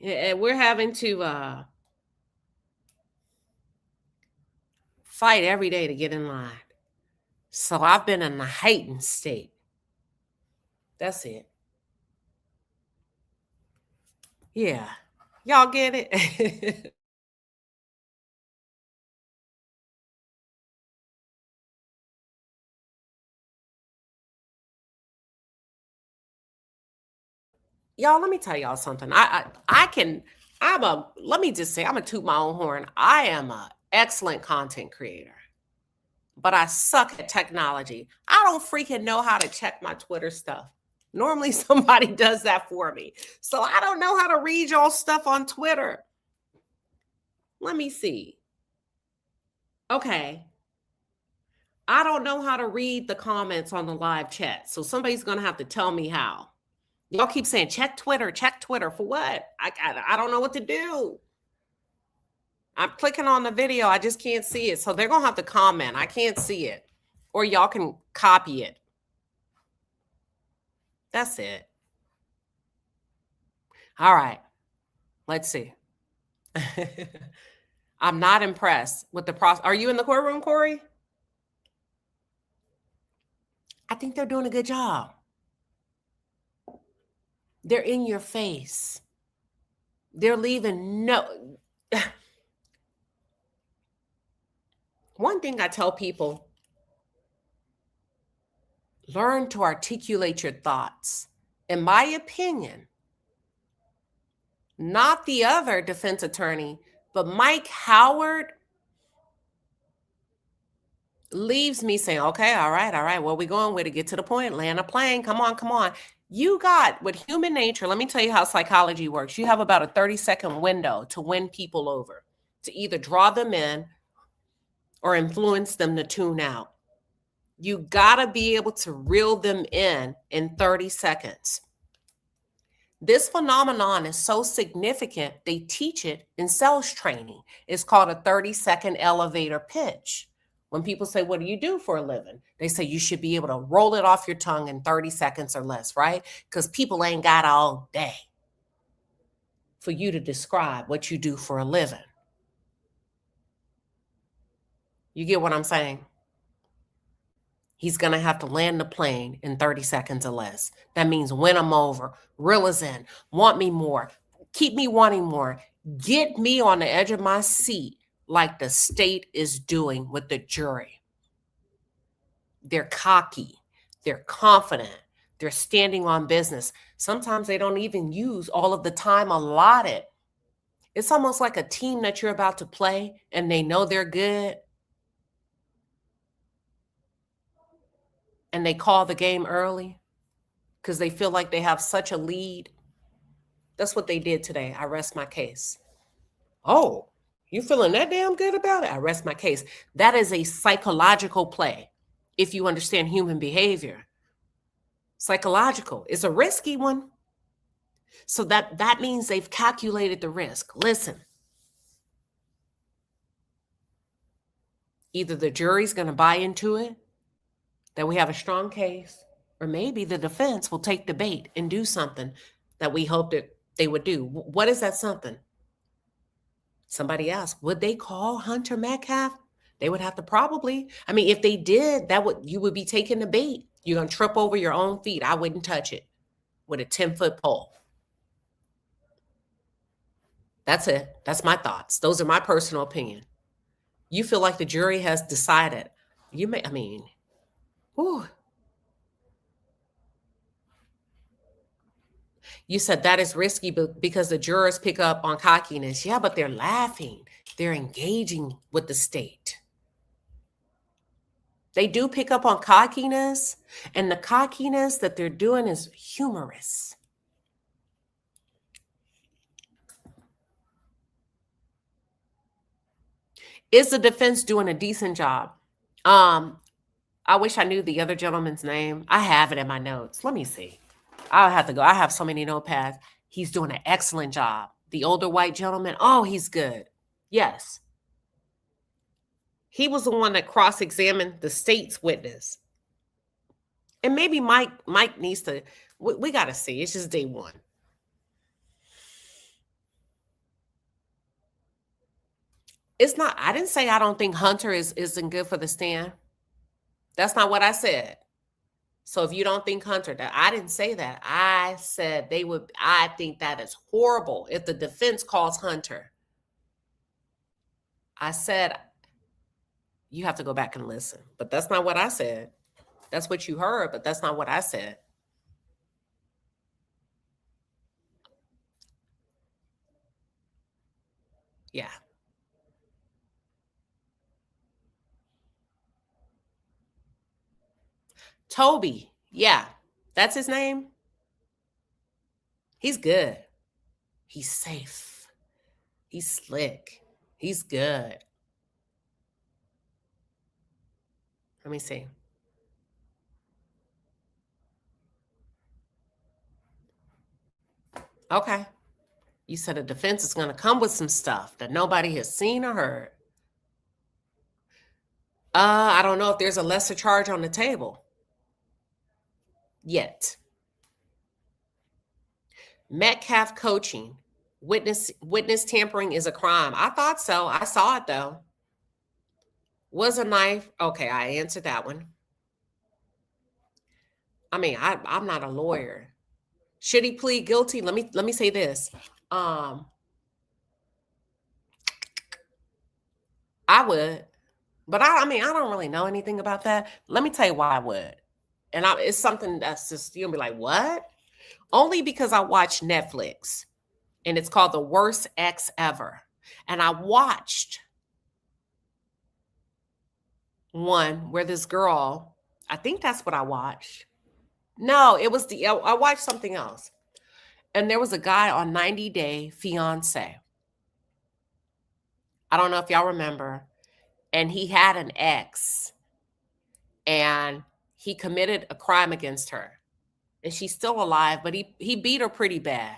And we're having to fight every day to get in line. So I've been in a heightened state. That's it. Yeah. Y'all get it? Y'all, let me tell y'all something. Let me just say, I'm gonna toot my own horn. I am an excellent content creator, but I suck at technology. I don't freaking know how to check my Twitter stuff. Normally somebody does that for me. So I don't know how to read y'all stuff on Twitter. Let me see. Okay. I don't know how to read the comments on the live chat. So somebody's gonna have to tell me how. Y'all keep saying, check Twitter for what? I don't know what to do. I'm clicking on the video. I just can't see it. So they're going to have to comment. I can't see it. Or y'all can copy it. That's it. All right. Let's see. I'm not impressed with the process. Are you in the courtroom, Corey? I think they're doing a good job. They're in your face. They're leaving no. One thing I tell people, learn to articulate your thoughts. In my opinion, not the other defense attorney, but Mike Howard leaves me saying, okay, all right, where we going with it? Get to the point, land a plane, come on. You got, with human nature, let me tell you how psychology works. You have about a 30-second window to win people over, to either draw them in or influence them to tune out. You gotta be able to reel them in 30 seconds. This phenomenon is so significant, they teach it in sales training. It's called a 30-second elevator pitch. When people say, what do you do for a living? They say you should be able to roll it off your tongue in 30 seconds or less, right? Because people ain't got all day for you to describe what you do for a living. You get what I'm saying? He's going to have to land the plane in 30 seconds or less. That means win them over, reel us in, want me more, keep me wanting more, get me on the edge of my seat like the state is doing with the jury. They're cocky, they're confident, they're standing on business. Sometimes they don't even use all of the time allotted. It's almost like a team that you're about to play and they know they're good. And they call the game early because they feel like they have such a lead. That's what they did today. I rest my case. Oh, you feeling that damn good about it? I rest my case. That is a psychological play. If you understand human behavior, psychological. It's a risky one. So that means they've calculated the risk. Listen, either the jury's going to buy into it, that we have a strong case, or maybe the defense will take the bait and do something that we hope that they would do. What is that something? Somebody asked, would they call Hunter Metcalf? They would have to probably. I mean, if they did, you would be taking the bait. You're gonna trip over your own feet. I wouldn't touch it with a 10-foot pole. That's it. That's my thoughts. Those are my personal opinion. You feel like the jury has decided. Whew. You said that is risky because the jurors pick up on cockiness. Yeah, but they're laughing. They're engaging with the state. They do pick up on cockiness, and the cockiness that they're doing is humorous. Is the defense doing a decent job? I wish I knew the other gentleman's name. I have it in my notes. Let me see. I'll have to go. I have so many notepads. He's doing an excellent job. The older white gentleman, oh, he's good. Yes. He was the one that cross-examined the state's witness. And maybe Mike needs to, we got to see. It's just day one. It's not, I didn't say I don't think Hunter isn't good for the stand. That's not what I said. So if you don't think Hunter, that I didn't say that. I said I think that is horrible if the defense calls Hunter. I said, you have to go back and listen, but that's not what I said. That's what you heard, but that's not what I said. Yeah. Toby. Yeah. That's his name. He's good. He's safe. He's slick. He's good. Let me see. Okay. You said a defense is going to come with some stuff that nobody has seen or heard. I don't know if there's a lesser charge on the table yet. Metcalf coaching. Witness tampering is a crime. I thought so. I saw it though. Was a knife. Okay, I answered that one. I mean, I'm not a lawyer. Should he plead guilty? Let me say this. I would, but I mean, I don't really know anything about that. Let me tell you why I would. And it's something that's just, you'll be like, what? Only because I watch Netflix, and it's called The Worst Ex Ever. And I watched one where this girl, I think that's what I watched. No, I watched something else. And there was a guy on 90 Day Fiance. I don't know if y'all remember. And he had an ex, and he committed a crime against her. And she's still alive, but he beat her pretty bad.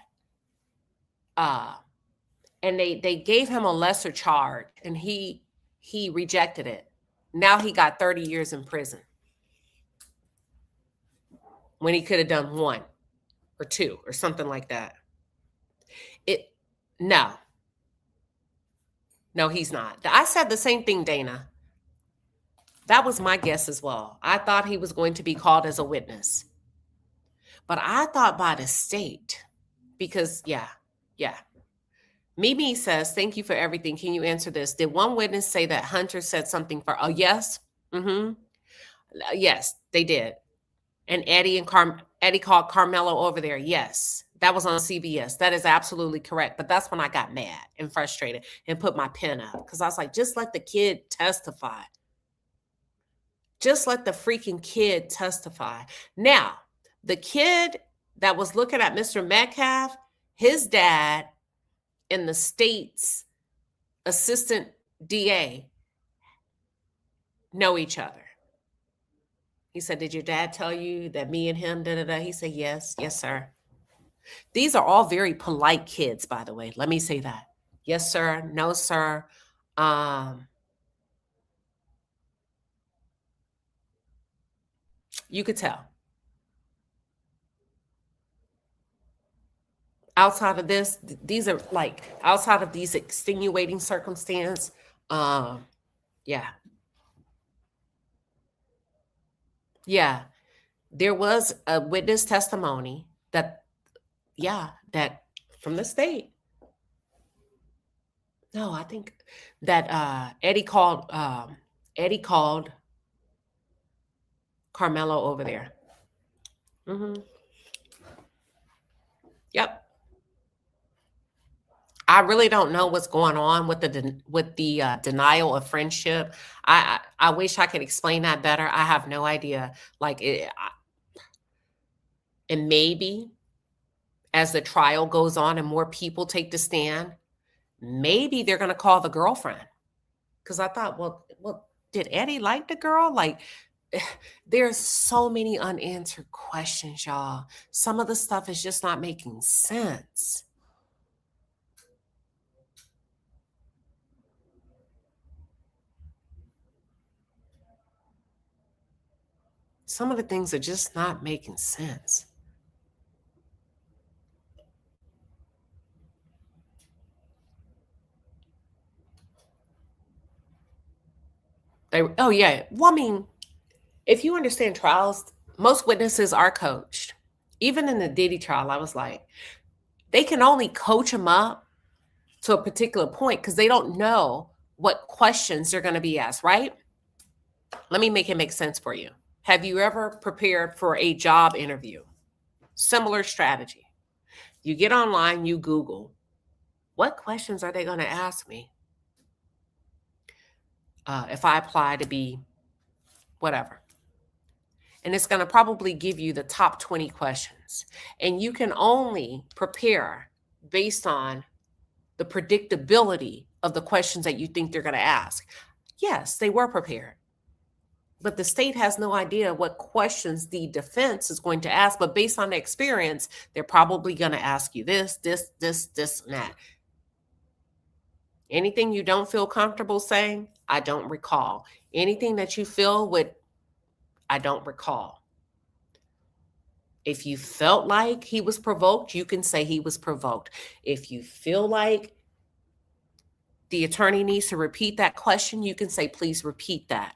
And they gave him a lesser charge, and he rejected it. Now he got 30 years in prison when he could have done 1 or 2 or something like that. No, he's not. I said the same thing, Dana. That was my guess as well. I thought he was going to be called as a witness. But I thought by the state, because, yeah. Mimi says, thank you for everything. Can you answer this? Did one witness say that Hunter said something for, oh, yes? Mm-hmm. Yes, they did. And Eddie called Karmelo over there. Yes, that was on CBS. That is absolutely correct. But that's when I got mad and frustrated and put my pen up, because I was like, just let the kid testify. Just let the freaking kid testify. Now, the kid that was looking at Mr. Metcalf, his dad and the state's assistant DA know each other. He said, did your dad tell you that me and him, da-da-da? He said, yes, sir. These are all very polite kids, by the way. Let me say that. Yes, sir. No, sir. You could tell. outside of this, these are like outside of these extenuating circumstance. Yeah, yeah. There was a witness testimony that, yeah, that from the state. No, I think that Eddie called Karmelo over there. Yep. I really don't know what's going on with the denial of friendship. I wish I could explain that better. I have no idea. Like and maybe as the trial goes on and more people take the stand, maybe they're going to call the girlfriend. Because I thought, well, did Eddie like the girl? Like, there's so many unanswered questions, y'all. Some of the stuff is just not making sense. Some of the things are just not making sense. Oh yeah. Well, I mean, if you understand trials, most witnesses are coached. Even in the Diddy trial, I was like, they can only coach them up to a particular point because they don't know what questions they're going to be asked, right? Let me make it make sense for you. Have you ever prepared for a job interview? Similar strategy. You get online, you Google, what questions are they going to ask me if I apply to be whatever? And it's going to probably give you the top 20 questions. And you can only prepare based on the predictability of the questions that you think they're going to ask. Yes, they were prepared. But the state has no idea what questions the defense is going to ask. But based on the experience, they're probably going to ask you this, and that. Anything you don't feel comfortable saying, I don't recall. Anything that you feel I don't recall. If you felt like he was provoked, you can say he was provoked. If you feel like the attorney needs to repeat that question, you can say, please repeat that.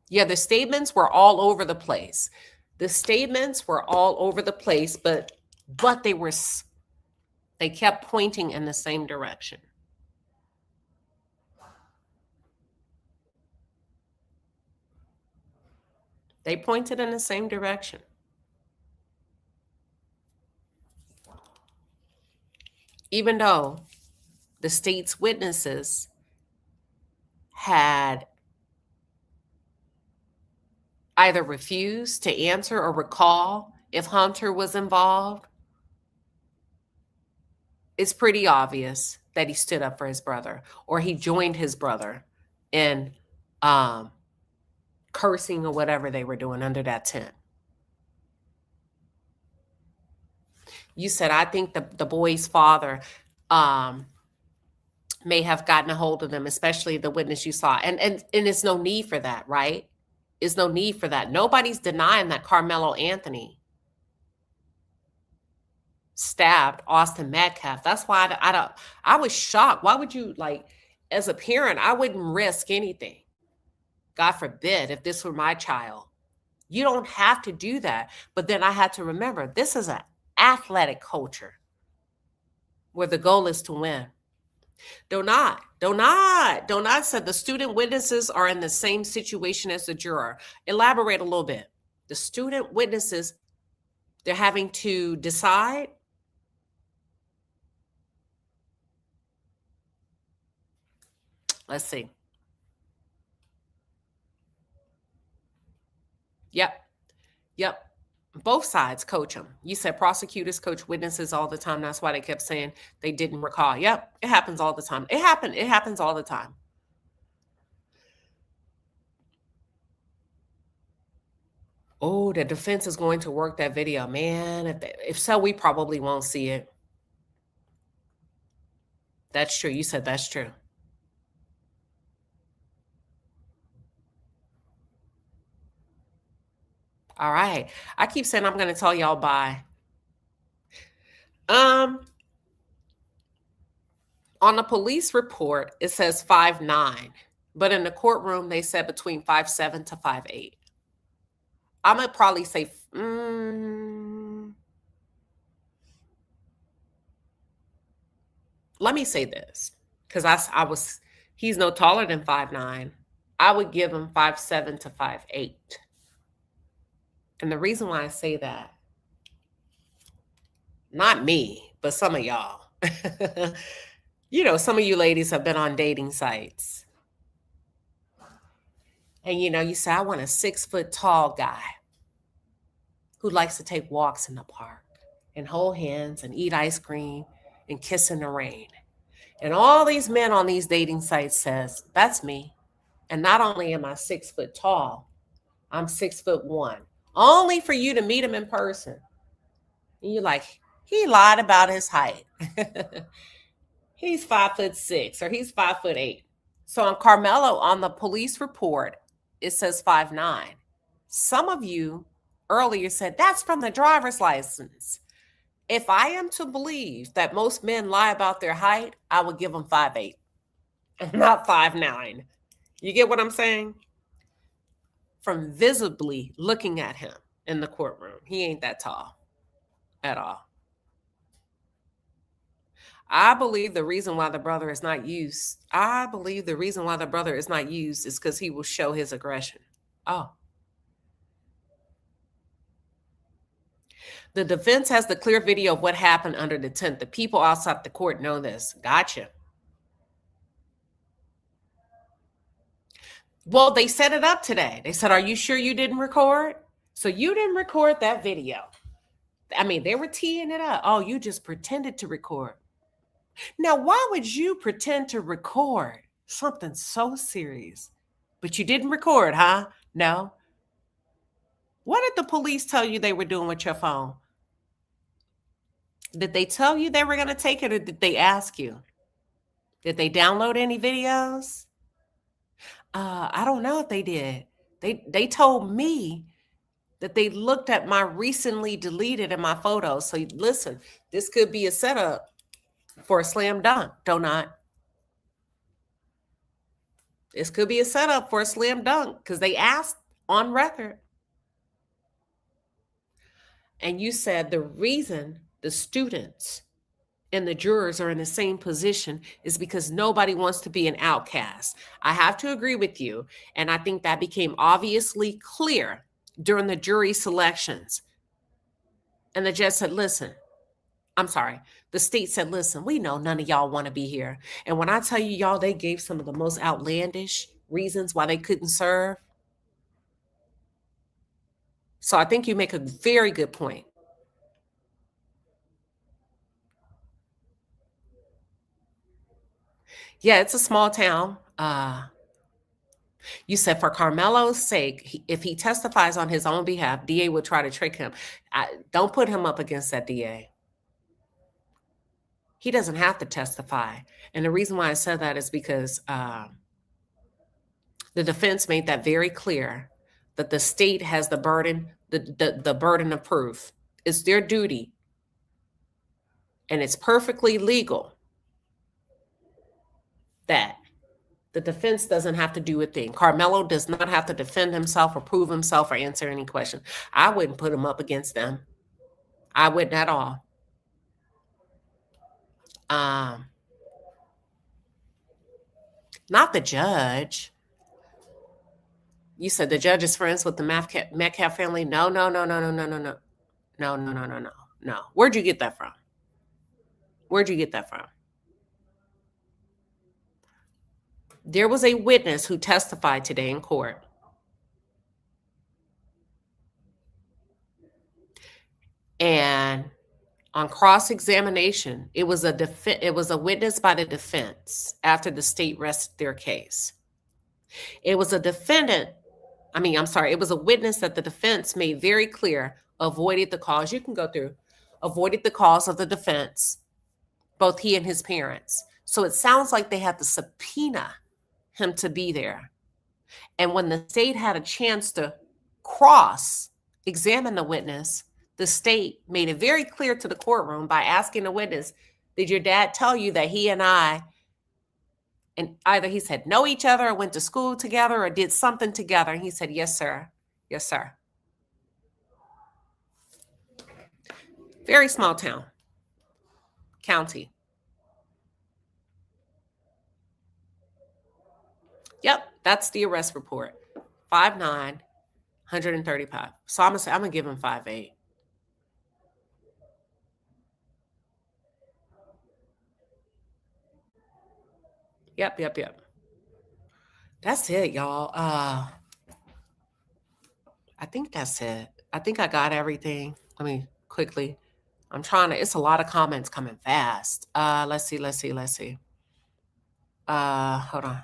Yeah, the statements were all over the place. The statements were all over the place, but they kept pointing in the same direction. They pointed in the same direction. Even though the state's witnesses had either refused to answer or recall if Hunter was involved, it's pretty obvious that he stood up for his brother or he joined his brother in cursing or whatever they were doing under that tent. You said, I think the boy's father may have gotten a hold of them, especially the witness you saw. And it's no need for that, right? It's no need for that. Nobody's denying that Karmelo Anthony stabbed Austin Metcalf. That's why I was shocked. Why would you, like, as a parent, I wouldn't risk anything. God forbid, if this were my child. You don't have to do that. But then I had to remember, this is an athletic culture where the goal is to win. Do not said the student witnesses are in the same situation as the juror. Elaborate a little bit. The student witnesses, they're having to decide. Let's see. Yep. Both sides coach them. You said prosecutors coach witnesses all the time. That's why they kept saying they didn't recall. Yep, it happens all the time. It happens all the time. Oh, the defense is going to work that video. Man, if so, we probably won't see it. That's true. You said that's true. All right. I keep saying I'm going to tell y'all bye. On the police report, it says 5'9", but in the courtroom, they said between 5'7" to 5'8". I'm going to probably say, let me say this, because he's no taller than 5'9". I would give him 5'7" to 5'8". And the reason why I say that, not me, but some of y'all, some of you ladies have been on dating sites. And, you say, I want a 6-foot tall guy who likes to take walks in the park and hold hands and eat ice cream and kiss in the rain. And all these men on these dating sites says, that's me. And not only am I 6 foot tall, I'm 6'1", only for you to meet him in person. And you're like, he lied about his height. He's 5'6" or he's 5'8". So on Karmelo, on the police report, it says 5'9". Some of you earlier said that's from the driver's license. If I am to believe that most men lie about their height, I would give them 5'8", and not 5'9". You get what I'm saying? From visibly looking at him in the courtroom, he ain't that tall at all. I believe the reason why the brother is not used is because he will show his aggression. Oh. The defense has the clear video of what happened under the tent. The people outside the court know this. Gotcha. Well, they set it up today. They said, are you sure you didn't record? So you didn't record that video. I mean, they were teeing it up. Oh, you just pretended to record. Now, why would you pretend to record something so serious, but you didn't record, huh? No. What did the police tell you they were doing with your phone? Did they tell you they were going to take it, or did they ask you? Did they download any videos? I don't know if they did. They told me that they looked at my recently deleted and my photos. So listen, this could be a setup for a slam dunk. Don't not. This could be a setup for a slam dunk because they asked on record. And you said the reason the students and the jurors are in the same position is because nobody wants to be an outcast. I have to agree with you. And I think that became obviously clear during the jury selections. And the judge said, the state said, listen, we know none of y'all want to be here. And when I tell you, y'all, they gave some of the most outlandish reasons why they couldn't serve. So I think you make a very good point. Yeah, it's a small town. You said for Karmelo's sake, if he testifies on his own behalf, DA would try to trick him. Don't put him up against that DA. He doesn't have to testify. And the reason why I said that is because the defense made that very clear, that the state has the burden, the burden of proof. It's their duty. And it's perfectly legal that the defense doesn't have to do a thing. Karmelo does not have to defend himself or prove himself or answer any question. I wouldn't put him up against them. I wouldn't at all. Not the judge. You said the judge is friends with the Metcalf family? No. No. Where'd you get that from? There was a witness who testified today in court. And on cross-examination, it was a witness by the defense after the state rested their case. It was a witness that the defense made very clear avoided the cause. You can go through. Avoided the cause of the defense, both he and his parents. So it sounds like they had to subpoena him to be there. And when the state had a chance to cross examine the witness, the state made it very clear to the courtroom by asking the witness, did your dad tell you that he and I, and either he said know each other or went to school together or did something together? And he said, yes, sir. Yes, sir. Very small town, county. Yep, that's the arrest report. 5'9", 135. So I'm gonna give him 5'8". Yep. That's it, y'all. I think that's it. I think I got everything. Let me quickly. It's a lot of comments coming fast. Let's see. Hold on.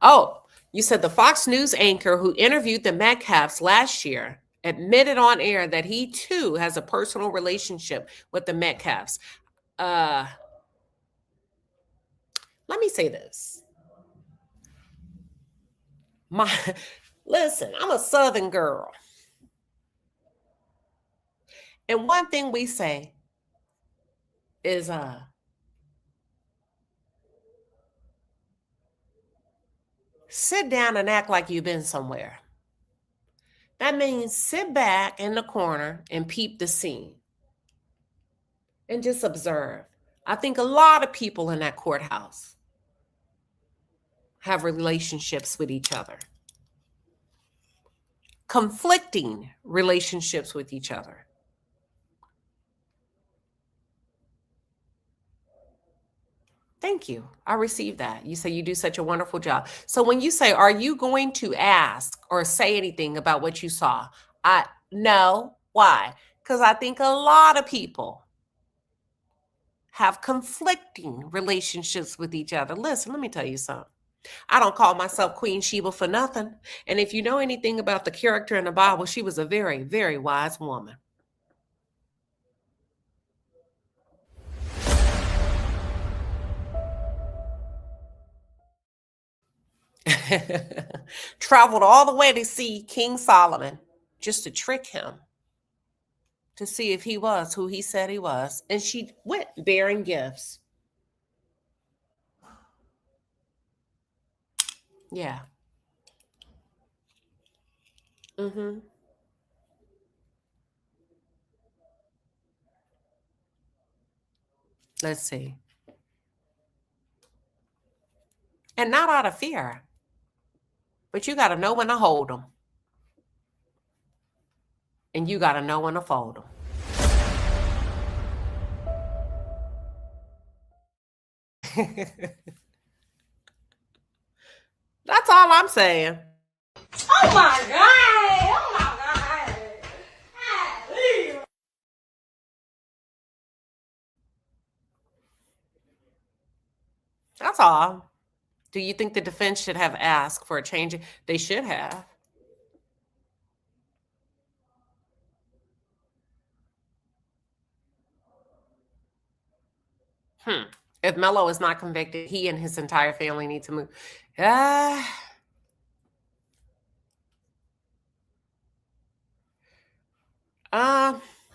Oh, you said the Fox News anchor who interviewed the Metcalfs last year admitted on air that he too has a personal relationship with the Metcalfs. Let me say this. Listen, I'm a Southern girl. And one thing we say is sit down and act like you've been somewhere. That means sit back in the corner and peep the scene and just observe. I think a lot of people in that courthouse have relationships with each other, conflicting relationships with each other. Thank you. I received that. You say you do such a wonderful job. So when you say, are you going to ask or say anything about what you saw? No. Why? Because I think a lot of people have conflicting relationships with each other. Listen, let me tell you something. I don't call myself Queen Sheba for nothing. And if you know anything about the character in the Bible, she was a very, very wise woman. Traveled all the way to see King Solomon just to trick him, to see if he was who he said he was. And she went bearing gifts. Yeah. Let's see. And not out of fear, but you got to know when to hold them. And you got to know when to fold them. That's all I'm saying. Oh my God! Oh my God! That's all. Do you think the defense should have asked for a change? They should have. If Mello is not convicted, he and his entire family need to move.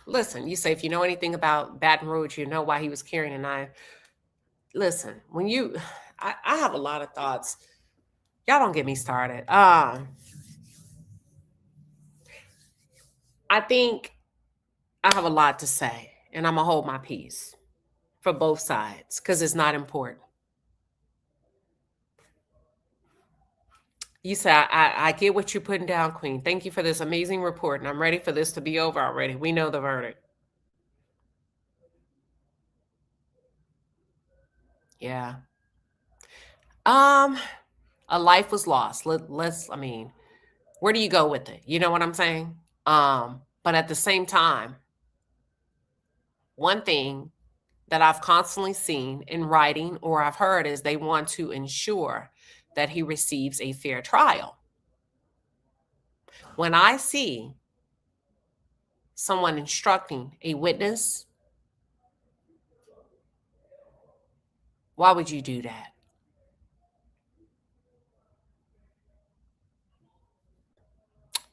Listen, you say if you know anything about Baton Rouge, you know why he was carrying a knife. Listen, I have a lot of thoughts. Y'all don't get me started. I think I have a lot to say, and I'm gonna hold my peace for both sides because it's not important. You say, I get what you're putting down, Queen. Thank you for this amazing report, and I'm ready for this to be over already. We know the verdict. Yeah. A life was lost. Where do you go with it? You know what I'm saying? But at the same time, one thing that I've constantly seen in writing or I've heard is they want to ensure that he receives a fair trial. When I see someone instructing a witness, why would you do that?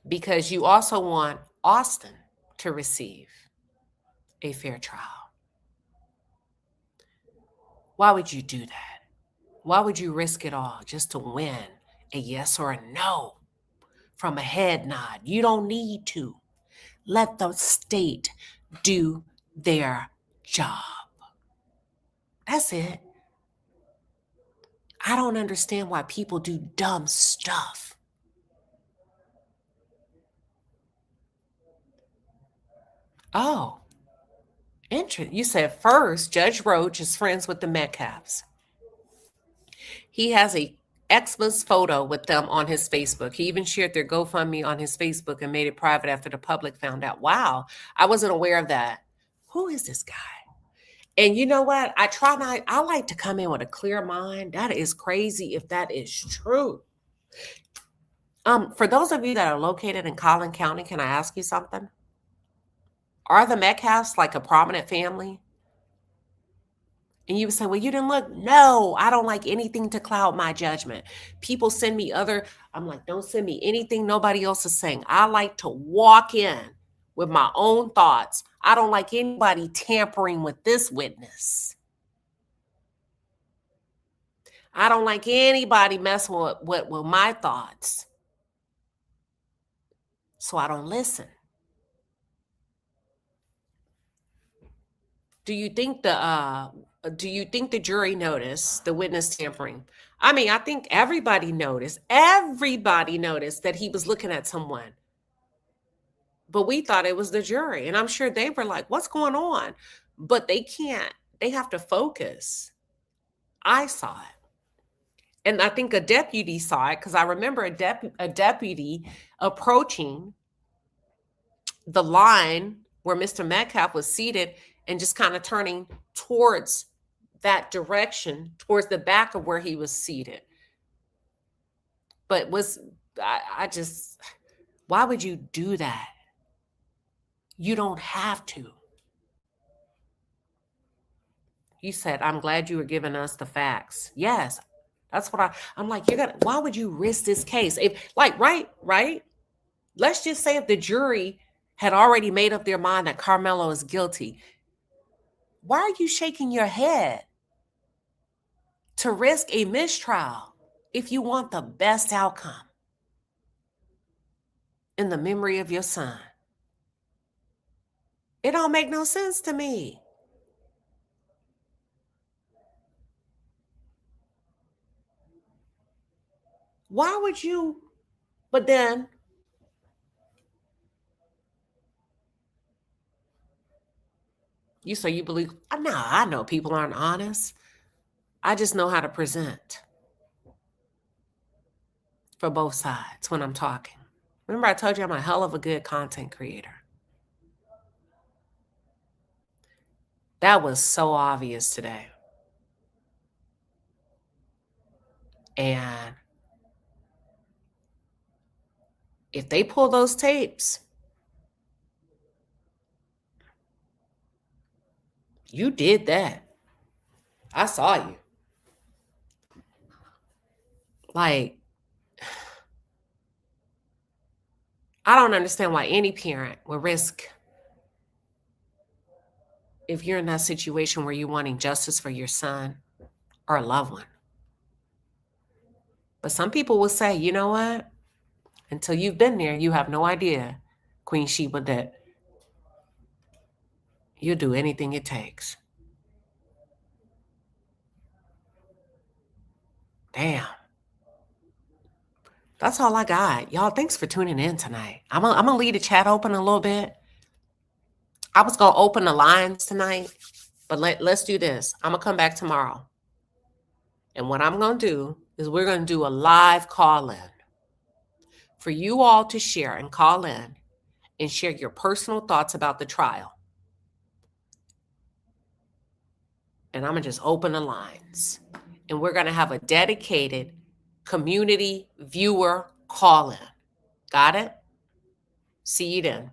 Because you also want Austin to receive a fair trial. Why would you do that? Why would you risk it all just to win a yes or a no from a head nod? You don't need to. Let the state do their job. That's it. I don't understand why people do dumb stuff. Oh, interesting. You said first, Judge Roach is friends with the Metcalfs. He has a Xmas photo with them on his Facebook. He even shared their GoFundMe on his Facebook and made it private after the public found out. Wow, I wasn't aware of that. Who is this guy? And you know what? I like to come in with a clear mind. That is crazy if that is true. For those of you that are located in Collin County, can I ask you something? Are the Metcalfs like a prominent family? And you would say, well, you didn't look. No, I don't like anything to cloud my judgment. People send me I'm like, don't send me anything nobody else is saying. I like to walk in with my own thoughts. I don't like anybody tampering with this witness. I don't like anybody messing with my thoughts. So I don't listen. Do you think the jury noticed the witness tampering? I mean, I think everybody noticed that he was looking at someone. But we thought it was the jury. And I'm sure they were like, what's going on? But they can't. They have to focus. I saw it. And I think a deputy saw it because I remember a deputy approaching the line where Mr. Metcalf was seated and just kind of turning towards that direction, towards the back of where he was seated. But why would you do that? You don't have to. You said, I'm glad you were giving us the facts. Yes, that's what I'm like, why would you risk this case? Right? Let's just say if the jury had already made up their mind that Karmelo is guilty. Why are you shaking your head to risk a mistrial if you want the best outcome in the memory of your son? It don't make no sense to me. Why would you? But then you say you believe, no, I know people aren't honest. I just know how to present for both sides when I'm talking. Remember I told you I'm a hell of a good content creator. That was so obvious today. And if they pull those tapes, you did that. I saw you. Like, I don't understand why any parent would risk, if you're in that situation where you're wanting justice for your son or a loved one. But some people will say, you know what? Until you've been there, you have no idea, Queen Sheba, that you'll do anything it takes. Damn. That's all I got. Y'all, thanks for tuning in tonight. I'm gonna leave the chat open a little bit. I was gonna open the lines tonight, but let's do this. I'm gonna come back tomorrow. And what I'm gonna do is we're gonna do a live call-in for you all to share and call in and share your personal thoughts about the trial. And I'm gonna just open the lines. And we're gonna have a dedicated community viewer call-in. Got it? See you then.